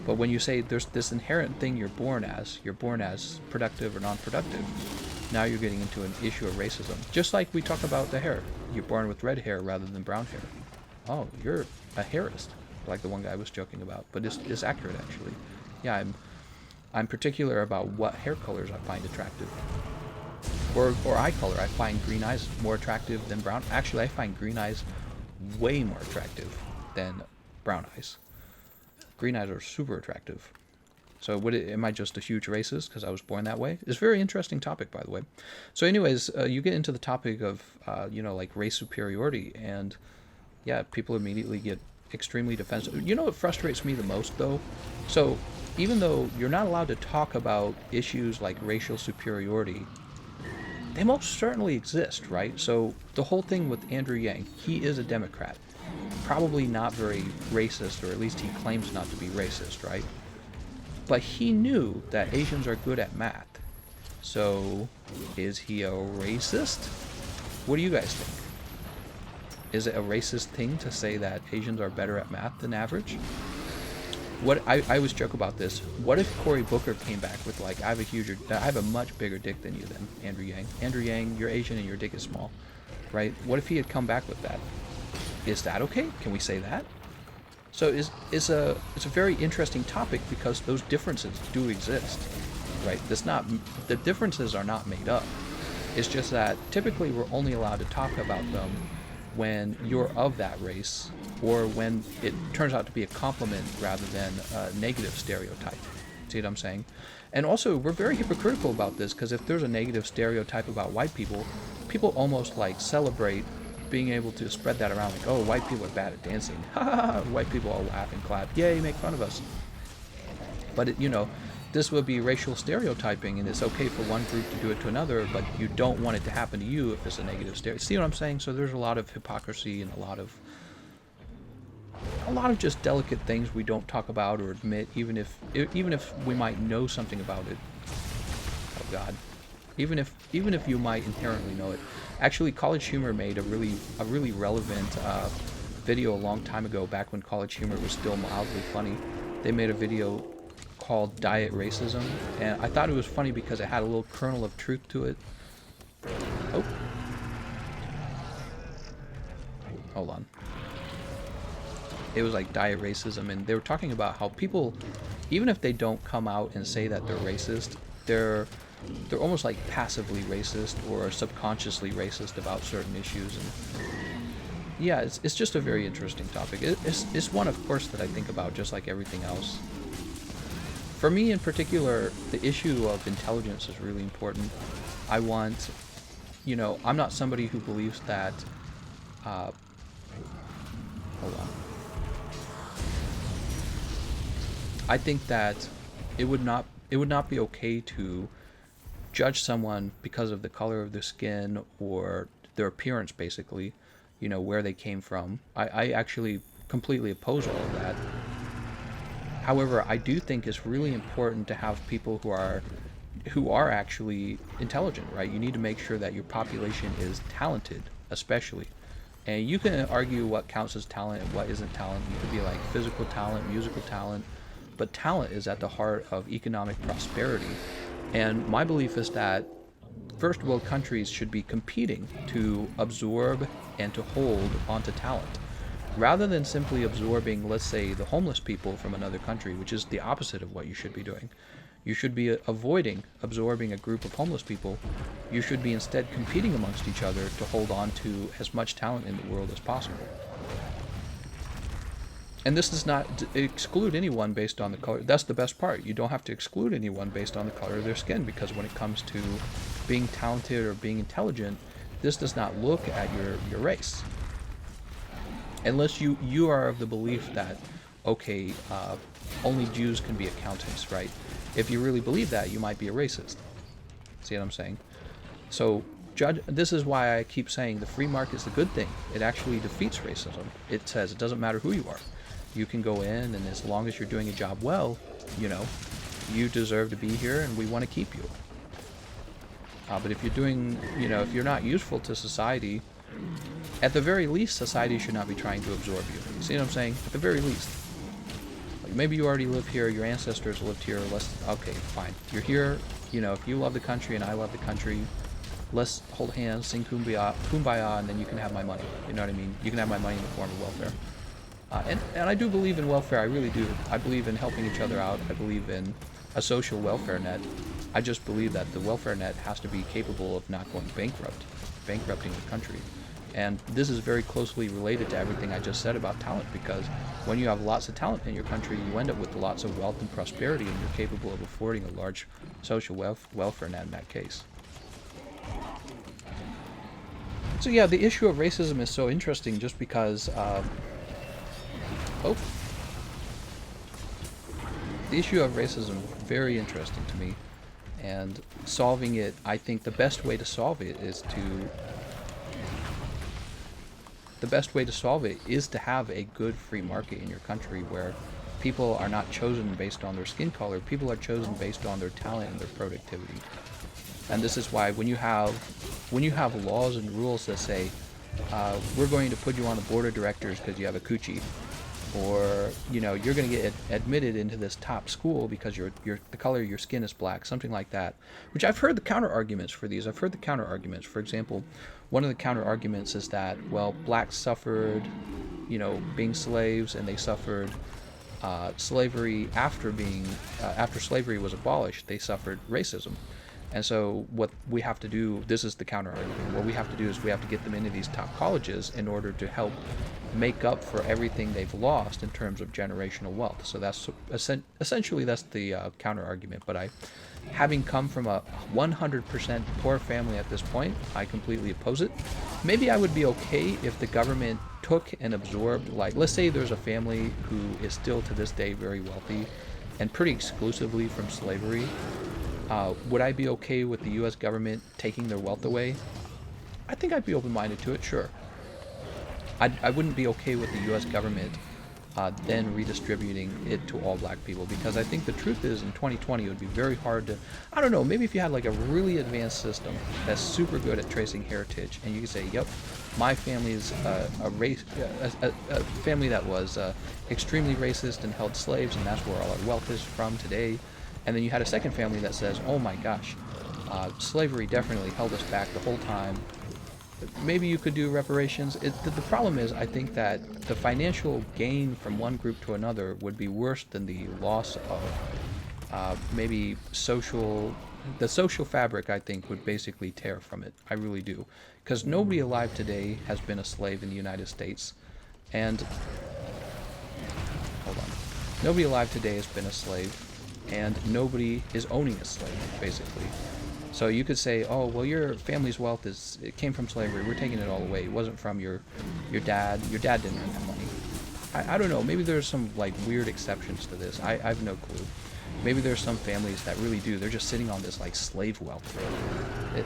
But when you say there's this inherent thing you're born as productive or non-productive, now you're getting into an issue of racism. Just like we talk about the hair. You're born with red hair rather than brown hair. Oh, you're a hairist, like the one guy was joking about. But it's accurate, actually. Yeah, I'm particular about what hair colors I find attractive. Or eye color. I find green eyes more attractive than brown. Actually, I find green eyes way more attractive than brown eyes. Green eyes are super attractive. So am I just a huge racist because I was born that way? It's a very interesting topic, by the way. So anyways, you get into the topic of, like race superiority, and yeah, people immediately get extremely defensive. You know what frustrates me the most, though? So even though you're not allowed to talk about issues like racial superiority, they most certainly exist, right? So the whole thing with Andrew Yang, he is a Democrat. Probably not very racist, or at least he claims not to be racist, right? But he knew that Asians are good at math. So is he a racist? What do you guys think? Is it a racist thing to say that Asians are better at math than average? What I always joke about this. What if Cory Booker came back with, like, I have a much bigger dick than you than Andrew Yang. Andrew Yang, you're Asian and your dick is small, right? What if he had come back with that? Is that okay? Can we say that? So it's a very interesting topic because those differences do exist, right? The differences are not made up. It's just that typically we're only allowed to talk about them when you're of that race, or when it turns out to be a compliment rather than a negative stereotype. See what I'm saying? And also, we're very hypocritical about this, because if there's a negative stereotype about white people, people almost like celebrate being able to spread that around, like, oh, white people are bad at dancing. Ha ha ha! White people all laugh and clap. Yay, make fun of us. But this would be racial stereotyping, and it's okay for one group to do it to another, but you don't want it to happen to you if it's a negative stereotype. See what I'm saying? So there's a lot of hypocrisy and a lot of just delicate things we don't talk about or admit, even if we might know something about it. Oh God. Even if you might inherently know it. Actually, College Humor made a really relevant video a long time ago, back when College Humor was still mildly funny. They made a video called Diet Racism, and I thought it was funny because it had a little kernel of truth to it. Oh, hold on. It was like diet racism, and they were talking about how people, even if they don't come out and say that they're racist, they're almost like passively racist or subconsciously racist about certain issues. And yeah, it's just a very interesting topic. It's one, of course, that I think about just like everything else. For me in particular, the issue of intelligence is really important. I want, you know, I'm not somebody who believes that, hold on. I think that it would not be okay to judge someone because of the color of their skin or their appearance, basically, you know, where they came from. I actually completely oppose all of that. However, I do think it's really important to have people who are actually intelligent, right? You need to make sure that your population is talented, especially. And you can argue what counts as talent and what isn't talent. You could be like physical talent, musical talent, but talent is at the heart of economic prosperity. And my belief is that first world countries should be competing to absorb and to hold onto talent, rather than simply absorbing, let's say, the homeless people from another country, which is the opposite of what you should be doing. You should be avoiding absorbing a group of homeless people. You should be instead competing amongst each other to hold on to as much talent in the world as possible. And this does not exclude anyone based on the color. That's the best part. You don't have to exclude anyone based on the color of their skin, because when it comes to being talented or being intelligent, this does not look at your race. Unless you are of the belief that, okay, only Jews can be accountants, right? If you really believe that, you might be a racist. See what I'm saying? So this is why I keep saying the free market is a good thing. It actually defeats racism. It says it doesn't matter who you are. You can go in, and as long as you're doing a job well, you know, you deserve to be here, and we want to keep you. But if you're doing, you know, if you're not useful to society, at the very least, society should not be trying to absorb you. You see what I'm saying? At the very least. Like maybe you already live here, your ancestors lived here, okay, fine. You're here, you know, if you love the country and I love the country, let's hold hands, sing kumbaya, and then you can have my money. You know what I mean? You can have my money in the form of welfare. And I do believe in welfare, I really do. I believe in helping each other out. I believe in a social welfare net. I just believe that the welfare net has to be capable of not going bankrupting the country. And this is very closely related to everything I just said about talent, because when you have lots of talent in your country, you end up with lots of wealth and prosperity, and you're capable of affording a large social welfare net in that case. So yeah, the issue of racism is so interesting just because the issue of racism is very interesting to me, and solving it, I think the best way to solve it is to have a good free market in your country where people are not chosen based on their skin color. People are chosen based on their talent and their productivity. And this is why when you have laws and rules that say we're going to put you on the board of directors because you have a coochie, or you know, you're going to get admitted into this top school because the color of your skin is black, something like that. Which I've heard the counter arguments for these. I've heard the counter arguments. For example, one of the counter arguments is that, well, blacks suffered, you know, being slaves, and they suffered slavery after slavery was abolished. They suffered racism. And so what we have to do, this is the counter argument, what we have to do is we have to get them into these top colleges in order to help make up for everything they've lost in terms of generational wealth. So that's essentially that's the counter argument. But having come from a 100% poor family at this point, I completely oppose it. Maybe I would be okay if the government took and absorbed, like, let's say there's a family who is still to this day very wealthy and pretty exclusively from slavery. Would I be okay with the U.S. government taking their wealth away? I think I'd be open-minded to it, sure. I wouldn't be okay with the U.S. government then redistributing it to all black people, because I think the truth is in 2020 it would be very hard to, I don't know, maybe if you had like a really advanced system that's super good at tracing heritage, and you could say, yep, my family is a family that was extremely racist and held slaves, and that's where all our wealth is from today. And then you had a second family that says, oh my gosh, slavery definitely held us back the whole time. maybe you could do reparations. The problem is, I think that the financial gain from one group to another would be worse than the loss of maybe the social fabric. I think would basically tear from it. I really do, because nobody alive today has been a slave in the United States, and hold on, nobody alive today has been a slave, and nobody is owning a slave, basically. So you could say, oh, well, your family's wealth it came from slavery. We're taking it all away. It wasn't from your dad. Your dad didn't earn that money. I don't know. Maybe there's some like weird exceptions to this. I have no clue. Maybe there's some families that really do. They're just sitting on this like slave wealth.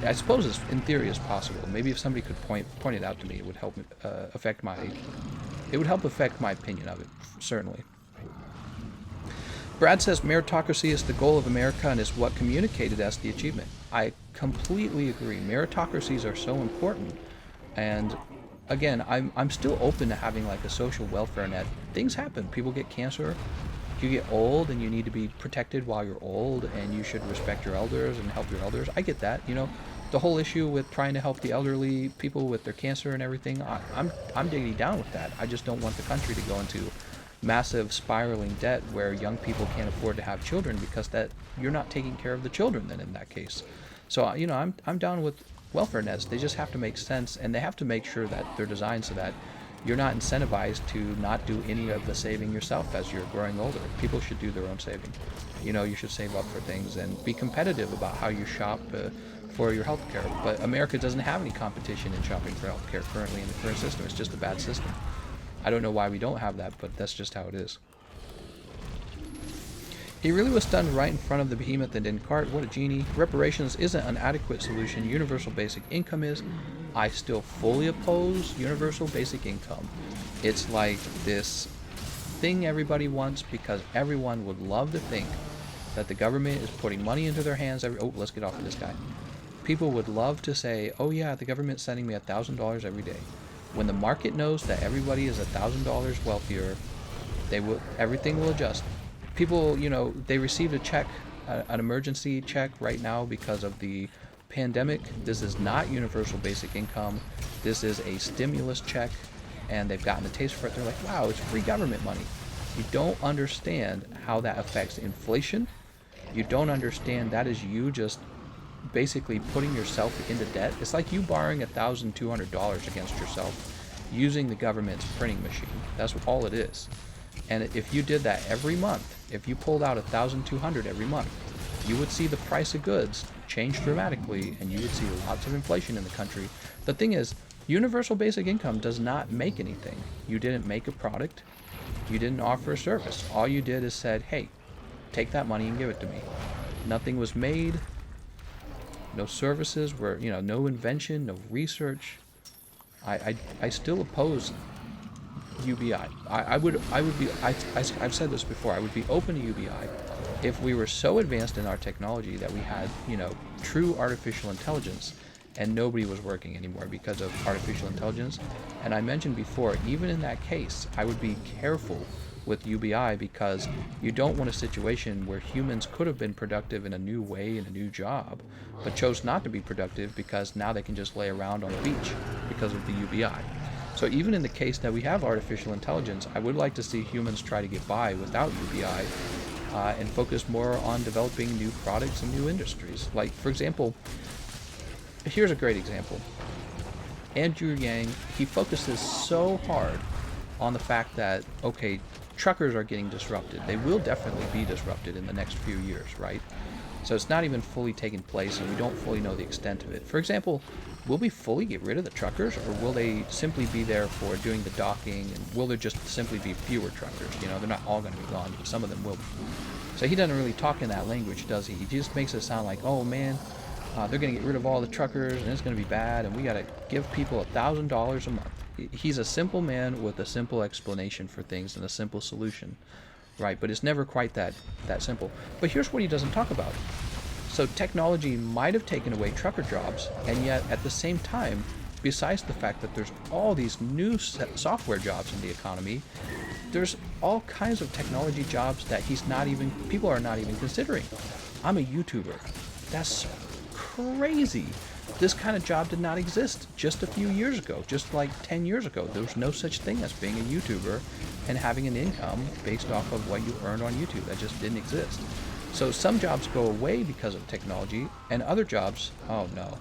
I suppose it's, in theory, is possible. Maybe if somebody could point it out to me, it would help affect my opinion of it, certainly. Brad says meritocracy is the goal of America and is what communicated as the achievement. I completely agree. Meritocracies are so important, and again, I'm still open to having like a social welfare net. Things happen. People get cancer. You get old, and you need to be protected while you're old, and you should respect your elders and help your elders. I get that. You know, the whole issue with trying to help the elderly people with their cancer and everything. I'm digging down with that. I just don't want the country to go into massive spiraling debt where young people can't afford to have children, because that you're not taking care of the children then in that case. So you know, I'm down with welfare nets. They just have to make sense, and they have to make sure that they're designed so that you're not incentivized to not do any of the saving yourself as you're growing older. People should do their own saving. You know, you should save up for things and be competitive about how you shop for your health care. But America doesn't have any competition in shopping for health care currently in the current system. It's just a bad system. I don't know why we don't have that, but that's just how it is. He really was stunned right in front of the behemoth and didn't cart. What a genie. Reparations isn't an adequate solution. Universal basic income is. I still fully oppose universal basic income. It's like this thing everybody wants because everyone would love to think that the government is putting money into their hands. Oh, let's get off of this guy. People would love to say, oh yeah, the government's sending me $1,000 every day. When the market knows that everybody is $1,000 wealthier, everything will adjust. People, you know, they received a check, an emergency check right now because of the pandemic. This is not universal basic income. This is a stimulus check, and they've gotten a taste for it. They're like, wow, it's free government money. You don't understand how that affects inflation. You don't understand that is you just basically putting yourself into debt. It's like you borrowing $1,200 against yourself using the government's printing machine. That's all it is. And if you did that every month, if you pulled out $1,200 every month, you would see the price of goods change dramatically, and you would see lots of inflation in the country. The thing is, universal basic income does not make anything. You didn't make a product. You didn't offer a service. All you did is said, hey, take that money and give it to me. Nothing was made. No services were, you know, no invention, no research. I still oppose UBI. I've said this before. I would be open to UBI if we were so advanced in our technology that we had, you know, true artificial intelligence, and nobody was working anymore because of artificial intelligence. And I mentioned before, even in that case, I would be careful with UBI, because you don't want a situation where humans could have been productive in a new way, in a new job, but chose not to be productive because now they can just lay around on the beach because of the UBI. So even in the case that we have artificial intelligence, I would like to see humans try to get by without UBI and focus more on developing new products and new industries. Like, for example, here's a great example. Andrew Yang, he focuses so hard on the fact that, okay, truckers are getting disrupted. They will definitely be disrupted in the next few years, right? So it's not even fully taken place, and we don't fully know the extent of it. For example, will we fully get rid of the truckers, or will they simply be there for doing the docking, and will there just simply be fewer truckers? You know, they're not all going to be gone, but some of them will be. So he doesn't really talk in that language, does he? He just makes it sound like, oh man, they're going to get rid of all the truckers, and it's going to be bad, and we got to give people $1,000 a month. He's a simple man with a simple explanation for things and a simple solution, right? But it's never quite that simple. But here's what he doesn't talk about. So technology might have taken away trucker jobs, and yet at the same time, besides the fact that there's all these new software jobs in the economy, there's all kinds of technology jobs that people are not even considering. I'm a YouTuber. That's crazy. this kind of job did not exist just a few years ago, just like 10 years ago. There was no such thing as being a YouTuber and having an income based off of what you earned on YouTube. That just didn't exist. So some jobs go away because of technology, and other jobs, oh no.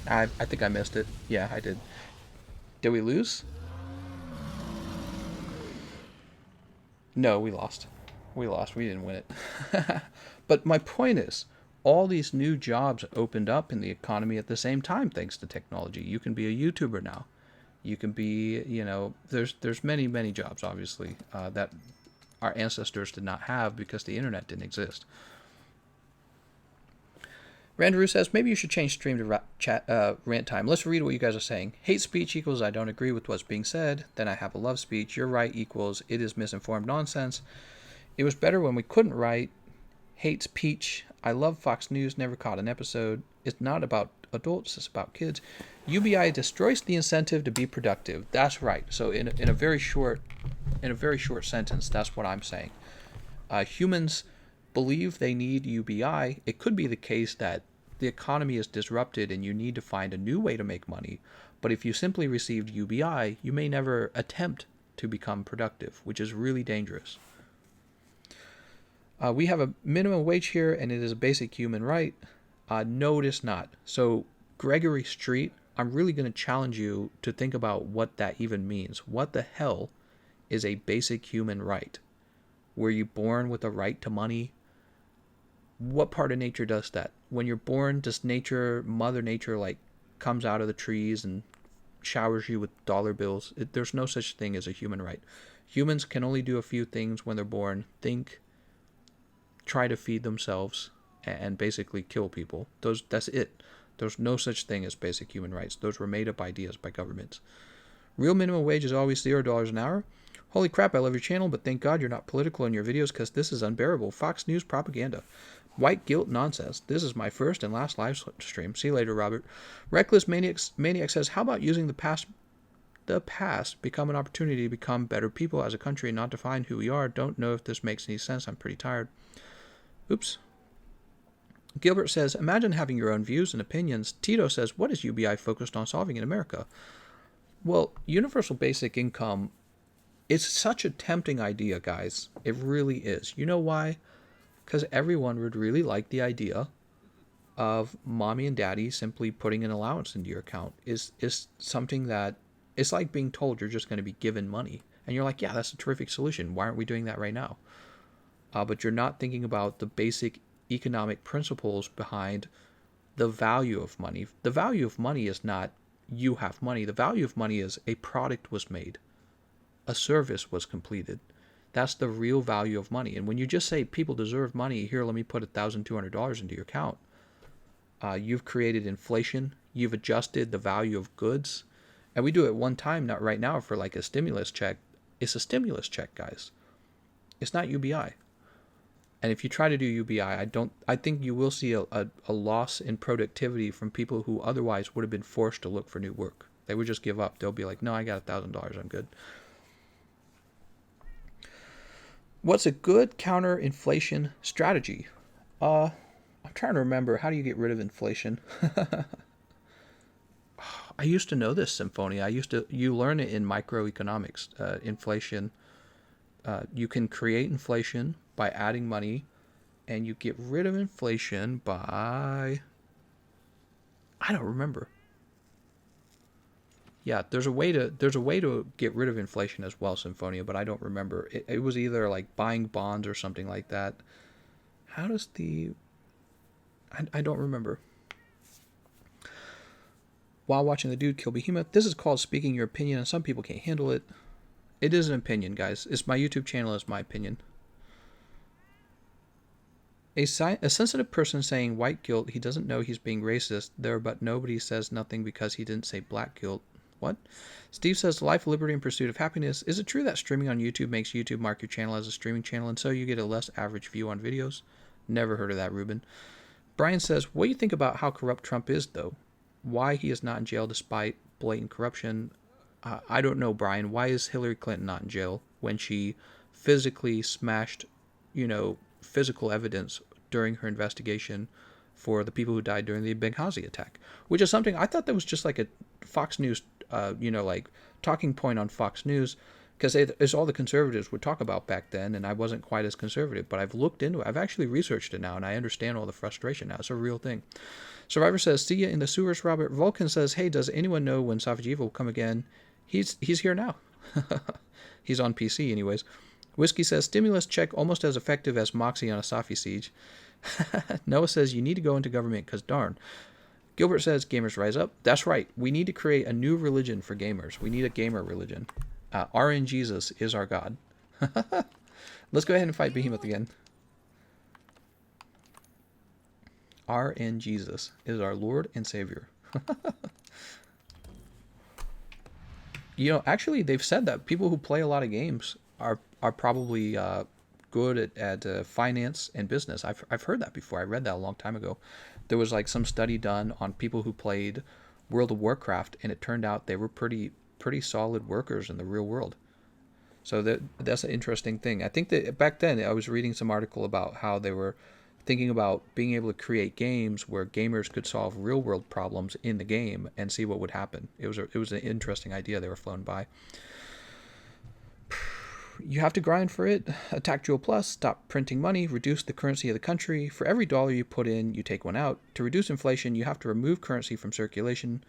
I think I missed it. Yeah, I did. Did we lose? No, we lost. We lost. We didn't win it. But my point is, all these new jobs opened up in the economy at the same time thanks to technology. You can be a YouTuber now. You can be, there's many jobs, obviously, that our ancestors did not have because the internet didn't exist. Randaru says, maybe you should change stream to rant time. Let's read what you guys are saying. Hate speech equals I don't agree with what's being said. Then I have a love speech. You're right equals it is misinformed nonsense. It was better when we couldn't write. Hates Peach. I love Fox News. Never caught an episode. It's not about adults. It's about kids. UBI destroys the incentive to be productive. That's right. So in a very short sentence, that's what I'm saying. Humans believe they need UBI. It could be the case that the economy is disrupted and you need to find a new way to make money. But if you simply received UBI, you may never attempt to become productive, which is really dangerous. We have a minimum wage here, and it is a basic human right. No, it is not. So, Gregory Street, I'm really going to challenge you to think about what that even means. What the hell is a basic human right? Were you born with a right to money? What part of nature does that? When you're born, does Mother Nature, like, comes out of the trees and showers you with dollar bills? There's no such thing as a human right. Humans can only do a few things when they're born. Think, try to feed themselves, and basically kill people. That's it. There's no such thing as basic human rights. Those were made up ideas by governments. Real minimum wage is always $0 an hour. Holy crap, I love your channel, but thank God you're not political in your videos because this is unbearable. Fox News propaganda. White guilt nonsense. This is my first and last live stream. See you later, Robert. Reckless Maniac says, how about using the past become an opportunity to become better people as a country and not define who we are? Don't know if this makes any sense. I'm pretty tired. Oops. Gilbert says, imagine having your own views and opinions. Tito says, what is UBI focused on solving in America? Well, universal basic income, it's such a tempting idea, guys. It really is. You know why? Because everyone would really like the idea of mommy and daddy simply putting an allowance into your account. Is something that, it's like being told you're just going to be given money. And you're like, yeah, that's a terrific solution. Why aren't we doing that right now? But you're not thinking about the basic economic principles behind the value of money. The value of money is not you have money. The value of money is a product was made. A service was completed. That's the real value of money. And when you just say people deserve money, here, let me put $1,200 into your account, you've created inflation. You've adjusted the value of goods. And we do it one time, not right now, for like a stimulus check. It's a stimulus check, guys. It's not UBI. And if you try to do UBI, I think you will see a loss in productivity from people who otherwise would have been forced to look for new work. They would just give up. They'll be like, no, I got $1,000. I'm good. What's a good counter-inflation strategy? I'm trying to remember. How do you get rid of inflation? I used to know this, Symphonia. You learn it in microeconomics. Inflation. You can create inflation by adding money, and you get rid of inflation by, I don't remember. Yeah, there's a way to get rid of inflation as well, Symphonia, but I don't remember. It was either like buying bonds or something like that. How does I don't remember. While watching the dude kill Behemoth, this is called speaking your opinion, and some people can't handle it. It is an opinion, guys. It's my YouTube channel. It's my opinion. A sensitive person saying white guilt, he doesn't know he's being racist there, but nobody says nothing because he didn't say black guilt. What? Steve says, life, liberty, and pursuit of happiness. Is it true that streaming on YouTube makes YouTube mark your channel as a streaming channel, and so you get a less average view on videos? Never heard of that, Ruben. Brian says, what do you think about how corrupt Trump is, though? Why he is not in jail despite blatant corruption? I don't know, Brian. Why is Hillary Clinton not in jail when she physically smashed physical evidence during her investigation for the people who died during the Benghazi attack, which is something I thought that was just like a Fox News, like talking point on Fox News, because it's all the conservatives would talk about back then, and I wasn't quite as conservative, but I've looked into it. I've actually researched it now, and I understand all the frustration now. It's a real thing. Survivor says, "See ya in the sewers, Robert." Vulcan says, "Hey, does anyone know when Savajiva will come again?" He's here now. He's on PC, anyways. Whiskey says, "Stimulus check almost as effective as Moxie on a Safi siege." Noah says, "You need to go into government because darn." Gilbert says, "Gamers rise up." That's right. We need to create a new religion for gamers. We need a gamer religion. RN Jesus is our God. Let's go ahead and fight Behemoth again. RN Jesus is our Lord and Savior. Actually, they've said that people who play a lot of games are probably good at finance and business. I've heard that before. I read that a long time ago. There was like some study done on people who played World of Warcraft, and it turned out they were pretty solid workers in the real world. So that's an interesting thing. I think that back then I was reading some article about how they were thinking about being able to create games where gamers could solve real world problems in the game and see what would happen. It was an interesting idea they were flown by. You have to grind for it. Attack Jewel Plus. Stop printing money. Reduce the currency of the country. For every dollar you put in, you take one out. To reduce inflation, you have to remove currency from circulation.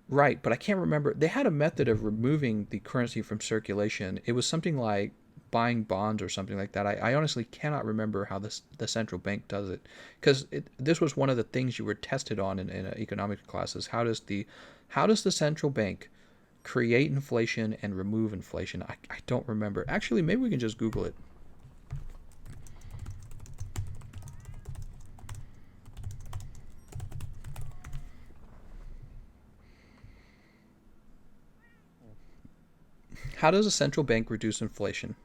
Right, but I can't remember. They had a method of removing the currency from circulation. It was something like buying bonds or something like that. I honestly cannot remember how the central bank does it, because this was one of the things you were tested on in economics classes. How does the central bank create inflation and remove inflation? I don't remember. Actually, maybe we can just Google it. How does a central bank reduce inflation?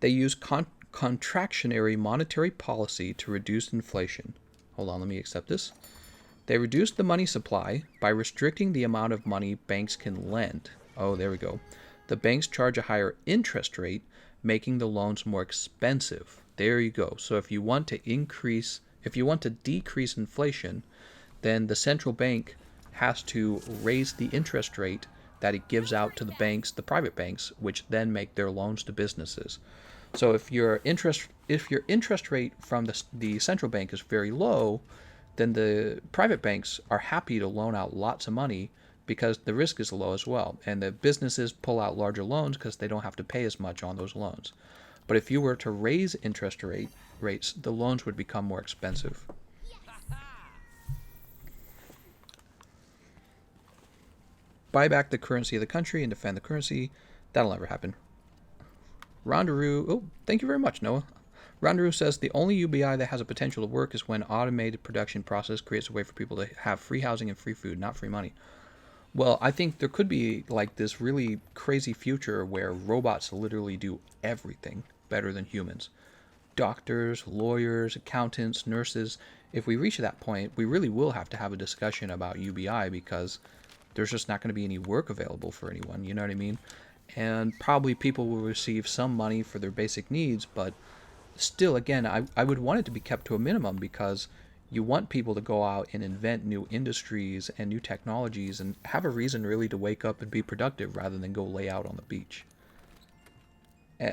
They use contractionary monetary policy to reduce inflation. Hold on, let me accept this. They reduce the money supply by restricting the amount of money banks can lend. Oh, there we go. The banks charge a higher interest rate, making the loans more expensive. There you go. So if you want to decrease inflation, then the central bank has to raise the interest rate that it gives out to the banks, the private banks, which then make their loans to businesses. So if your interest rate from the central bank is very low, then the private banks are happy to loan out lots of money because the risk is low as well, and the businesses pull out larger loans because they don't have to pay as much on those loans. But if you were to raise interest rates, the loans would become more expensive. Buy back the currency of the country and defend the currency. That'll never happen. Rondaroo, oh, thank you very much, Noah. Rondaroo says the only UBI that has a potential to work is when automated production process creates a way for people to have free housing and free food, not free money. Well, I think there could be like this really crazy future where robots literally do everything better than humans. Doctors, lawyers, accountants, nurses. If we reach that point, we really will have to have a discussion about UBI because there's just not going to be any work available for anyone, you know what I mean? And probably people will receive some money for their basic needs, but still, again, I would want it to be kept to a minimum because you want people to go out and invent new industries and new technologies and have a reason really to wake up and be productive rather than go lay out on the beach.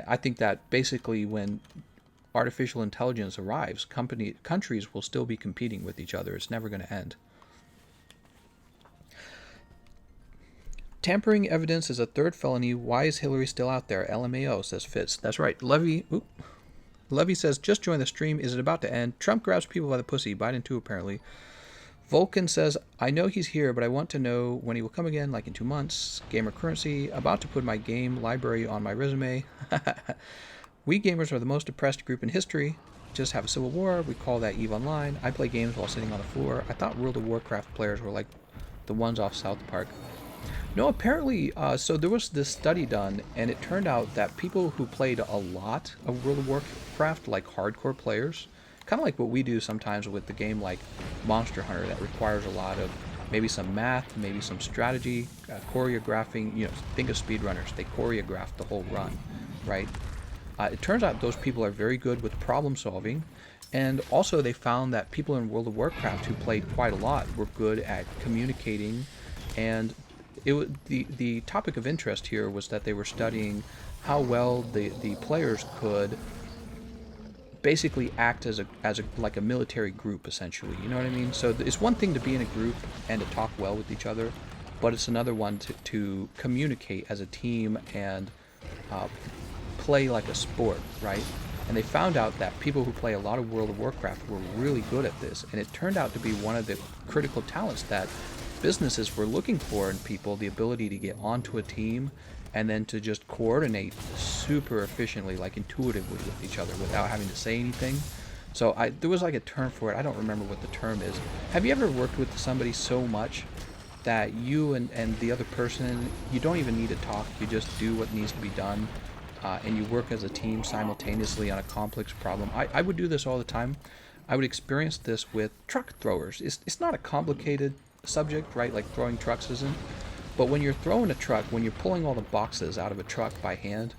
I think that basically when artificial intelligence arrives, countries will still be competing with each other. It's never going to end. Tampering evidence is a third felony. Why is Hillary still out there? LMAO, says Fitz. That's right. Levy says, just join the stream. Is it about to end? Trump grabs people by the pussy. Biden too, apparently. Vulcan says, I know he's here, but I want to know when he will come again, like in 2 months. Gamer Currency, about to put my game library on my resume. We gamers are the most oppressed group in history. Just have a civil war. We call that EVE Online. I play games while sitting on the floor. I thought World of Warcraft players were like the ones off South Park. No, apparently, so there was this study done, and it turned out that people who played a lot of World of Warcraft, like hardcore players, kind of like what we do sometimes with the game like Monster Hunter that requires a lot of maybe some math, maybe some strategy, choreographing, think of speedrunners, they choreograph the whole run, right? It turns out those people are very good with problem solving, and also they found that people in World of Warcraft who played quite a lot were good at communicating, and the topic of interest here was that they were studying how well the players could basically act as a like a military group, essentially. You know what I mean? So it's one thing to be in a group and to talk well with each other, but it's another one to communicate as a team and uh, play like a sport, right? And they found out that people who play a lot of World of Warcraft were really good at this, and it turned out to be one of the critical talents that businesses were looking for in people, the ability to get onto a team and then to just coordinate super efficiently, like intuitively with each other without having to say anything. So there was like a term for it. I don't remember what the term is. Have you ever worked with somebody so much that you and the other person, you don't even need to talk, you just do what needs to be done, and you work as a team simultaneously on a complex problem? I would do this all the time. I would experience this with truck throwers. It's not a complicated subject, right? Like throwing trucks isn't. But when you're throwing a truck, when you're pulling all the boxes out of a truck by hand,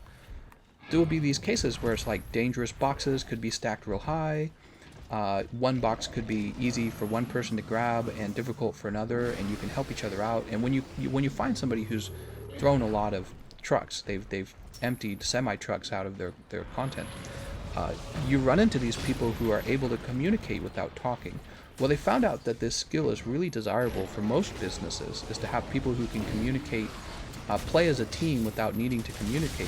there will be these cases where it's like dangerous boxes could be stacked real high. One box could be easy for one person to grab and difficult for another, and you can help each other out. And when you find somebody who's thrown a lot of trucks, they've emptied semi trucks out of their content. You run into these people who are able to communicate without talking. Well, they found out that this skill is really desirable for most businesses, is to have people who can communicate, play as a team without needing to communicate.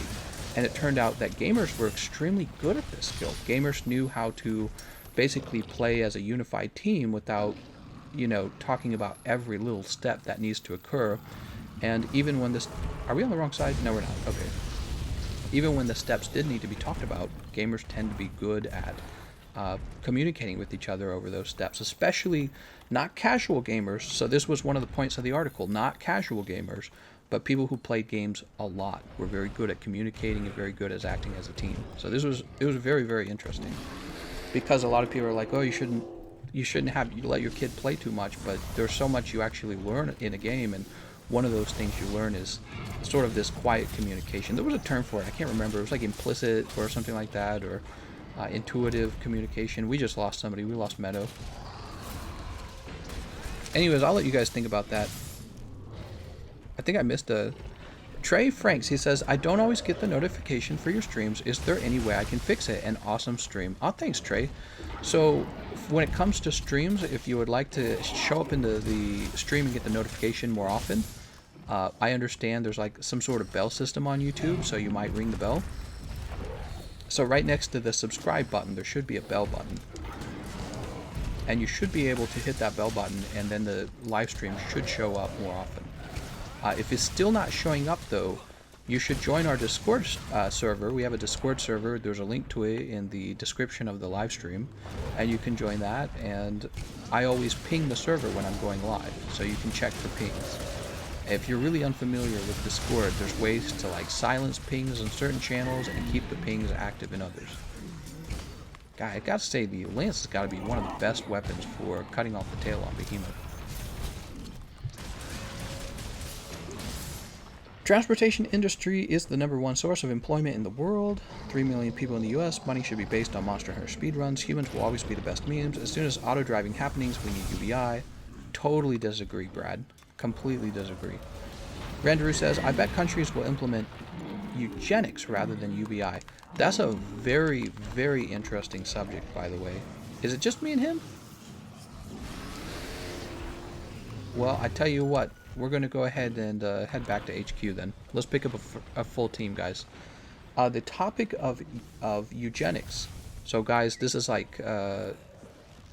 And it turned out that gamers were extremely good at this skill. Gamers knew how to basically play as a unified team without, talking about every little step that needs to occur. And even when this, are we on the wrong side? No, we're not. Okay. Even when the steps did need to be talked about, gamers tend to be good at communicating with each other over those steps, especially not casual gamers. So this was one of the points of the article, not casual gamers, but people who played games a lot were very good at communicating and very good at acting as a team. So it was very, very interesting, because a lot of people are like, oh, you shouldn't have you let your kid play too much, but there's so much you actually learn in a game, and one of those things you learn is sort of this quiet communication. There was a term for it, I can't remember. It was like implicit or something like that, or intuitive communication. We just lost somebody. We lost Meadow. Anyways, I'll let you guys think about that. I think I missed a... Trey Franks, he says, I don't always get the notification for your streams. Is there any way I can fix it? An awesome stream. Oh, thanks, Trey. So, when it comes to streams, if you would like to show up into the stream and get the notification more often, I understand there's like some sort of bell system on YouTube, so you might ring the bell. So right next to the subscribe button, there should be a bell button. And you should be able to hit that bell button, and then the live stream should show up more often. If it's still not showing up, though, you should join our Discord server. We have a Discord server. There's a link to it in the description of the live stream, and you can join that. And I always ping the server when I'm going live, so you can check for pings. If you're really unfamiliar with Discord, there's ways to like silence pings on certain channels and keep the pings active in others. Guy, I gotta say, the lance has gotta be one of the best weapons for cutting off the tail on Behemoth. Transportation industry is the #1 source of employment in the world. 3 million people in the US. Money should be based on Monster Hunter speedruns. Humans will always be the best memes. As soon as auto-driving happenings, we need UBI. Totally disagree, Brad. Completely disagree. Randaru says, I bet countries will implement eugenics rather than UBI. That's a very, very interesting subject, by the way. Is it just me and him? Well, I tell you what, we're going to go ahead and head back to HQ then. Let's pick up a full team, guys. The topic of eugenics. So, guys, this is like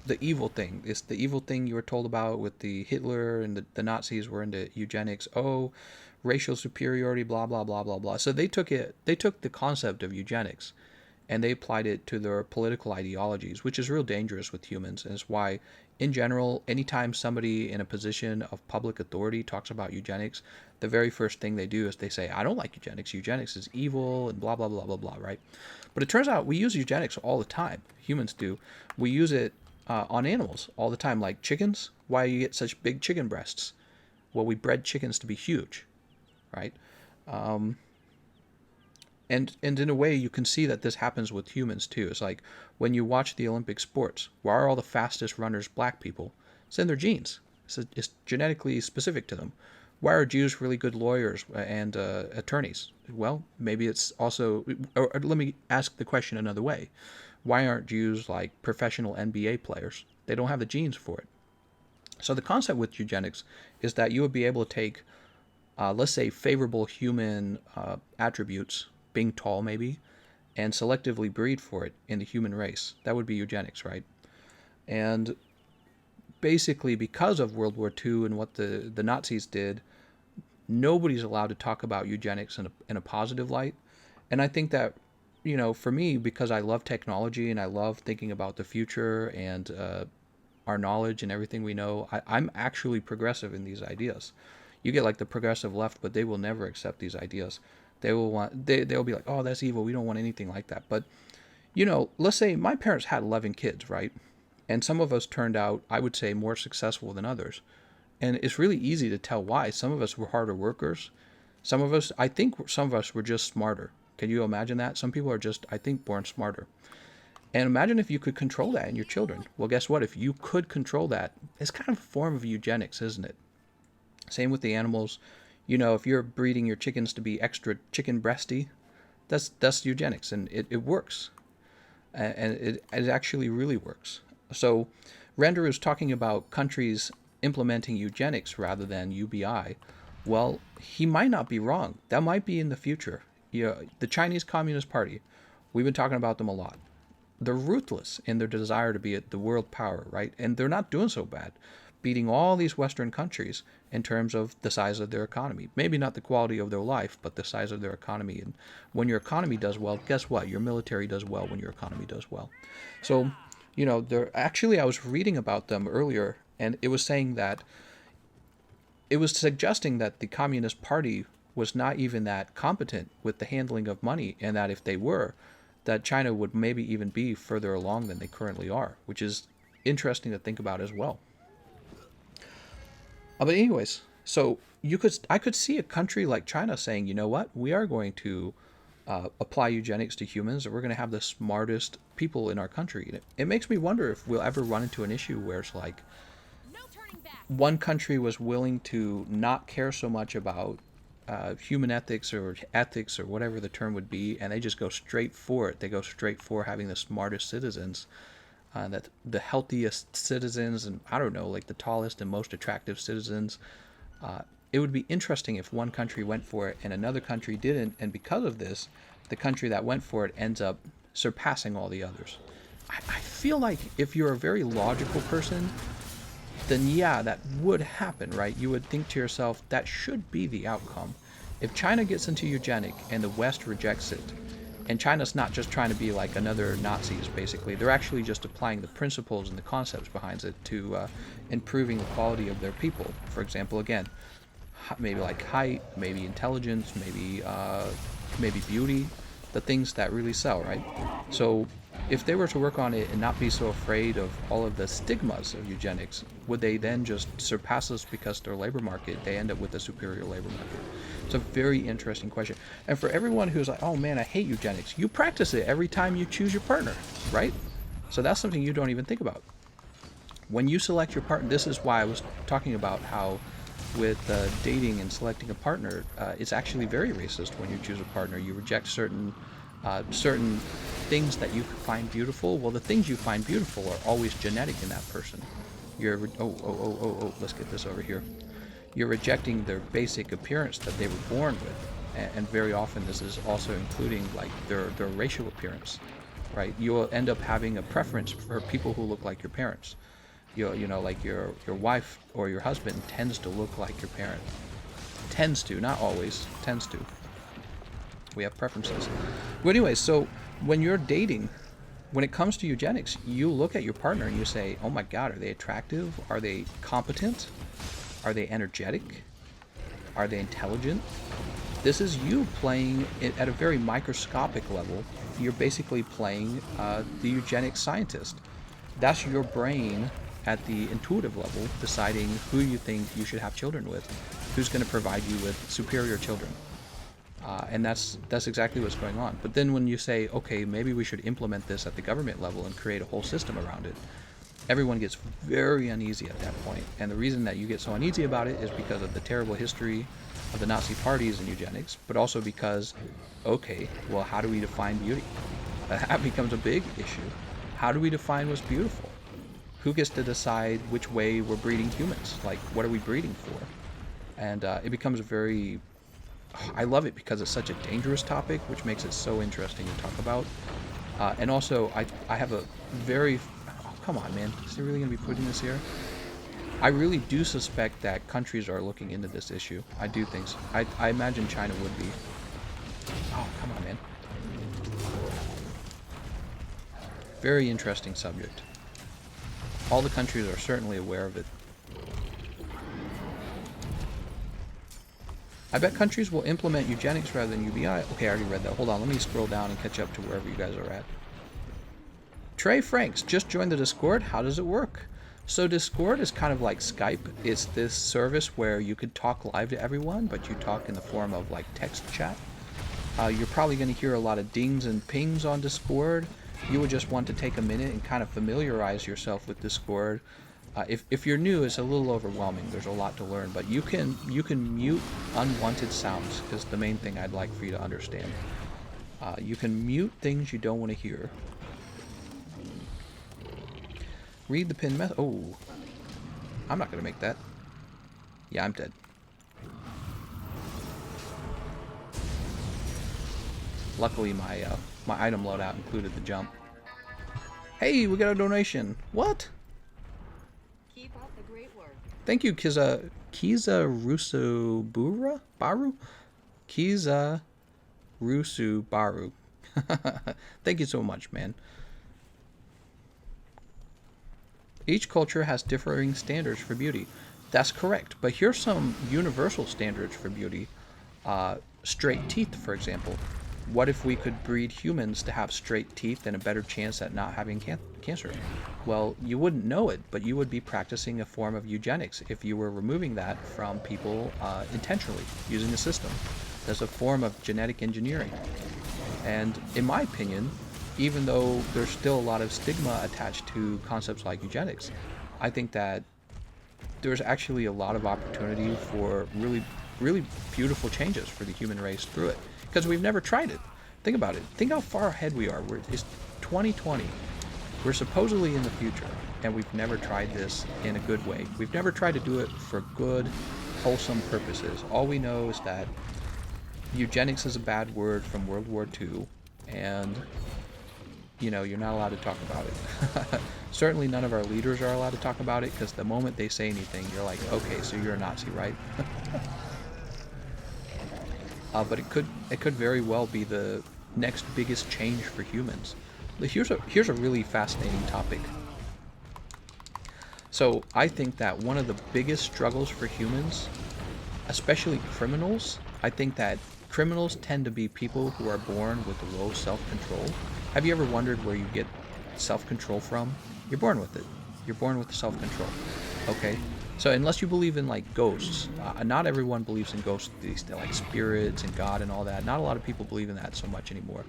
the evil thing. It's the evil thing you were told about with the Hitler and the Nazis were into eugenics. Oh, racial superiority, blah, blah, blah, blah, blah. So they took the concept of eugenics and they applied it to their political ideologies, which is real dangerous with humans. And it's why, in general, anytime somebody in a position of public authority talks about eugenics, the very first thing they do is they say, I don't like eugenics. Eugenics is evil and blah, blah, blah, blah, blah, right? But it turns out we use eugenics all the time. Humans do. We use it on animals all the time, like chickens. Why do you get such big chicken breasts? Well, we bred chickens to be huge, right? And in a way, you can see that this happens with humans too. It's like when you watch the Olympic sports, why are all the fastest runners black people? It's in their genes. It's genetically specific to them. Why are Jews really good lawyers and attorneys? Well, maybe it's also. Or let me ask the question another way: why aren't Jews like professional NBA players? They don't have the genes for it. So the concept with eugenics is that you would be able to take, let's say, favorable human attributes, being tall maybe, and selectively breed for it in the human race. That would be eugenics, right? And basically, because of World War II and what the Nazis did, nobody's allowed to talk about eugenics in a positive light. And I think that, for me, because I love technology and I love thinking about the future and our knowledge and everything we know, I'm actually progressive in these ideas. You get like the progressive left, but they will never accept these ideas. They'll be like, oh, that's evil. We don't want anything like that. But let's say my parents had 11 kids, right? And some of us turned out, I would say, more successful than others. And it's really easy to tell why. Some of us were harder workers. Some of us, I think some of us were just smarter. Can you imagine that? Some people are just, I think, born smarter. And imagine if you could control that in your children. Well, guess what? If you could control that, it's kind of a form of eugenics, isn't it? Same with the animals. If you're breeding your chickens to be extra chicken breasty, that's eugenics, and it works. And it actually really works. So Render is talking about countries implementing eugenics rather than UBI. Well, he might not be wrong. That might be in the future. The Chinese Communist Party, we've been talking about them a lot. They're ruthless in their desire to be the world power, right? And they're not doing so bad, beating all these Western countries in terms of the size of their economy. Maybe not the quality of their life, but the size of their economy. And when your economy does well, guess what? Your military does well when your economy does well. So, I was reading about them earlier, and it was saying that it was suggesting that the Communist Party was not even that competent with the handling of money, and that if they were, that China would maybe even be further along than they currently are, which is interesting to think about as well. But anyways, so I could see a country like China saying, you know what, we are going to apply eugenics to humans, and we're going to have the smartest people in our country. And it makes me wonder if we'll ever run into an issue where it's like No turning back. one country was willing to not care so much about human ethics or whatever the term would be, and they just go straight for it. They go straight for having the smartest citizens, that the healthiest citizens, and I don't know, like the tallest and most attractive citizens. It would be interesting if one country went for it and another country didn't, and because of this, the country that went for it ends up surpassing all the others. I feel like if you're a very logical person, then yeah, that would happen, right? You would think to yourself, that should be the outcome. If China gets into eugenic and the West rejects it, and China's not just trying to be like another Nazis, basically, they're actually just applying the principles and the concepts behind it to improving the quality of their people. For example, again, maybe like height, maybe intelligence, maybe beauty, the things that really sell, right? So if they were to work on it and not be so afraid of all of the stigmas of eugenics, would they then just surpass us because their labor market, they end up with a superior labor market? It's a very interesting question. And for everyone who's like, oh man, I hate eugenics, you practice it every time you choose your partner, right? So that's something you don't even think about. When you select your partner, this is why I was talking about how with dating and selecting a partner, it's actually very racist when you choose a partner. You reject certain things that you find beautiful. Well, the things you find beautiful are always genetic in that person. Let's get this over here. You're rejecting their basic appearance that they were born with, and very often this is also including like their racial appearance, right? You'll end up having a preference for people who look like your parents. Like your wife or your husband tends to look like your parent. Tends to, not always, tends to. We have preferences. But anyways, so when you're dating, when it comes to eugenics, you look at your partner and you say, oh my God, are they attractive? Are they competent? Are they energetic? Are they intelligent? This is you playing it at a very microscopic level. You're basically playing the eugenics scientist. That's your brain at the intuitive level deciding who you think you should have children with, who's going to provide you with superior children. And that's exactly what's going on. But then when you say, okay, maybe we should implement this at the government level and create a whole system around it, everyone gets very uneasy at that point. And the reason that you get so uneasy about it is because of the terrible history of the Nazi parties and eugenics, but also because, okay, well, how do we define beauty? That becomes a big issue. How do we define what's beautiful? Who gets to decide which way we're breeding humans? Like, what are we breeding for? And it becomes very... I love it because it's such a dangerous topic, which makes it so interesting to talk about. And also, I have a very... Oh, come on, man. Is he really going to be putting this here? I really do suspect that countries are looking into this issue. I do think so. I imagine China would be. Oh, come on, man. Very interesting subject. All the countries are certainly aware of it. I bet countries will implement eugenics rather than UBI. Okay, I already read that. Hold on, let me scroll down and catch up to wherever you guys are at. Trey Franks just joined the Discord. How does it work? So Discord is kind of like Skype. It's this service where you could talk live to everyone, but you talk in the form of like text chat. You're probably going to hear a lot of dings and pings on Discord. You would just want to take a minute and kind of familiarize yourself with Discord. If you're new, it's a little overwhelming. There's a lot to learn, but you can mute unwanted sounds is the main thing I'd like for you to understand. You can mute things you don't want to hear. Read the pin message. Oh, I'm not gonna make that. Yeah, I'm dead. Luckily, my item loadout included the jump. Hey, we got a donation. What? Keep up the great work. Thank you, Kiza Rusu Baru? Kiza Rusu Baru. Thank you so much, man. Each culture has differing standards for beauty. That's correct, but here's some universal standards for beauty. Straight teeth, for example. What if we could breed humans to have straight teeth and a better chance at not having cancer? Well, you wouldn't know it, but you would be practicing a form of eugenics if you were removing that from people intentionally, using the system. There's a form of genetic engineering. And in my opinion, even though there's still a lot of stigma attached to concepts like eugenics, I think that there's actually a lot of opportunity for really, really beautiful changes for the human race through it. Because we've never tried it. Think about it. Think how far ahead we are. It's 2020. We're supposedly in the future, and we've never tried this in a good way. We've never tried to do it for good, wholesome purposes. All we know is that eugenics is a bad word from World War II, and you know, you're not allowed to talk about it. Certainly none of our leaders are allowed to talk about it, because the moment they say anything, you're like, okay, so you're a Nazi, right? But it could very well be the next biggest change for humans. Here's a really fascinating topic. So I think that one of the biggest struggles for humans, especially criminals, I think that criminals tend to be people who are born with low self-control. Have you ever wondered where you get self-control from? You're born with it. You're born with self-control. Okay? So unless you believe in like ghosts, not everyone believes in ghosts, like spirits and God and all that. Not a lot of people believe in that so much anymore.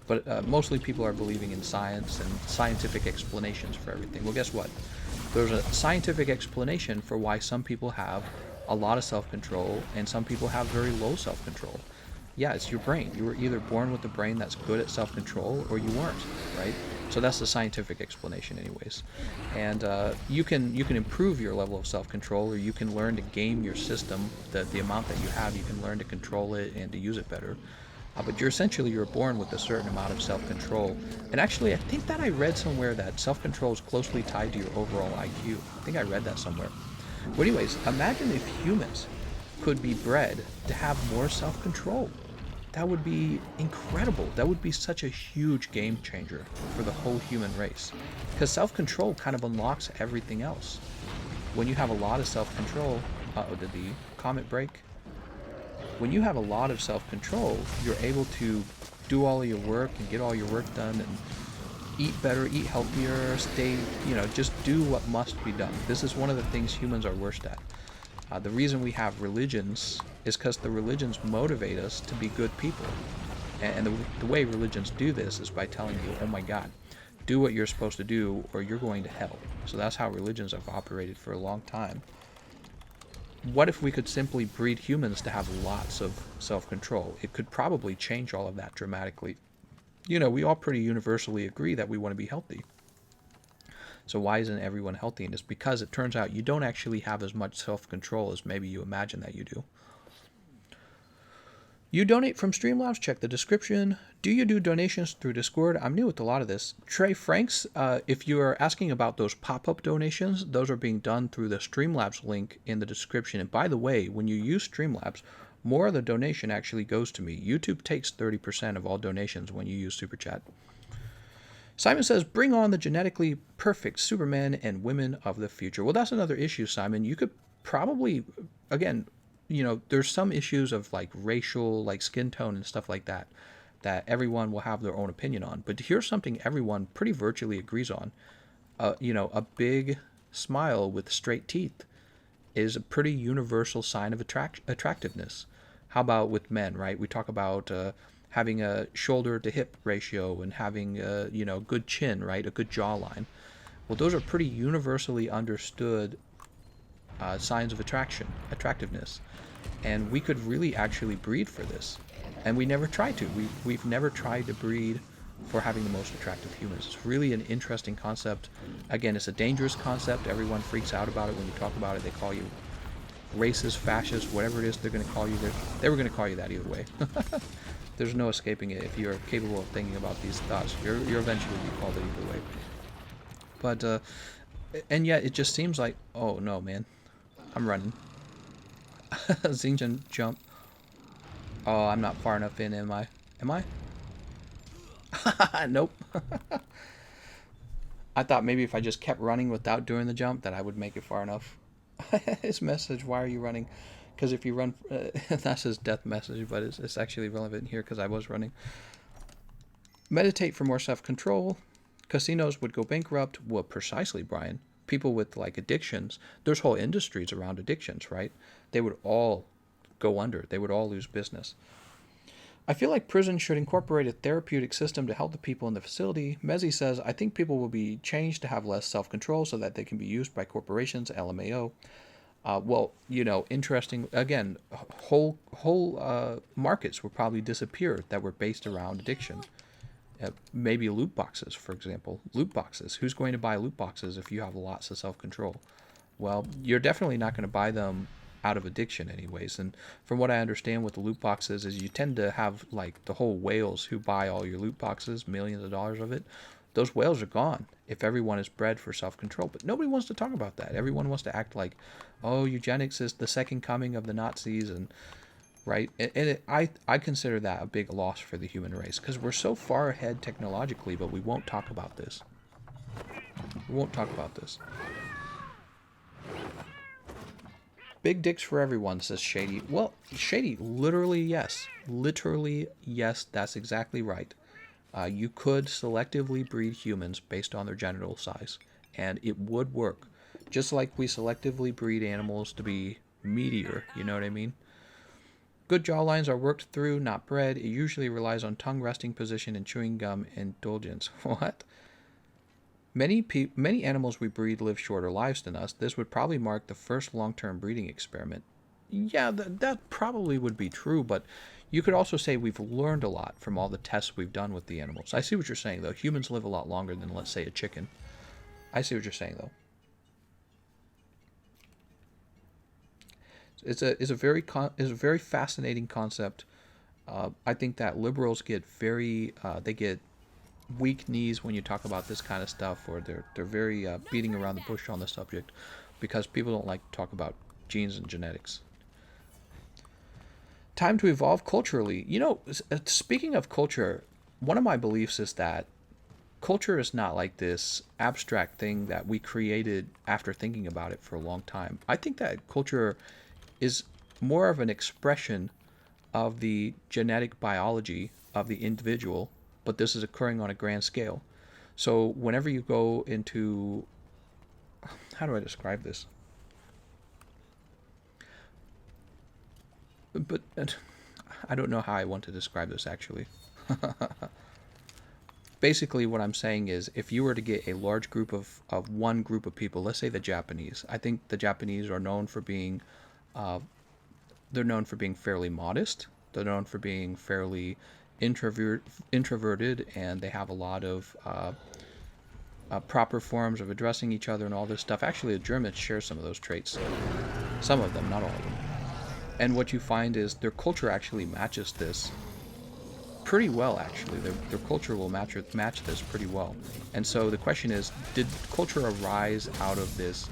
But mostly people are believing in science and scientific explanations for everything. Well, guess what? There's a scientific explanation for why some people have a lot of self-control and some people have very low self-control. Yeah, it's your brain. You were either born with a brain that's good at self-control or you weren't, right? So that's the scientific explanation anyways. And you can improve your level of self-control, or you can learn to game your system, the amount that you have, you can learn to control it and to use it better. But you're born with a certain amount of self-control. And actually, I think that I read somewhere that self-control is closely tied to your overall IQ. I think I read that somewhere. But anyways, imagine if humans could be bred to have more self-control. That would be incredible. That would be such a huge game changer for the whole human race. Because self-control kind of unlocks everything else. When you have a lot of self-control... Uh-oh, did the comment break? When you have a lot of self-control, you're able to do all of your work and get all your work done and eat better, eat healthier, just do what must be done. This is one of the things humans are worst at. The reason we have religions is because the religions motivate us to be good people. And the way religions do this is by telling you, oh my God, do what you're supposed to do or you're going to hell. So that's how religions have operated for a long time. What if we could simply breed humans to have lots of self-control? It could probably change all of that dramatically. You know, we all pretty universally agree that we want to be healthy. So why isn't everyone healthy? And it's because it turns out you don't actually have as much self-control as maybe you imagine that you do. You donate from Streamlabs, check the description. Do you do donations through Discord? I'm new with a lot of this. Trey Franks, if you are asking about those pop-up donations, those are being done through the Streamlabs link in the description. And by the way, when you use Streamlabs, more of the donation actually goes to me. YouTube takes 30% of all donations when you use Super Chat. Simon says, bring on the genetically perfect Superman and women of the future. Well, that's another issue, Simon. You could probably, again, you know, there's some issues of like racial, like skin tone and stuff like that, that everyone will have their own opinion on. But here's something everyone pretty virtually agrees on. You know, a big smile with straight teeth is a pretty universal sign of attractiveness. How about with men, right? We talk about having a shoulder to hip ratio and having, you know, good chin, right? A good jawline. Well, those are pretty universally understood signs of attractiveness. And we could really actually breed for this. And we never tried to. We've never tried to breed for having the most attractive humans. It's really an interesting concept. Again, it's a dangerous concept. Everyone freaks out about it when you talk about it. They call you racist, fascist, whatever it is they're going to call you. They were going to call you that either way. There's no escaping it. If you're capable of thinking about these thoughts, you're eventually be called it either way. But, and yet it just seems like, oh no, man, I'm running. Xinjiang jump. Oh, I'm not far enough in, am I? Am I? Nope. I thought maybe if I just kept running without doing the jump that I would make it far enough. His message, why are you running? Because if you run, that's his death message, but it's actually relevant here because I was running. Meditate for more self-control. Casinos would go bankrupt. Well, precisely, Brian. People with like addictions, there's whole industries around addictions, right? They would all go under. They would all lose business. I feel like prisons should incorporate a therapeutic system to help the people in the facility. Mezzi says, I think people will be changed to have less self-control so that they can be used by corporations, LMAO. Well, you know, interesting. Again, whole markets will probably disappear that were based around addiction. Maybe loot boxes, for example. Loot boxes. Who's going to buy loot boxes if you have lots of self-control? Well, you're definitely not going to buy them out of addiction anyways. And from what I understand with the loot boxes is you tend to have like the whole whales who buy all your loot boxes, millions of dollars of it. Those whales are gone if everyone is bred for self-control. But nobody wants to talk about that. Everyone wants to act like, oh, eugenics is the second coming of the Nazis, and right? And I consider that a big loss for the human race because we're so far ahead technologically, but we won't talk about this. We won't talk about this. Big dicks for everyone, says Shady. Well, Shady, literally yes. Literally yes, that's exactly right. You could selectively breed humans based on their genital size, and it would work. Just like we selectively breed animals to be meatier, you know what I mean? Good jawlines are worked through, not bred. It usually relies on tongue resting position and chewing gum indulgence. What? Many animals we breed live shorter lives than us. This would probably mark the first long-term breeding experiment. Yeah, that probably would be true, but you could also say we've learned a lot from all the tests we've done with the animals. I see what you're saying, though. Humans live a lot longer than, let's say, a chicken. I see what you're saying, though. It's a very fascinating concept. I think that liberals get they get weak knees when you talk about this kind of stuff, or they're very beating around the bush on the subject because people don't like to talk about genes and genetics. Time to evolve culturally. You know, speaking of culture, one of my beliefs is that culture is not like this abstract thing that we created after thinking about it for a long time. I think that culture is more of an expression of the genetic biology of the individual, but this is occurring on a grand scale. So whenever you go into, how do I describe this? but I don't know how I want to describe this actually. Basically, what I'm saying is, if you were to get a large group of one group of people, let's say the Japanese, I think the Japanese are known for being, they're known for being fairly modest. They're known for being fairly introverted, and they have a lot of proper forms of addressing each other and all this stuff. Actually, the Germans share some of those traits. Some of them, not all of them. And what you find is their culture actually matches this pretty well, actually. Their culture will match this pretty well. And so the question is, did culture arise out of this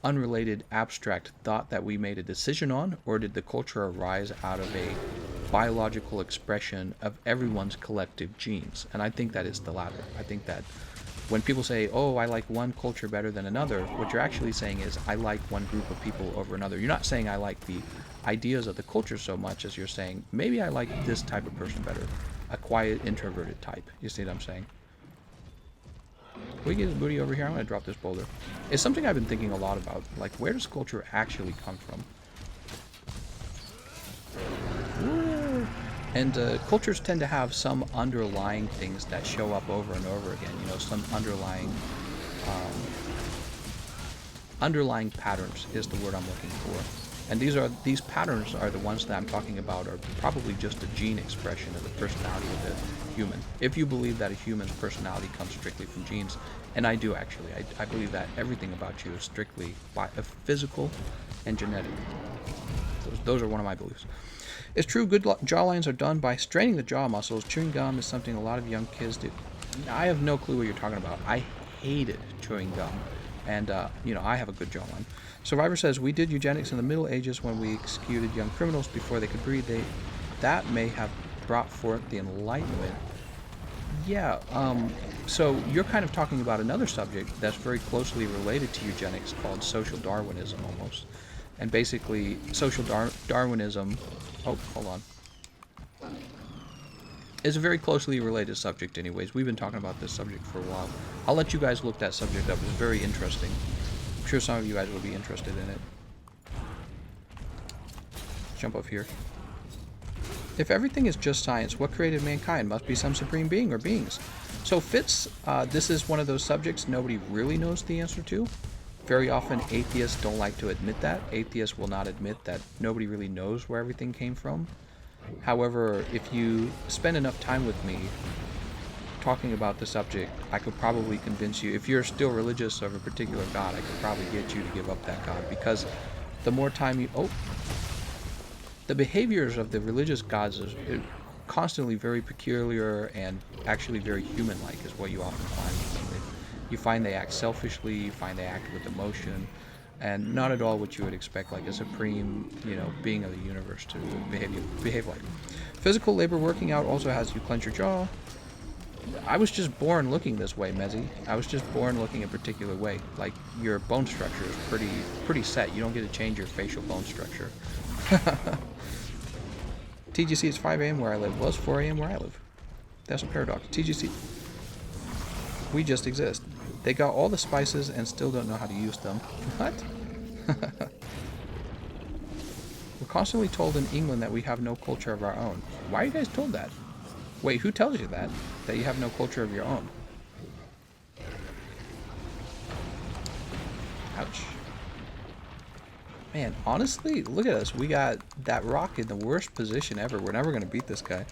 unrelated abstract thought that we made a decision on, or did the culture arise out of a biological expression of everyone's collective genes? And I think that is the latter. I think that when people say, oh, I like one culture better than another, what you're actually saying is, I like one group of people over another. You're not saying I like the ideas of the culture so much as you're saying, maybe I like this type of person better. A quiet, introverted type. You see what I'm saying? Can we get his booty over here? I'm going to drop this boulder. It's something I've been thinking a lot about. Like, where does culture actually come from? Woo. And cultures tend to have some underlying things that show up over and over again. You know, some underlying patterns is the word I'm looking for. And these patterns are the ones that I'm talking about are probably just a gene expression of the personality of the human. If you believe that a human's personality comes strictly from genes, and I do actually, I believe that everything about you is strictly physical and genetic. Those are one of my beliefs. It's true, good jawlines are done by straining the jaw muscles. Chewing gum is something a lot of young kids do. I have no clue what you're talking about. I hated chewing gum, and you know, I have a good jawline. Survivor says, we did eugenics in the Middle Ages when we executed young criminals before they could breathe. That may have brought forth the Enlightenment. Yeah, so you're kind of talking about another subject that's very closely related to eugenics called social Darwinism almost. And basically, social Darwinism... Oh, hold on. It's a very closely related subject anyways. We've been talking about this subject for a while. I'll let you guys look that subject up. It's very interesting. I'm sure some of you guys will be interested in it. Jump up here. If everything is just science, what created mankind? Must be some supreme being or beings. So Fitz, this is one of those subjects nobody really knows the answer to. Very often atheists don't like to admit that. Atheists will not admit that nobody really knows where everything came from. However, if you spend enough time with me talking about the subject, I could probably convince you, if you're still religious of a particular god, I could probably get you to give up that god, because the more time you... Oh! The behaviors of the religious gods is constantly very peculiar and actually very human-like is what you often find with them. You find they act selfishly, you find they act with emotion, and not at all what you would expect like a supreme, you know, being of the universe to behave like. Physical labor working out also has you clench your jaw. I was just born looking this way, Mezzy. I was just born looking a particular way. Like, your bone structure is pretty set. You don't get to change your facial bone structure. TGC is 5 a.m. where I live. Was 4 a.m. where I live. That's a paradox. TGC. We just exist. They got all the spices and still don't know how to use them. What? We're constantly told in England that we have no culture of our own. Why are you guys told that? Wait, who tells you that? That you have no culture of your own? Ouch. Man, honestly, look at us. We got that rock in the worst position ever. We're never going to beat this guy.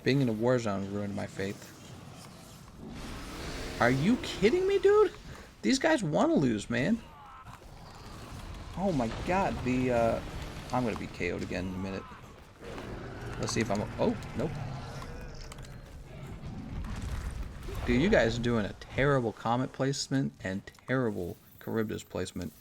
Being in a war zone ruined my faith. Are you kidding me, dude? These guys want to lose, man. Oh my god, I'm going to be KO'd again in a minute. Let's see if I'm... Oh, nope. Dude, you guys are doing a terrible Comet placement and terrible Charybdis placement.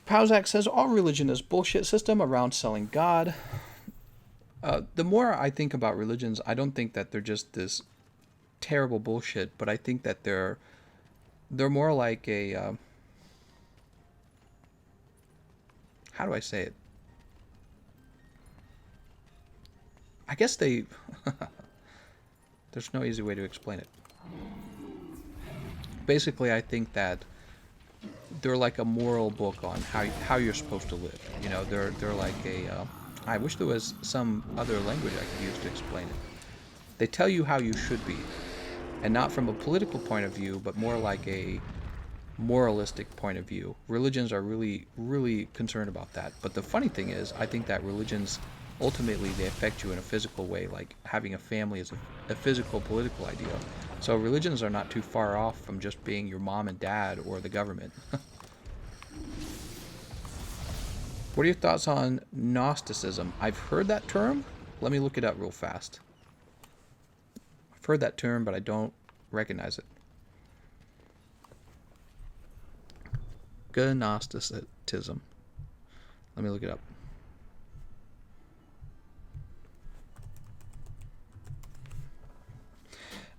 Powzak says, all religion is bullshit system around selling God. The more I think about religions, I don't think that they're just this terrible bullshit, but I think that they're more like a... how do I say it? I guess they... There's no easy way to explain it. Basically, I think that they're like a moral book on how you're supposed to live. You know, they're like a. I wish there was some other language I could use to explain it. They tell you how you should be, and not from a political point of view, but more like a moralistic point of view. Religions are really, really concerned about that. But the funny thing is, I think that religions ultimately they affect you in a physical way, like having a family is a physical political idea. So religions are not too far off from just being your mom and dad or the government. What are your thoughts on Gnosticism? I've heard that term. Let me look it up real fast. I've heard that term, but I don't recognize it. Gnosticism. Let me look it up.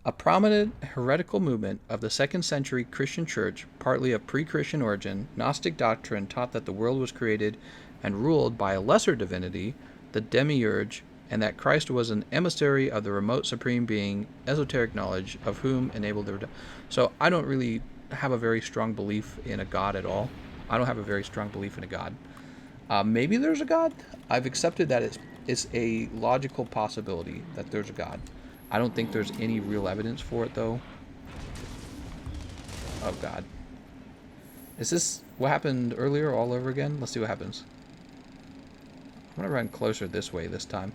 A prominent heretical movement of the 2nd century Christian church, partly of pre-Christian origin, Gnostic doctrine taught that the world was created and ruled by a lesser divinity, the demiurge, and that Christ was an emissary of the remote supreme being, esoteric knowledge of whom enabled their... So I don't really have a very strong belief in a God at all. I don't have a very strong belief in a God. Maybe there's a God. I've accepted that it's a logical possibility that there's a God. I don't think there's any real evidence for it, though. Oh, God. Is this what happened earlier all over again? Let's see what happens. I'm going to run closer this way this time.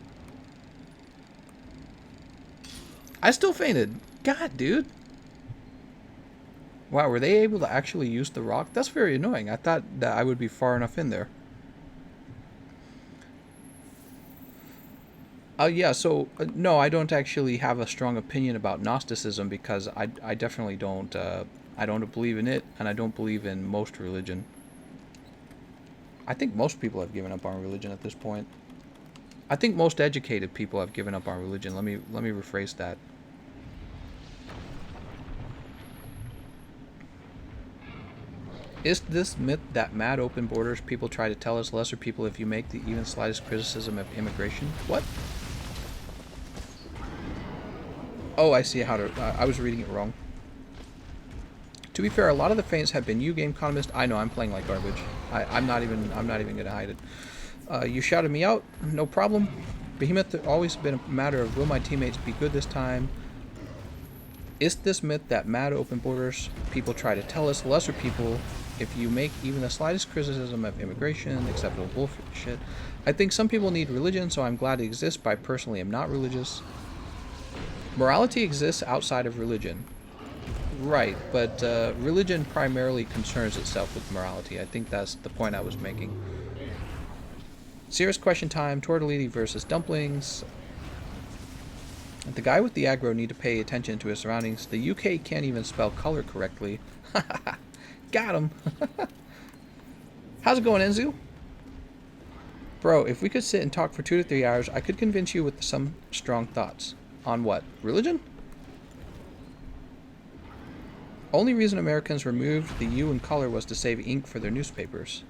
I still fainted. God, dude. Wow, were they able to actually use the rock? That's very annoying. I thought that I would be far enough in there. Yeah, so, no, I don't actually have a strong opinion about Gnosticism because I definitely don't, I don't believe in it, and I don't believe in most religion. I think most people have given up on religion at this point. I think most educated people have given up on religion. Let me rephrase that. Is this myth that mad open borders people try to tell us lesser people if you make the even slightest criticism of immigration? What? Oh, I see how to... I was reading it wrong. To be fair, a lot of the feints have been you, Gameconomist. I know, I'm playing like garbage. I'm not even going to hide it. You shouted me out. No problem. Behemoth always been a matter of will my teammates be good this time? Is this myth that mad open borders people try to tell us lesser people if you make even the slightest criticism of immigration, acceptable bullshit? I think some people need religion, so I'm glad it exists, but I personally am not religious. Morality exists outside of religion. Right, but religion primarily concerns itself with morality. I think that's the point I was making. Serious question time, tortellini versus dumplings. The guy with the aggro need to pay attention to his surroundings. The UK can't even spell color correctly. Got him. How's it going, Enzu? Bro, if we could sit and talk for 2 to 3 hours, I could convince you with some strong thoughts. On what? Religion? Only reason Americans removed the U in color was to save ink for their newspapers.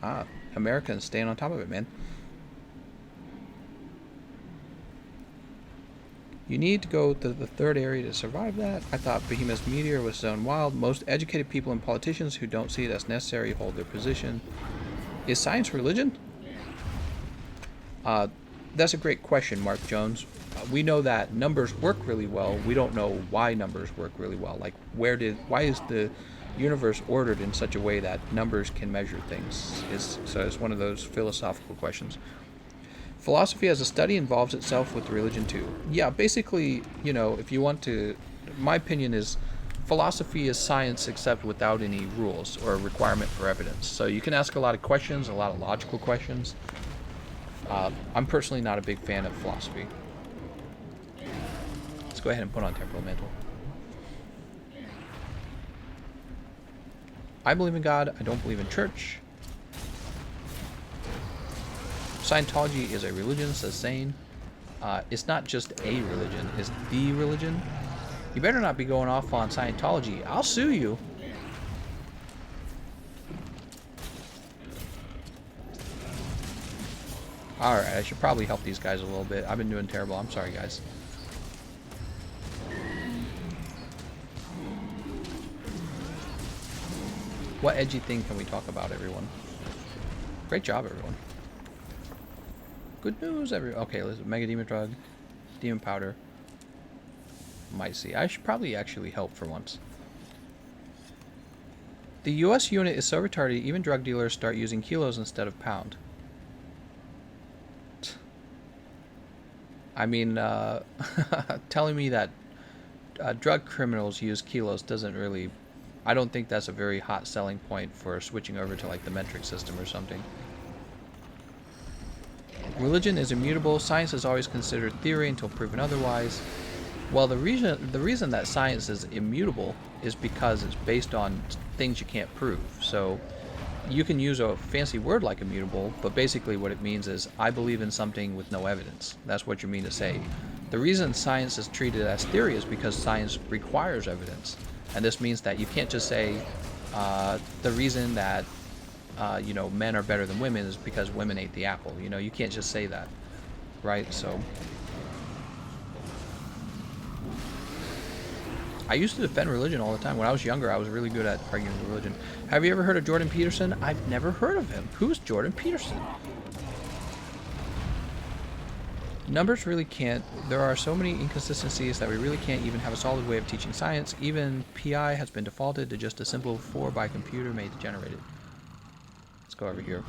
Ah, Americans staying on top of it, man. You need to go to the 3rd area to survive that. I thought Behemoth's meteor was zone wild. Most educated people and politicians who don't see it as necessary hold their position. Is science religion? That's a great question, Mark Jones. We know that numbers work really well. We don't know why numbers work really well. Like, why is the universe ordered in such a way that numbers can measure things? So it's one of those philosophical questions. Philosophy as a study involves itself with religion too. Yeah, basically, you know, if you want to, my opinion is philosophy is science except without any rules or a requirement for evidence. So you can ask a lot of questions, a lot of logical questions. I'm personally not a big fan of philosophy. Let's go ahead and put on Temporal Mantle. I believe in God. I don't believe in church. Scientology is a religion, says Zane. It's not just a religion, it's the religion. You better not be going off on Scientology. I'll sue you. Alright, I should probably help these guys a little bit. I've been doing terrible. I'm sorry, guys. What edgy thing can we talk about, everyone? Great job, everyone. Good news, everyone. Okay, let's Mega Demon Drug, Demon Powder. Might see. I should probably actually help for once. The US unit is so retarded, even drug dealers start using kilos instead of pound. I mean, telling me that drug criminals use kilos doesn't really... I don't think that's a very hot selling point for switching over to like the metric system or something. Religion is immutable. Science is always considered theory until proven otherwise. Well, the reason that science is immutable is because it's based on things you can't prove. So you can use a fancy word like immutable, but basically what it means is I believe in something with no evidence. That's what you mean to say. The reason science is treated as theory is because science requires evidence. And this means that you can't just say the reason that you know, men are better than women is because women ate the apple. You know, you can't just say that, right? So I used to defend religion all the time. When I was younger, I was really good at arguing religion. Have you ever heard of Jordan Peterson? I've never heard of him. Who's Jordan Peterson? Numbers really can't. There are so many inconsistencies that we really can't even have a solid way of teaching science. Even PI has been defaulted to just a simple 4 by computer made to generate it. Let's go over here.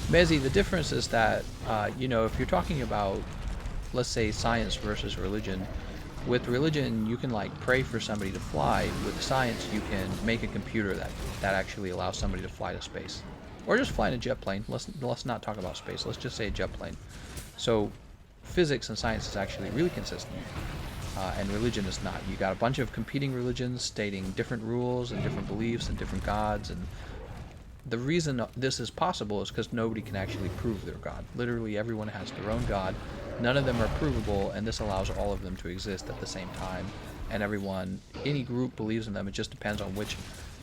Mezzy, the difference is that, you know, if you're talking about, let's say, science versus religion, with religion, you can, like, pray for somebody to fly. With science, you can make a computer that actually allows somebody to fly to space. Or just fly in a jet plane. Let's not talk about space. Let's just say a jet plane. So, physics and science is actually really consistent. And religion is not. You got a bunch of competing religions stating different rules and different beliefs and different gods, and the reason this is possible is because nobody can actually prove their god. Literally everyone has their own god. None of them are provable, and this allows all of them to exist at the same time. And everyone, any group believes in them. It just depends on which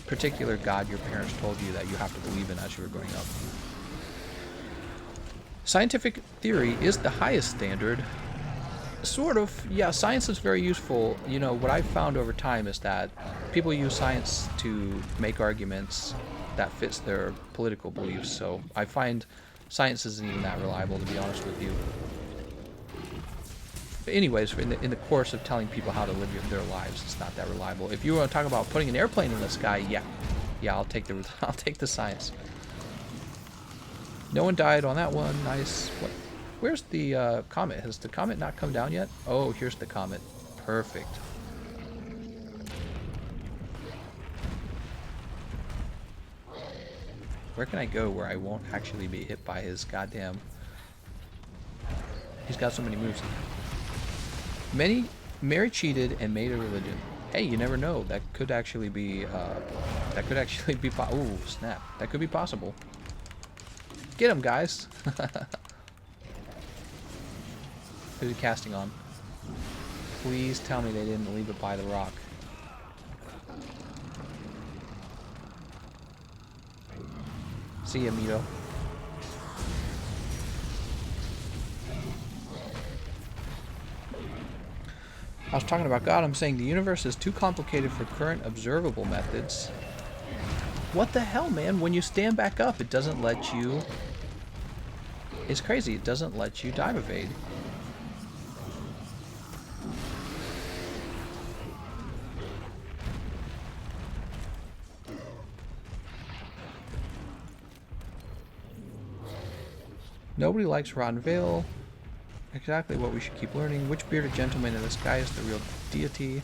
particular god your parents told you that you have to believe in as you were growing up. Scientific theory is the highest standard. Sort of, yeah, science is very useful. You know, what I've found over time is that people use science to make arguments that fits their political beliefs. So I find science isn't even that reliable, to be honest with you. But anyways, in the course of telling people how to live their lives, it's not that reliable. If you want to talk about putting an airplane in the sky, yeah, I'll take the science. No one died on that one. Nice. What? Where's the comet? Has the comet not come down yet? Oh, here's the comet. Perfect. Where can I go where I won't actually be hit by his goddamn... He's got so many moves. Mary cheated and made a religion. Hey, you never know. That could actually be... Ooh, snap. That could be possible. Get him, guys. Who's he casting on? Please tell me they didn't leave it by the rock. See ya, Mito. I was talking about God. I'm saying the universe is too complicated for current observable methods. What the hell, man? When you stand back up, it doesn't let you... It's crazy. It doesn't let you dive evade. Nobody likes Rotten Vale. Exactly what we should keep learning. Which bearded gentleman in the sky is the real deity?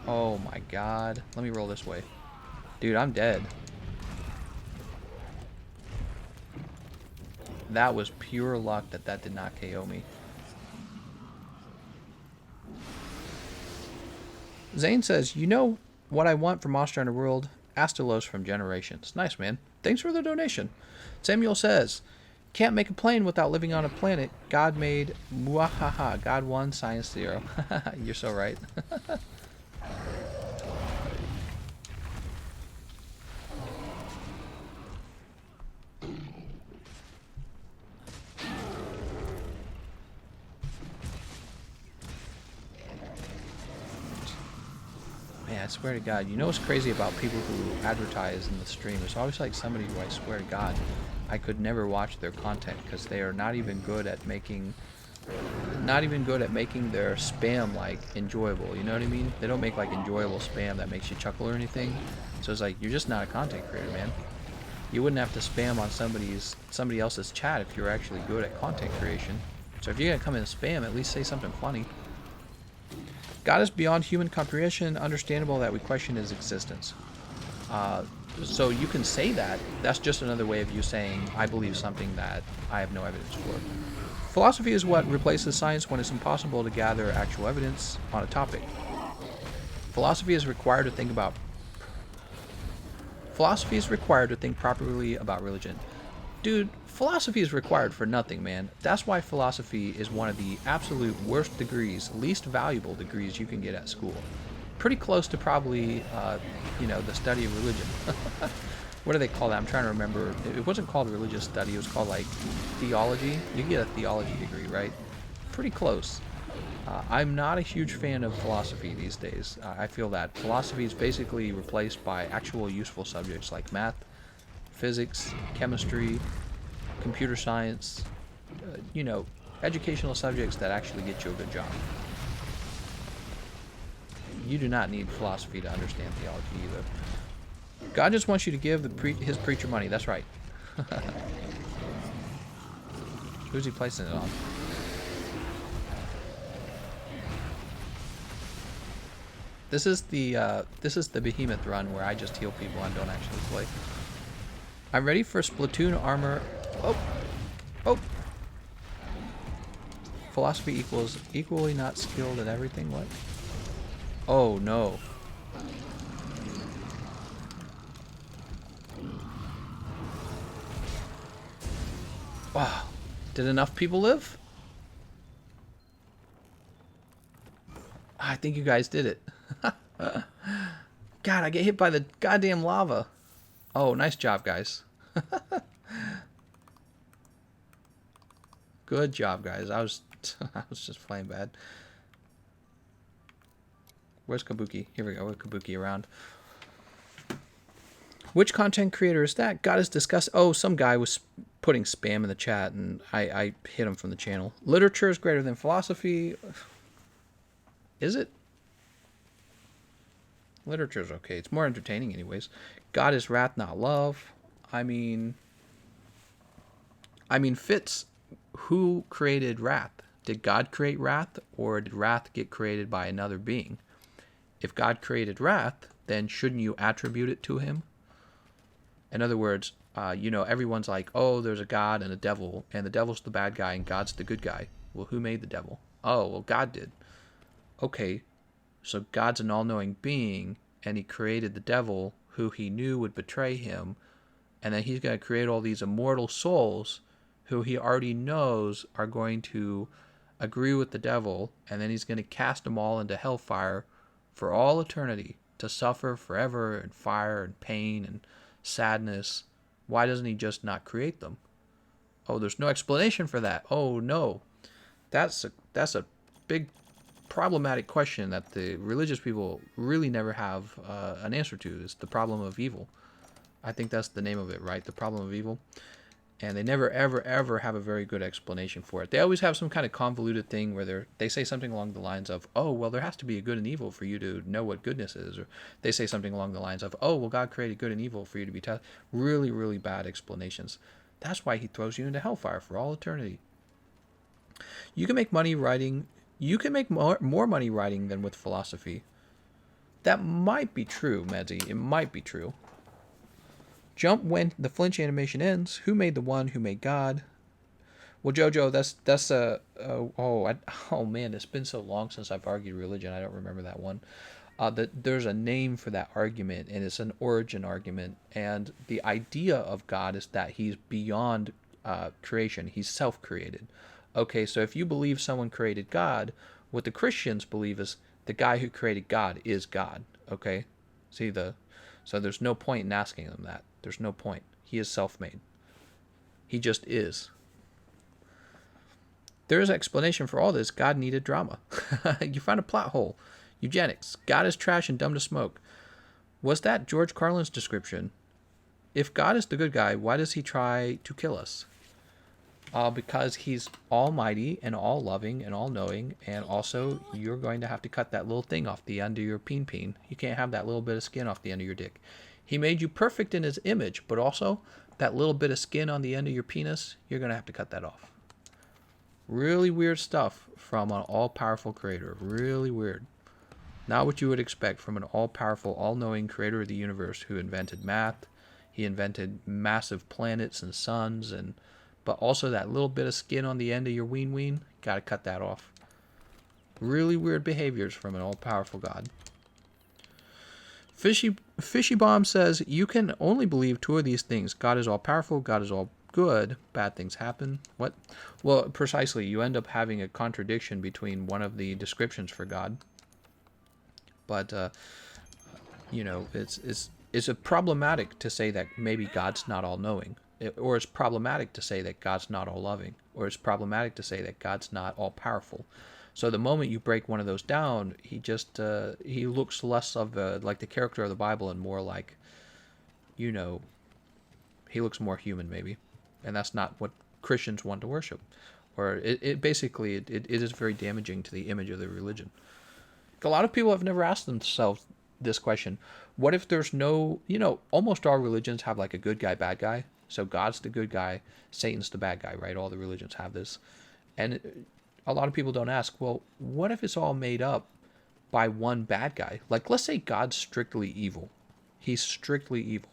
Oh my god. Let me roll this way. Dude, I'm dead. That was pure luck that did not KO me. Zane says, you know what I want for Monster Hunter World? Astalos from Generations. Nice, man. Thanks for the donation. Samuel says, can't make a plane without living on a planet. God made, muahaha, God 1, science 0. You're so right. I swear to God. You know what's crazy about people who advertise in the stream? It's always like somebody who I swear to God, I could never watch their content because they are not even good at making their spam like enjoyable. You know what I mean? They don't make like enjoyable spam that makes you chuckle or anything. So it's like you're just not a content creator, man. You wouldn't have to spam on somebody else's chat if you're actually good at content creation. So if you're gonna come in and spam, at least say something funny. God is beyond human comprehension. Understandable that we question his existence. So you can say that. That's just another way of you saying I believe something that I have no evidence for. Philosophy is what replaces science when it's impossible to gather actual evidence on a topic. Philosophy is required to think properly about religion. Dude, philosophy is required for nothing, man. That's why philosophy is one of the absolute worst degrees, least valuable degrees you can get at school. Pretty close to probably, the study of religion. What do they call that? I'm trying to remember. It wasn't called religious study. It was called, like, theology. You can get a theology degree, right? Pretty close. I'm not a huge fan of philosophy these days. I feel that philosophy is basically replaced by actual useful subjects like math, physics, chemistry, computer science, educational subjects that actually get you a good job. You do not need philosophy to understand theology either. God just wants you to give his preacher money. That's right. Who's he placing it on? This is the behemoth run where I just heal people and don't actually play. I'm ready for Splatoon armor. Oh. Philosophy equals equally not skilled at everything. What? Oh no. Wow. Did enough people live? I think you guys did it. God, I get hit by the goddamn lava. Oh, nice job, guys. Good job, guys. I was just playing bad. Where's Kabuki? Here we go. With Kabuki around. Which content creator is that? God is discussed. Oh, some guy was putting spam in the chat, and I hit him from the channel. Literature is greater than philosophy. Is it? Literature's okay. It's more entertaining anyways. God is wrath, not love. I mean, Fitz, who created wrath? Did God create wrath, or did wrath get created by another being? If God created wrath, then shouldn't you attribute it to him? In other words, everyone's like, oh, there's a God and a devil, and the devil's the bad guy and God's the good guy. Well, who made the devil? Oh, well, God did. Okay, so God's an all-knowing being, and he created the devil who he knew would betray him, and then he's going to create all these immortal souls who he already knows are going to agree with the devil, and then he's going to cast them all into hellfire for all eternity to suffer forever in fire and pain and sadness. Why doesn't he just not create them? Oh, there's no explanation for that. Oh no, that's a big problematic question that the religious people really never have an answer to. It's the problem of evil. I think that's the name of it, right? The problem of evil. And they never, ever, ever have a very good explanation for it. They always have some kind of convoluted thing where they say something along the lines of, oh, well, there has to be a good and evil for you to know what goodness is. Or they say something along the lines of, oh, well, God created good and evil for you to be tested. Really, really bad explanations. That's why he throws you into hellfire for all eternity. You can make money writing. You can make more money writing than with philosophy. That might be true, Medzi. It might be true. Jump when the flinch animation ends. Who made the one who made God? Well, Jojo, oh man, it's been so long since I've argued religion. I don't remember that one. There's a name for that argument, and it's an origin argument. And the idea of God is that he's beyond creation. He's self-created. Okay, so if you believe someone created God, what the Christians believe is the guy who created God is God. Okay, so there's no point in asking them that. There's no point. He is self-made. He just is. There is an explanation for all this. God needed drama. You find a plot hole. Eugenics. God is trash and dumb to smoke. Was that George Carlin's description? If God is the good guy, why does he try to kill us? Because he's almighty and all loving and all knowing, and also you're going to have to cut that little thing off the end of your peen. You can't have that little bit of skin off the end of your dick. He made you perfect in his image, but also that little bit of skin on the end of your penis, you're going to have to cut that off. Really weird stuff from an all-powerful creator. Really weird. Not what you would expect from an all-powerful, all-knowing creator of the universe who invented math. He invented massive planets and suns, but also that little bit of skin on the end of your ween. Gotta cut that off. Really weird behaviors from an all-powerful God. Fishy Bomb says, you can only believe two of these things. God is all-powerful, God is all good, bad things happen. What? Well, precisely, you end up having a contradiction between one of the descriptions for God. But, it's problematic to say that maybe God's not all-knowing. Or it's problematic to say that God's not all-loving. Or it's problematic to say that God's not all-powerful. So the moment you break one of those down, he looks less of like the character of the Bible and more like, he looks more human maybe. And that's not what Christians want to worship. Or it is very damaging to the image of the religion. A lot of people have never asked themselves this question. What if there's no, almost all religions have like a good guy, bad guy. So God's the good guy, Satan's the bad guy, right? All the religions have this. And a lot of people don't ask, well, what if it's all made up by one bad guy? Like, let's say God's strictly evil. He's strictly evil.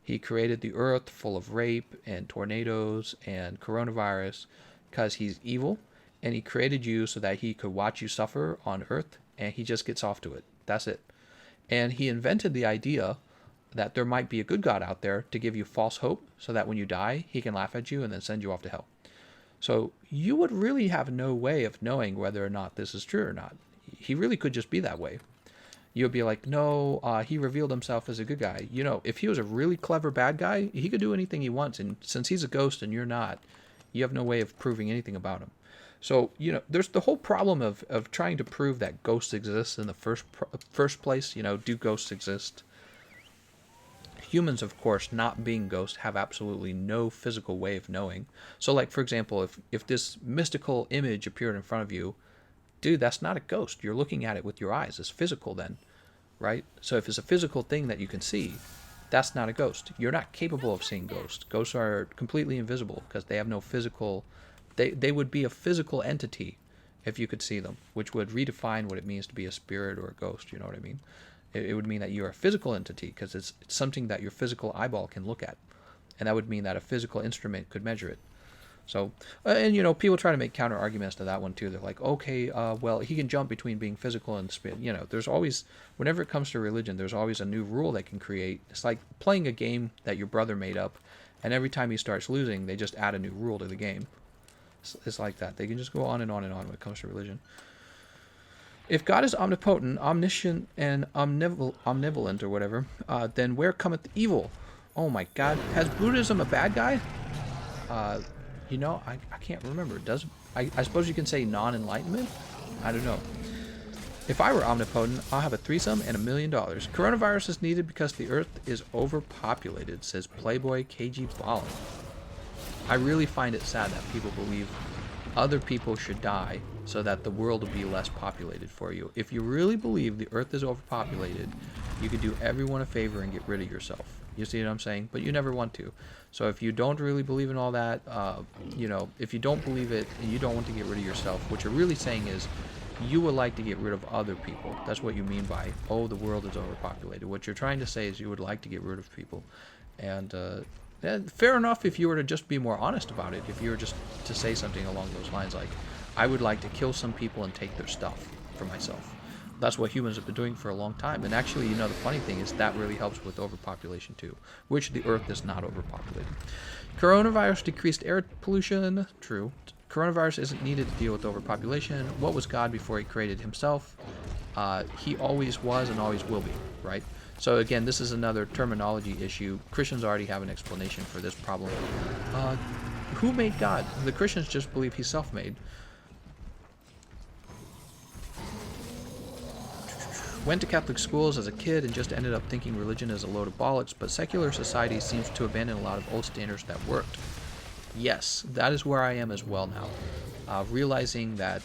He created the earth full of rape and tornadoes and coronavirus because he's evil. And he created you so that he could watch you suffer on earth. And he just gets off to it. That's it. And he invented the idea that there might be a good God out there to give you false hope so that when you die, he can laugh at you and then send you off to hell. So you would really have no way of knowing whether or not this is true or not. He really could just be that way. You would be like, no, he revealed himself as a good guy. If he was a really clever bad guy, he could do anything he wants. And since he's a ghost and you're not, you have no way of proving anything about him. So, there's the whole problem of trying to prove that ghosts exist in the first place. Do ghosts exist? Humans, of course, not being ghosts, have absolutely no physical way of knowing. So, like, for example, if this mystical image appeared in front of you, dude, that's not a ghost. You're looking at it with your eyes. It's physical then, right? So if it's a physical thing that you can see, that's not a ghost. You're not capable of seeing ghosts. Ghosts are completely invisible because they have no physical... They would be a physical entity if you could see them, which would redefine what it means to be a spirit or a ghost, you know what I mean? It would mean that you're a physical entity because it's something that your physical eyeball can look at. And that would mean that a physical instrument could measure it. So, and people try to make counter arguments to that one too. They're like, okay, well, he can jump between being physical and spirit. There's always, whenever it comes to religion, there's always a new rule they can create. It's like playing a game that your brother made up, and every time he starts losing, they just add a new rule to the game. It's like that. They can just go on and on and on when it comes to religion. If God is omnipotent, omniscient, and omnivolent, or whatever, then where cometh evil? Oh my God. Has Buddhism a bad guy? I can't remember. I suppose you can say non-enlightenment? I don't know. If I were omnipotent, I'll have a threesome and $1 million. Coronavirus is needed because the earth is overpopulated, says Playboy KG Ballin. I really find it sad that people believe other people should die so that the world will be less populated for you. If you really believe the earth is overpopulated, you could do everyone a favor and get rid of yourself. You see what I'm saying? But you never want to. So if you don't really believe in all that, if you don't believe it and you don't want to get rid of yourself, what you're really saying is you would like to get rid of other people. That's what you mean by, oh, the world is overpopulated. What you're trying to say is you would like to get rid of people. And fair enough if you were to just be more honest about it. If you were just to say something along those lines like, I would like to kill some people and take their stuff for myself. That's what humans have been doing for a long time. And actually, the funny thing is that really helps with overpopulation too, which the earth is not overpopulated. Coronavirus decreased air pollution. True. Coronavirus isn't needed to deal with overpopulation. What was God before he created himself? He always was and always will be, right? So again, this is another terminology issue. Christians already have an explanation for this problem. Who made God? The Christians just believe he's self-made. Went to Catholic schools as a kid and just ended up thinking religion is a load of bollocks, but secular society seems to abandon a lot of old standards that worked. Yes, that is where I am as well now. Realizing that,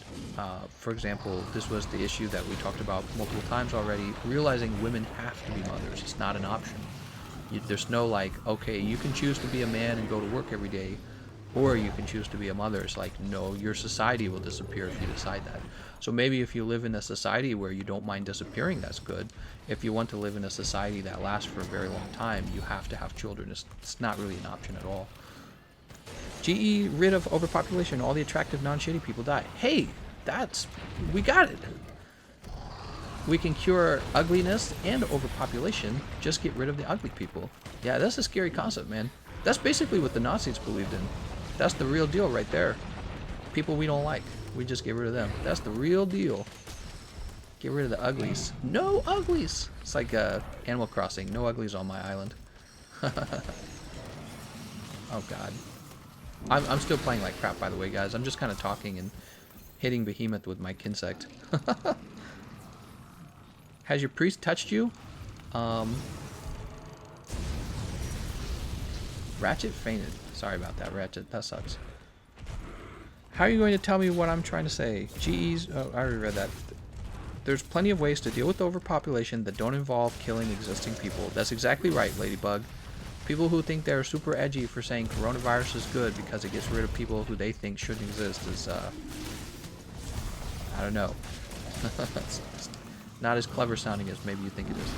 for example, this was the issue that we talked about multiple times already, realizing women have to be mothers. It's not an option. There's no like, okay, you can choose to be a man and go to work every day, or you can choose to be a mother. It's like, no, your society will disappear if you decide that. So maybe if you live in a society where you don't mind disappearing, that's good. If you want to live in a society that lasts for a very long time, you have to have children. It's not really an option at all. GE rid of overpopulation, all the attractive non-shitty people die. Hey, we got it. We can cure ugliness and overpopulation, just get rid of the ugly people. Yeah, that's a scary concept, man. That's basically what the Nazis believed in. That's the real deal right there. People we don't like, we just get rid of them. That's the real deal. Get rid of the uglies. No uglies! It's like Animal Crossing, no uglies on my island. Oh god. I'm still playing like crap, by the way, guys. I'm just kind of talking and hitting Behemoth with my Kinsect. Has your priest touched you? Ratchet fainted. Sorry about that, Ratchet. That sucks. How are you going to tell me what I'm trying to say? GE's... Oh, I already read that. There's plenty of ways to deal with overpopulation that don't involve killing existing people. That's exactly right, Ladybug. People who think they're super edgy for saying coronavirus is good because it gets rid of people who they think shouldn't exist is, I don't know. It's not as clever sounding as maybe you think it is.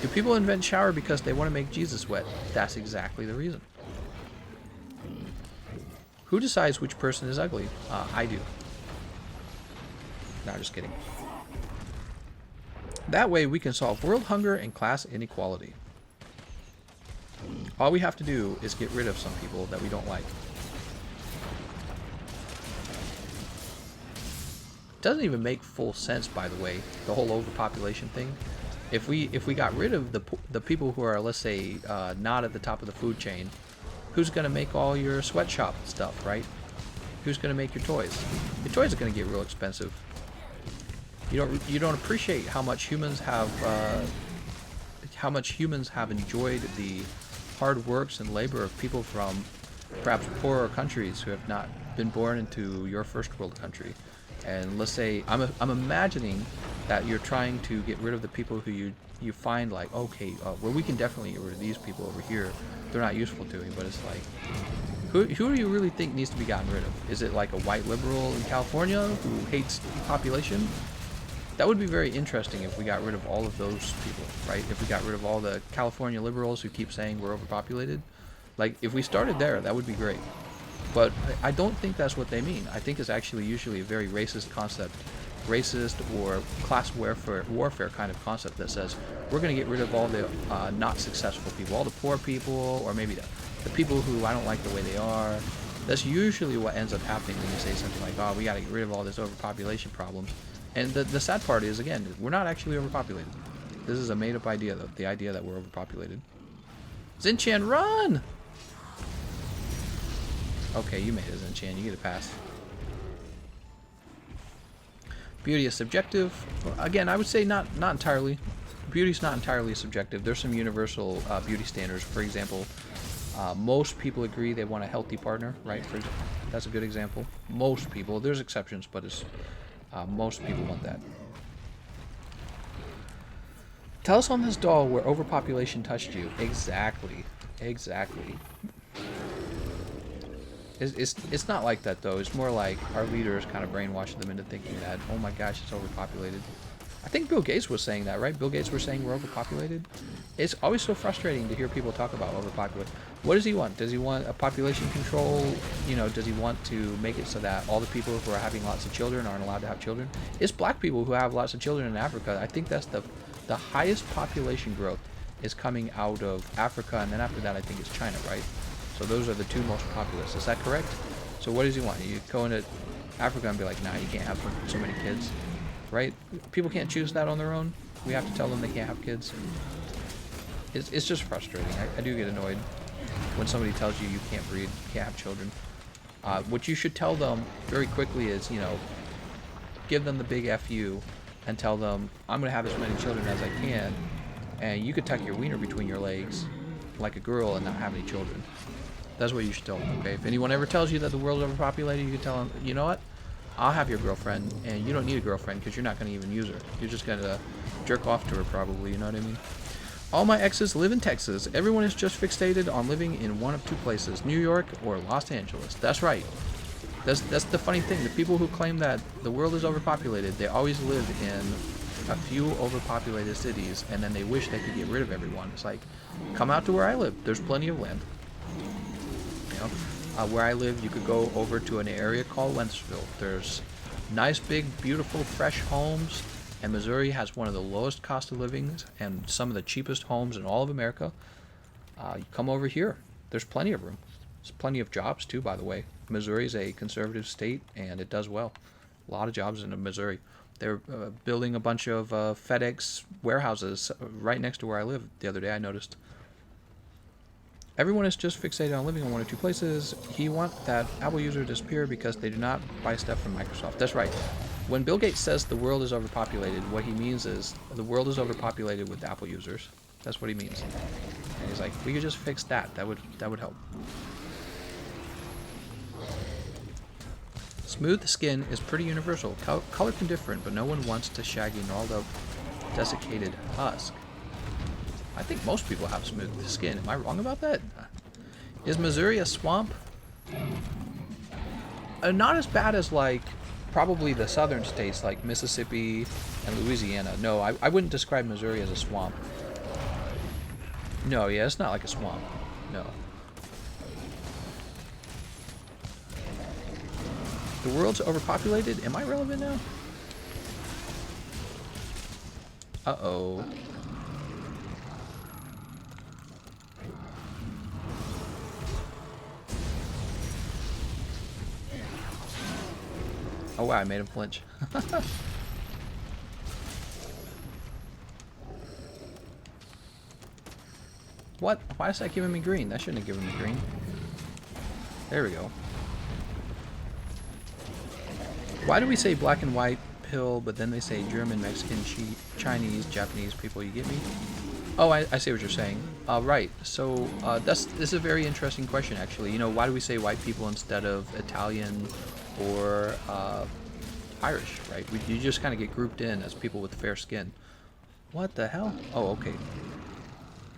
Do people invent shower because they want to make Jesus wet? That's exactly the reason. Who decides which person is ugly? I do. No, just kidding. That way we can solve world hunger and class inequality. All we have to do is get rid of some people that we don't like. Doesn't even make full sense, by the way, the whole overpopulation thing. If we got rid of the people who are, let's say, not at the top of the food chain, who's going to make all your sweatshop stuff, right? Who's going to make your toys? Your toys are going to get real expensive. You don't appreciate how much humans have enjoyed the hard works and labor of people from perhaps poorer countries who have not been born into your first world country. And let's say I'm imagining that you're trying to get rid of the people who you find like, okay, well, we can definitely get rid of these people over here. They're not useful to me. But it's like, who do you really think needs to be gotten rid of? Is it like a white liberal in California who hates population? That would be very interesting if we got rid of all of those people, right? If we got rid of all the California liberals who keep saying we're overpopulated. Like, if we started there, that would be great. But I don't think that's what they mean. I think it's actually usually a very racist concept. Racist or class warfare kind of concept that says we're going to get rid of all the not successful people, all the poor people, or maybe the people who I don't like the way they are. That's usually what ends up happening when you say something like, oh, we got to get rid of all this overpopulation problems. And the sad part is, again, we're not actually overpopulated. This is a made-up idea, though. The idea that we're overpopulated. Zinchan, run! Okay, you made it, Zinchan. You get a pass. Beauty is subjective. Again, I would say not entirely. Beauty's not entirely subjective. There's some universal beauty standards. For example, most people agree they want a healthy partner, right? That's a good example. Most people. There's exceptions, but it's... most people want that. Tell us on this doll where overpopulation touched you. Exactly. It's not like that, though. It's more like our leaders kind of brainwashed them into thinking that, oh my gosh, it's overpopulated. I think Bill Gates was saying that, right? Bill Gates was saying we're overpopulated. It's always so frustrating to hear people talk about overpopulated. What does he want? Does he want a population control? You know, does he want to make it so that all the people who are having lots of children aren't allowed to have children? It's black people who have lots of children in Africa. I think that's the highest population growth is coming out of Africa, and then after that I think it's China, right? So those are the two most populous. Is that correct? So what does he want? You go into Africa and be like, nah, you can't have so many kids, right? People can't choose that on their own. We have to tell them they can't have kids. It's just frustrating. I do get annoyed when somebody tells you you can't breed, you can't have children. What you should tell them very quickly is, you know, give them the big FU and tell them, I'm going to have as many children as I can, and you could tuck your wiener between your legs like a girl and not have any children. That's what you should tell them, okay? If anyone ever tells you that the world is overpopulated, you can tell them, you know what? I'll have your girlfriend, and you don't need a girlfriend because you're not going to even use her. You're just going to jerk off to her probably, you know what I mean? All my exes live in Texas. Everyone is just fixated on living in one of two places, New York or Los Angeles. That's right. That's the funny thing. The people who claim that the world is overpopulated, they always live in a few overpopulated cities, and then they wish they could get rid of everyone. It's like, come out to where I live. There's plenty of land. You know? Where I live, you could go over to an area called Wentzville. There's nice, big, beautiful, fresh homes, and Missouri has one of the lowest cost of living and some of the cheapest homes in all of America. You come over here. There's plenty of room. There's plenty of jobs, too, by the way. Missouri is a conservative state, and it does well. A lot of jobs in Missouri. They're building a bunch of FedEx warehouses right next to where I live. The other day I noticed. Everyone is just fixated on living in one or two places. He wants that Apple user to disappear because they do not buy stuff from Microsoft. That's right. When Bill Gates says the world is overpopulated, what he means is the world is overpopulated with Apple users. That's what he means. And he's like, we could just fix that. That would help. Smooth skin is pretty universal. Color can differ, but no one wants to shaggy gnarled up, desiccated husk. I think most people have smooth skin. Am I wrong about that? Is Missouri a swamp? Not as bad as, like, probably the southern states like Mississippi and Louisiana. No, I wouldn't describe Missouri as a swamp. No, yeah, it's not like a swamp. No. The world's overpopulated? Am I relevant now? Uh-oh. Oh wow, I made him flinch. What? Why is that giving me green? That shouldn't have given me green. There we go. Why do we say black and white pill, but then they say German, Mexican, Chinese, Japanese people? You get me? Oh, I see what you're saying. Right. So this is a very interesting question, actually. You know, why do we say white people instead of Italian or Irish? Right? You just kind of get grouped in as people with fair skin. What the hell? Oh, okay.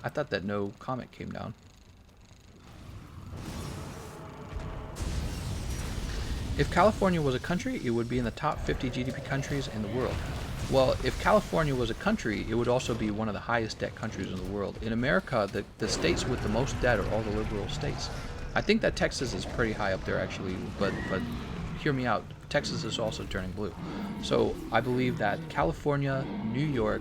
I thought that no comment came down. If California was a country, it would be in the top 50 GDP countries in the world. Well, if California was a country, it would also be one of the highest debt countries in the world. In America, the states with the most debt are all the liberal states. I think that Texas is pretty high up there, actually, but hear me out. Texas is also turning blue. So I believe that California, New York,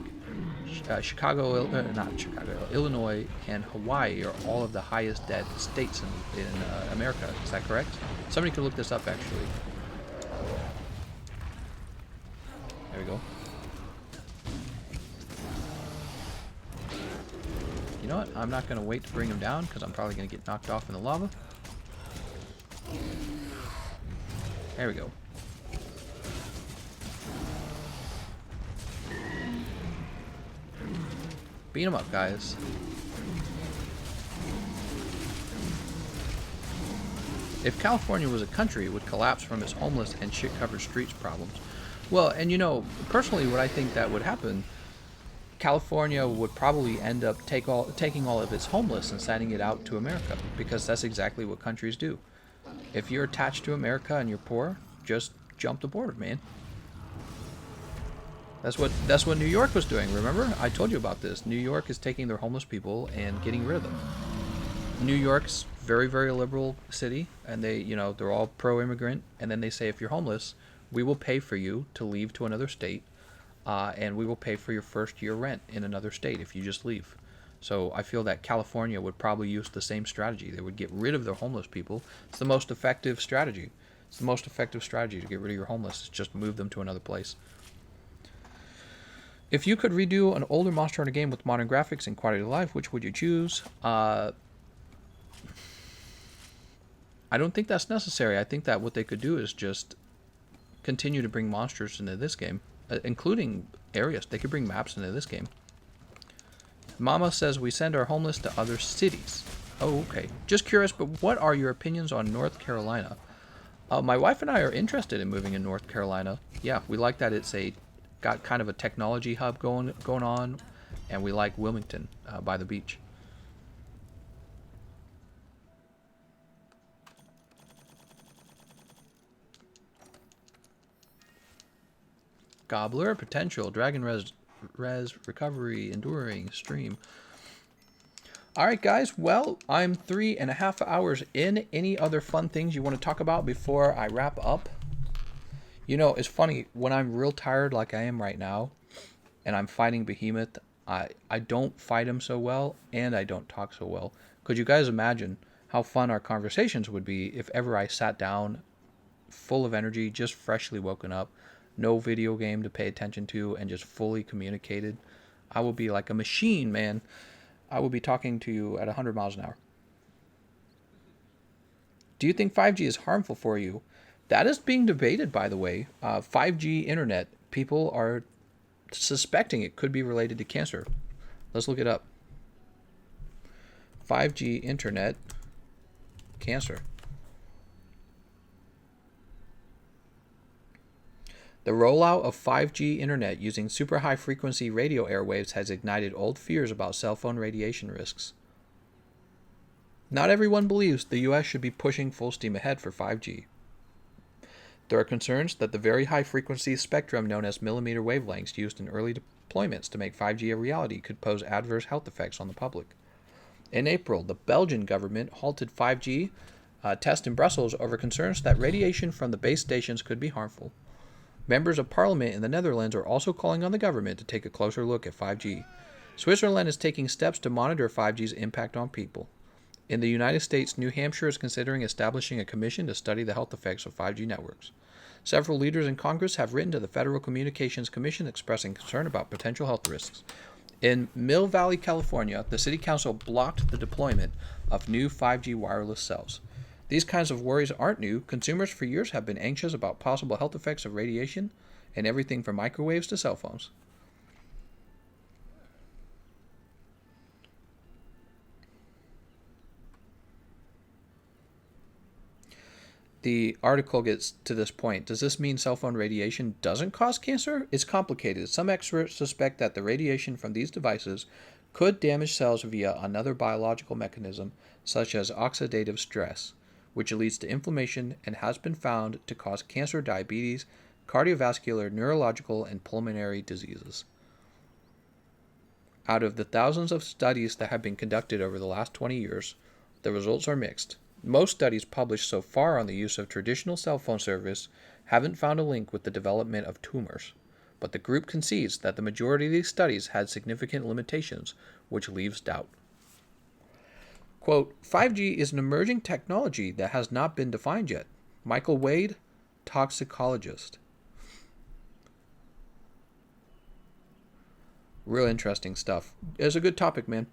Illinois, and Hawaii are all of the highest debt states in America. Is that correct? Somebody could look this up, actually. There we go. You know what? I'm not going to wait to bring him down because I'm probably going to get knocked off in the lava. There we go. Beat him up, guys. If California was a country, it would collapse from its homeless and shit-covered streets problems. Well, and you know, personally, what I think that would happen, California would probably end up taking all of its homeless and sending it out to America, because that's exactly what countries do. If you're attached to America and you're poor, just jump the border, man. That's what New York was doing, remember? I told you about this. New York is taking their homeless people and getting rid of them. New York's very, very liberal city, and they're all pro-immigrant, and then they say, if you're homeless, we will pay for you to leave to another state, and we will pay for your first year rent in another state if you just leave. So I feel that California would probably use the same strategy. They would get rid of their homeless people. It's the most effective strategy. It's the most effective strategy to get rid of your homeless. Is just move them to another place. If you could redo an older Monster Hunter game with modern graphics and quality of life, which would you choose? I don't think that's necessary. I think that what they could do is just continue to bring monsters into this game. including areas. They could bring maps into this game. Mama says we send our homeless to other cities. Oh, okay. Just curious, but what are your opinions on North Carolina? My wife and I are interested in moving in North Carolina. Yeah, we like that it's got kind of a technology hub going on, and we like Wilmington by the beach. Gobbler, potential, dragon res, recovery, enduring, stream. Alright guys, well, I'm 3.5 hours in. Any other fun things you want to talk about before I wrap up? You know, it's funny, when I'm real tired like I am right now, and I'm fighting Behemoth, I don't fight him so well, and I don't talk so well. Could you guys imagine how fun our conversations would be if ever I sat down full of energy, just freshly woken up, no video game to pay attention to, and just fully communicated? I would be like a machine, man. I will be talking to you at 100 miles an hour. Do you think 5G is harmful for you? That is being debated, by the way. 5G internet, people are suspecting it could be related to cancer. Let's look it up. 5G internet, cancer. The rollout of 5G internet using super high frequency radio airwaves has ignited old fears about cell phone radiation risks. Not everyone believes the US should be pushing full steam ahead for 5G. There are concerns that the very high frequency spectrum known as millimeter wavelengths used in early deployments to make 5G a reality could pose adverse health effects on the public. In April, the Belgian government halted 5G tests in Brussels over concerns that radiation from the base stations could be harmful. Members of Parliament in the Netherlands are also calling on the government to take a closer look at 5G. Switzerland is taking steps to monitor 5G's impact on people. In the United States, New Hampshire is considering establishing a commission to study the health effects of 5G networks. Several leaders in Congress have written to the Federal Communications Commission expressing concern about potential health risks. In Mill Valley, California, the City Council blocked the deployment of new 5G wireless cells. These kinds of worries aren't new. Consumers for years have been anxious about possible health effects of radiation and everything from microwaves to cell phones. The article gets to this point. Does this mean cell phone radiation doesn't cause cancer? It's complicated. Some experts suspect that the radiation from these devices could damage cells via another biological mechanism, such as oxidative stress, which leads to inflammation and has been found to cause cancer, diabetes, cardiovascular, neurological, and pulmonary diseases. Out of the thousands of studies that have been conducted over the last 20 years, the results are mixed. Most studies published so far on the use of traditional cell phone service haven't found a link with the development of tumors, but the group concedes that the majority of these studies had significant limitations, which leaves doubt. Quote, 5G is an emerging technology that has not been defined yet. Michael Wade, toxicologist. Real interesting stuff. It's a good topic, man.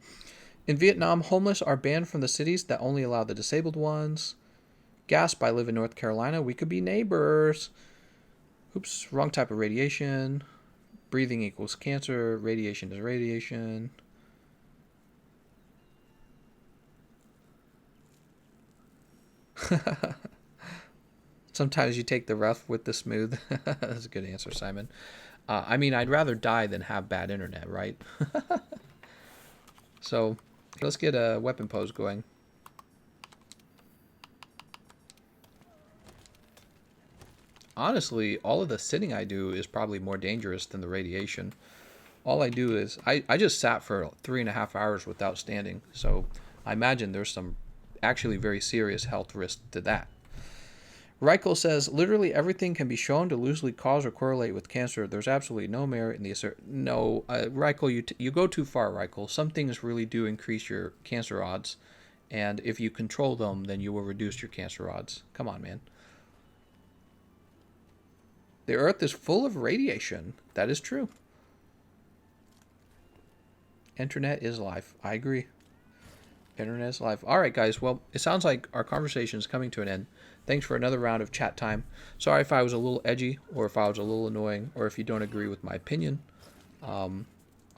In Vietnam, homeless are banned from the cities that only allow the disabled ones. Gasp, I live in North Carolina. We could be neighbors. Oops, wrong type of radiation. Breathing equals cancer. Radiation is radiation. Sometimes you take the rough with the smooth. That's a good answer, Simon. I mean, I'd rather die than have bad internet, right? So, let's get a weapon pose going. Honestly, all of the sitting I do is probably more dangerous than the radiation. All I do is, I just sat for 3.5 hours without standing, so I imagine there's some actually very serious health risk to that. Reichel says, literally everything can be shown to loosely cause or correlate with cancer. There's absolutely no merit in the assert. No, Reichel, you go too far, Reichel. Some things really do increase your cancer odds, and if you control them, then you will reduce your cancer odds. Come on, man. The Earth is full of radiation. That is true. Internet is life. I agree. Internet's live. All right, guys. Well, it sounds like our conversation is coming to an end. Thanks for another round of chat time. Sorry if I was a little edgy, or if I was a little annoying, or if you don't agree with my opinion.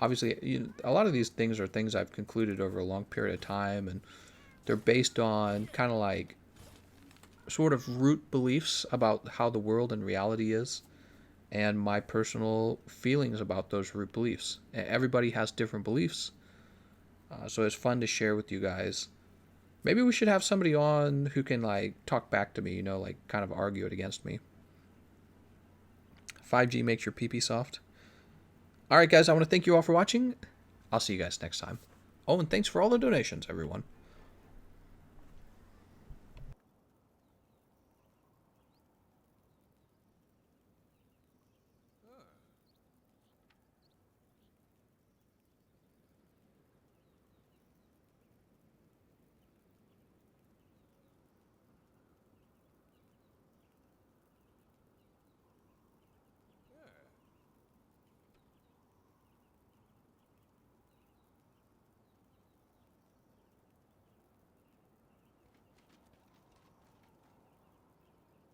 Obviously, a lot of these things are things I've concluded over a long period of time, and they're based on kind of like sort of root beliefs about how the world and reality is, and my personal feelings about those root beliefs. Everybody has different beliefs, so it's fun to share with you guys. Maybe we should have somebody on who can like talk back to me, like kind of argue it against me. 5G makes your pee soft. All right, guys, I want to thank you all for watching. I'll see you guys next time. Oh, and thanks for all the donations, everyone.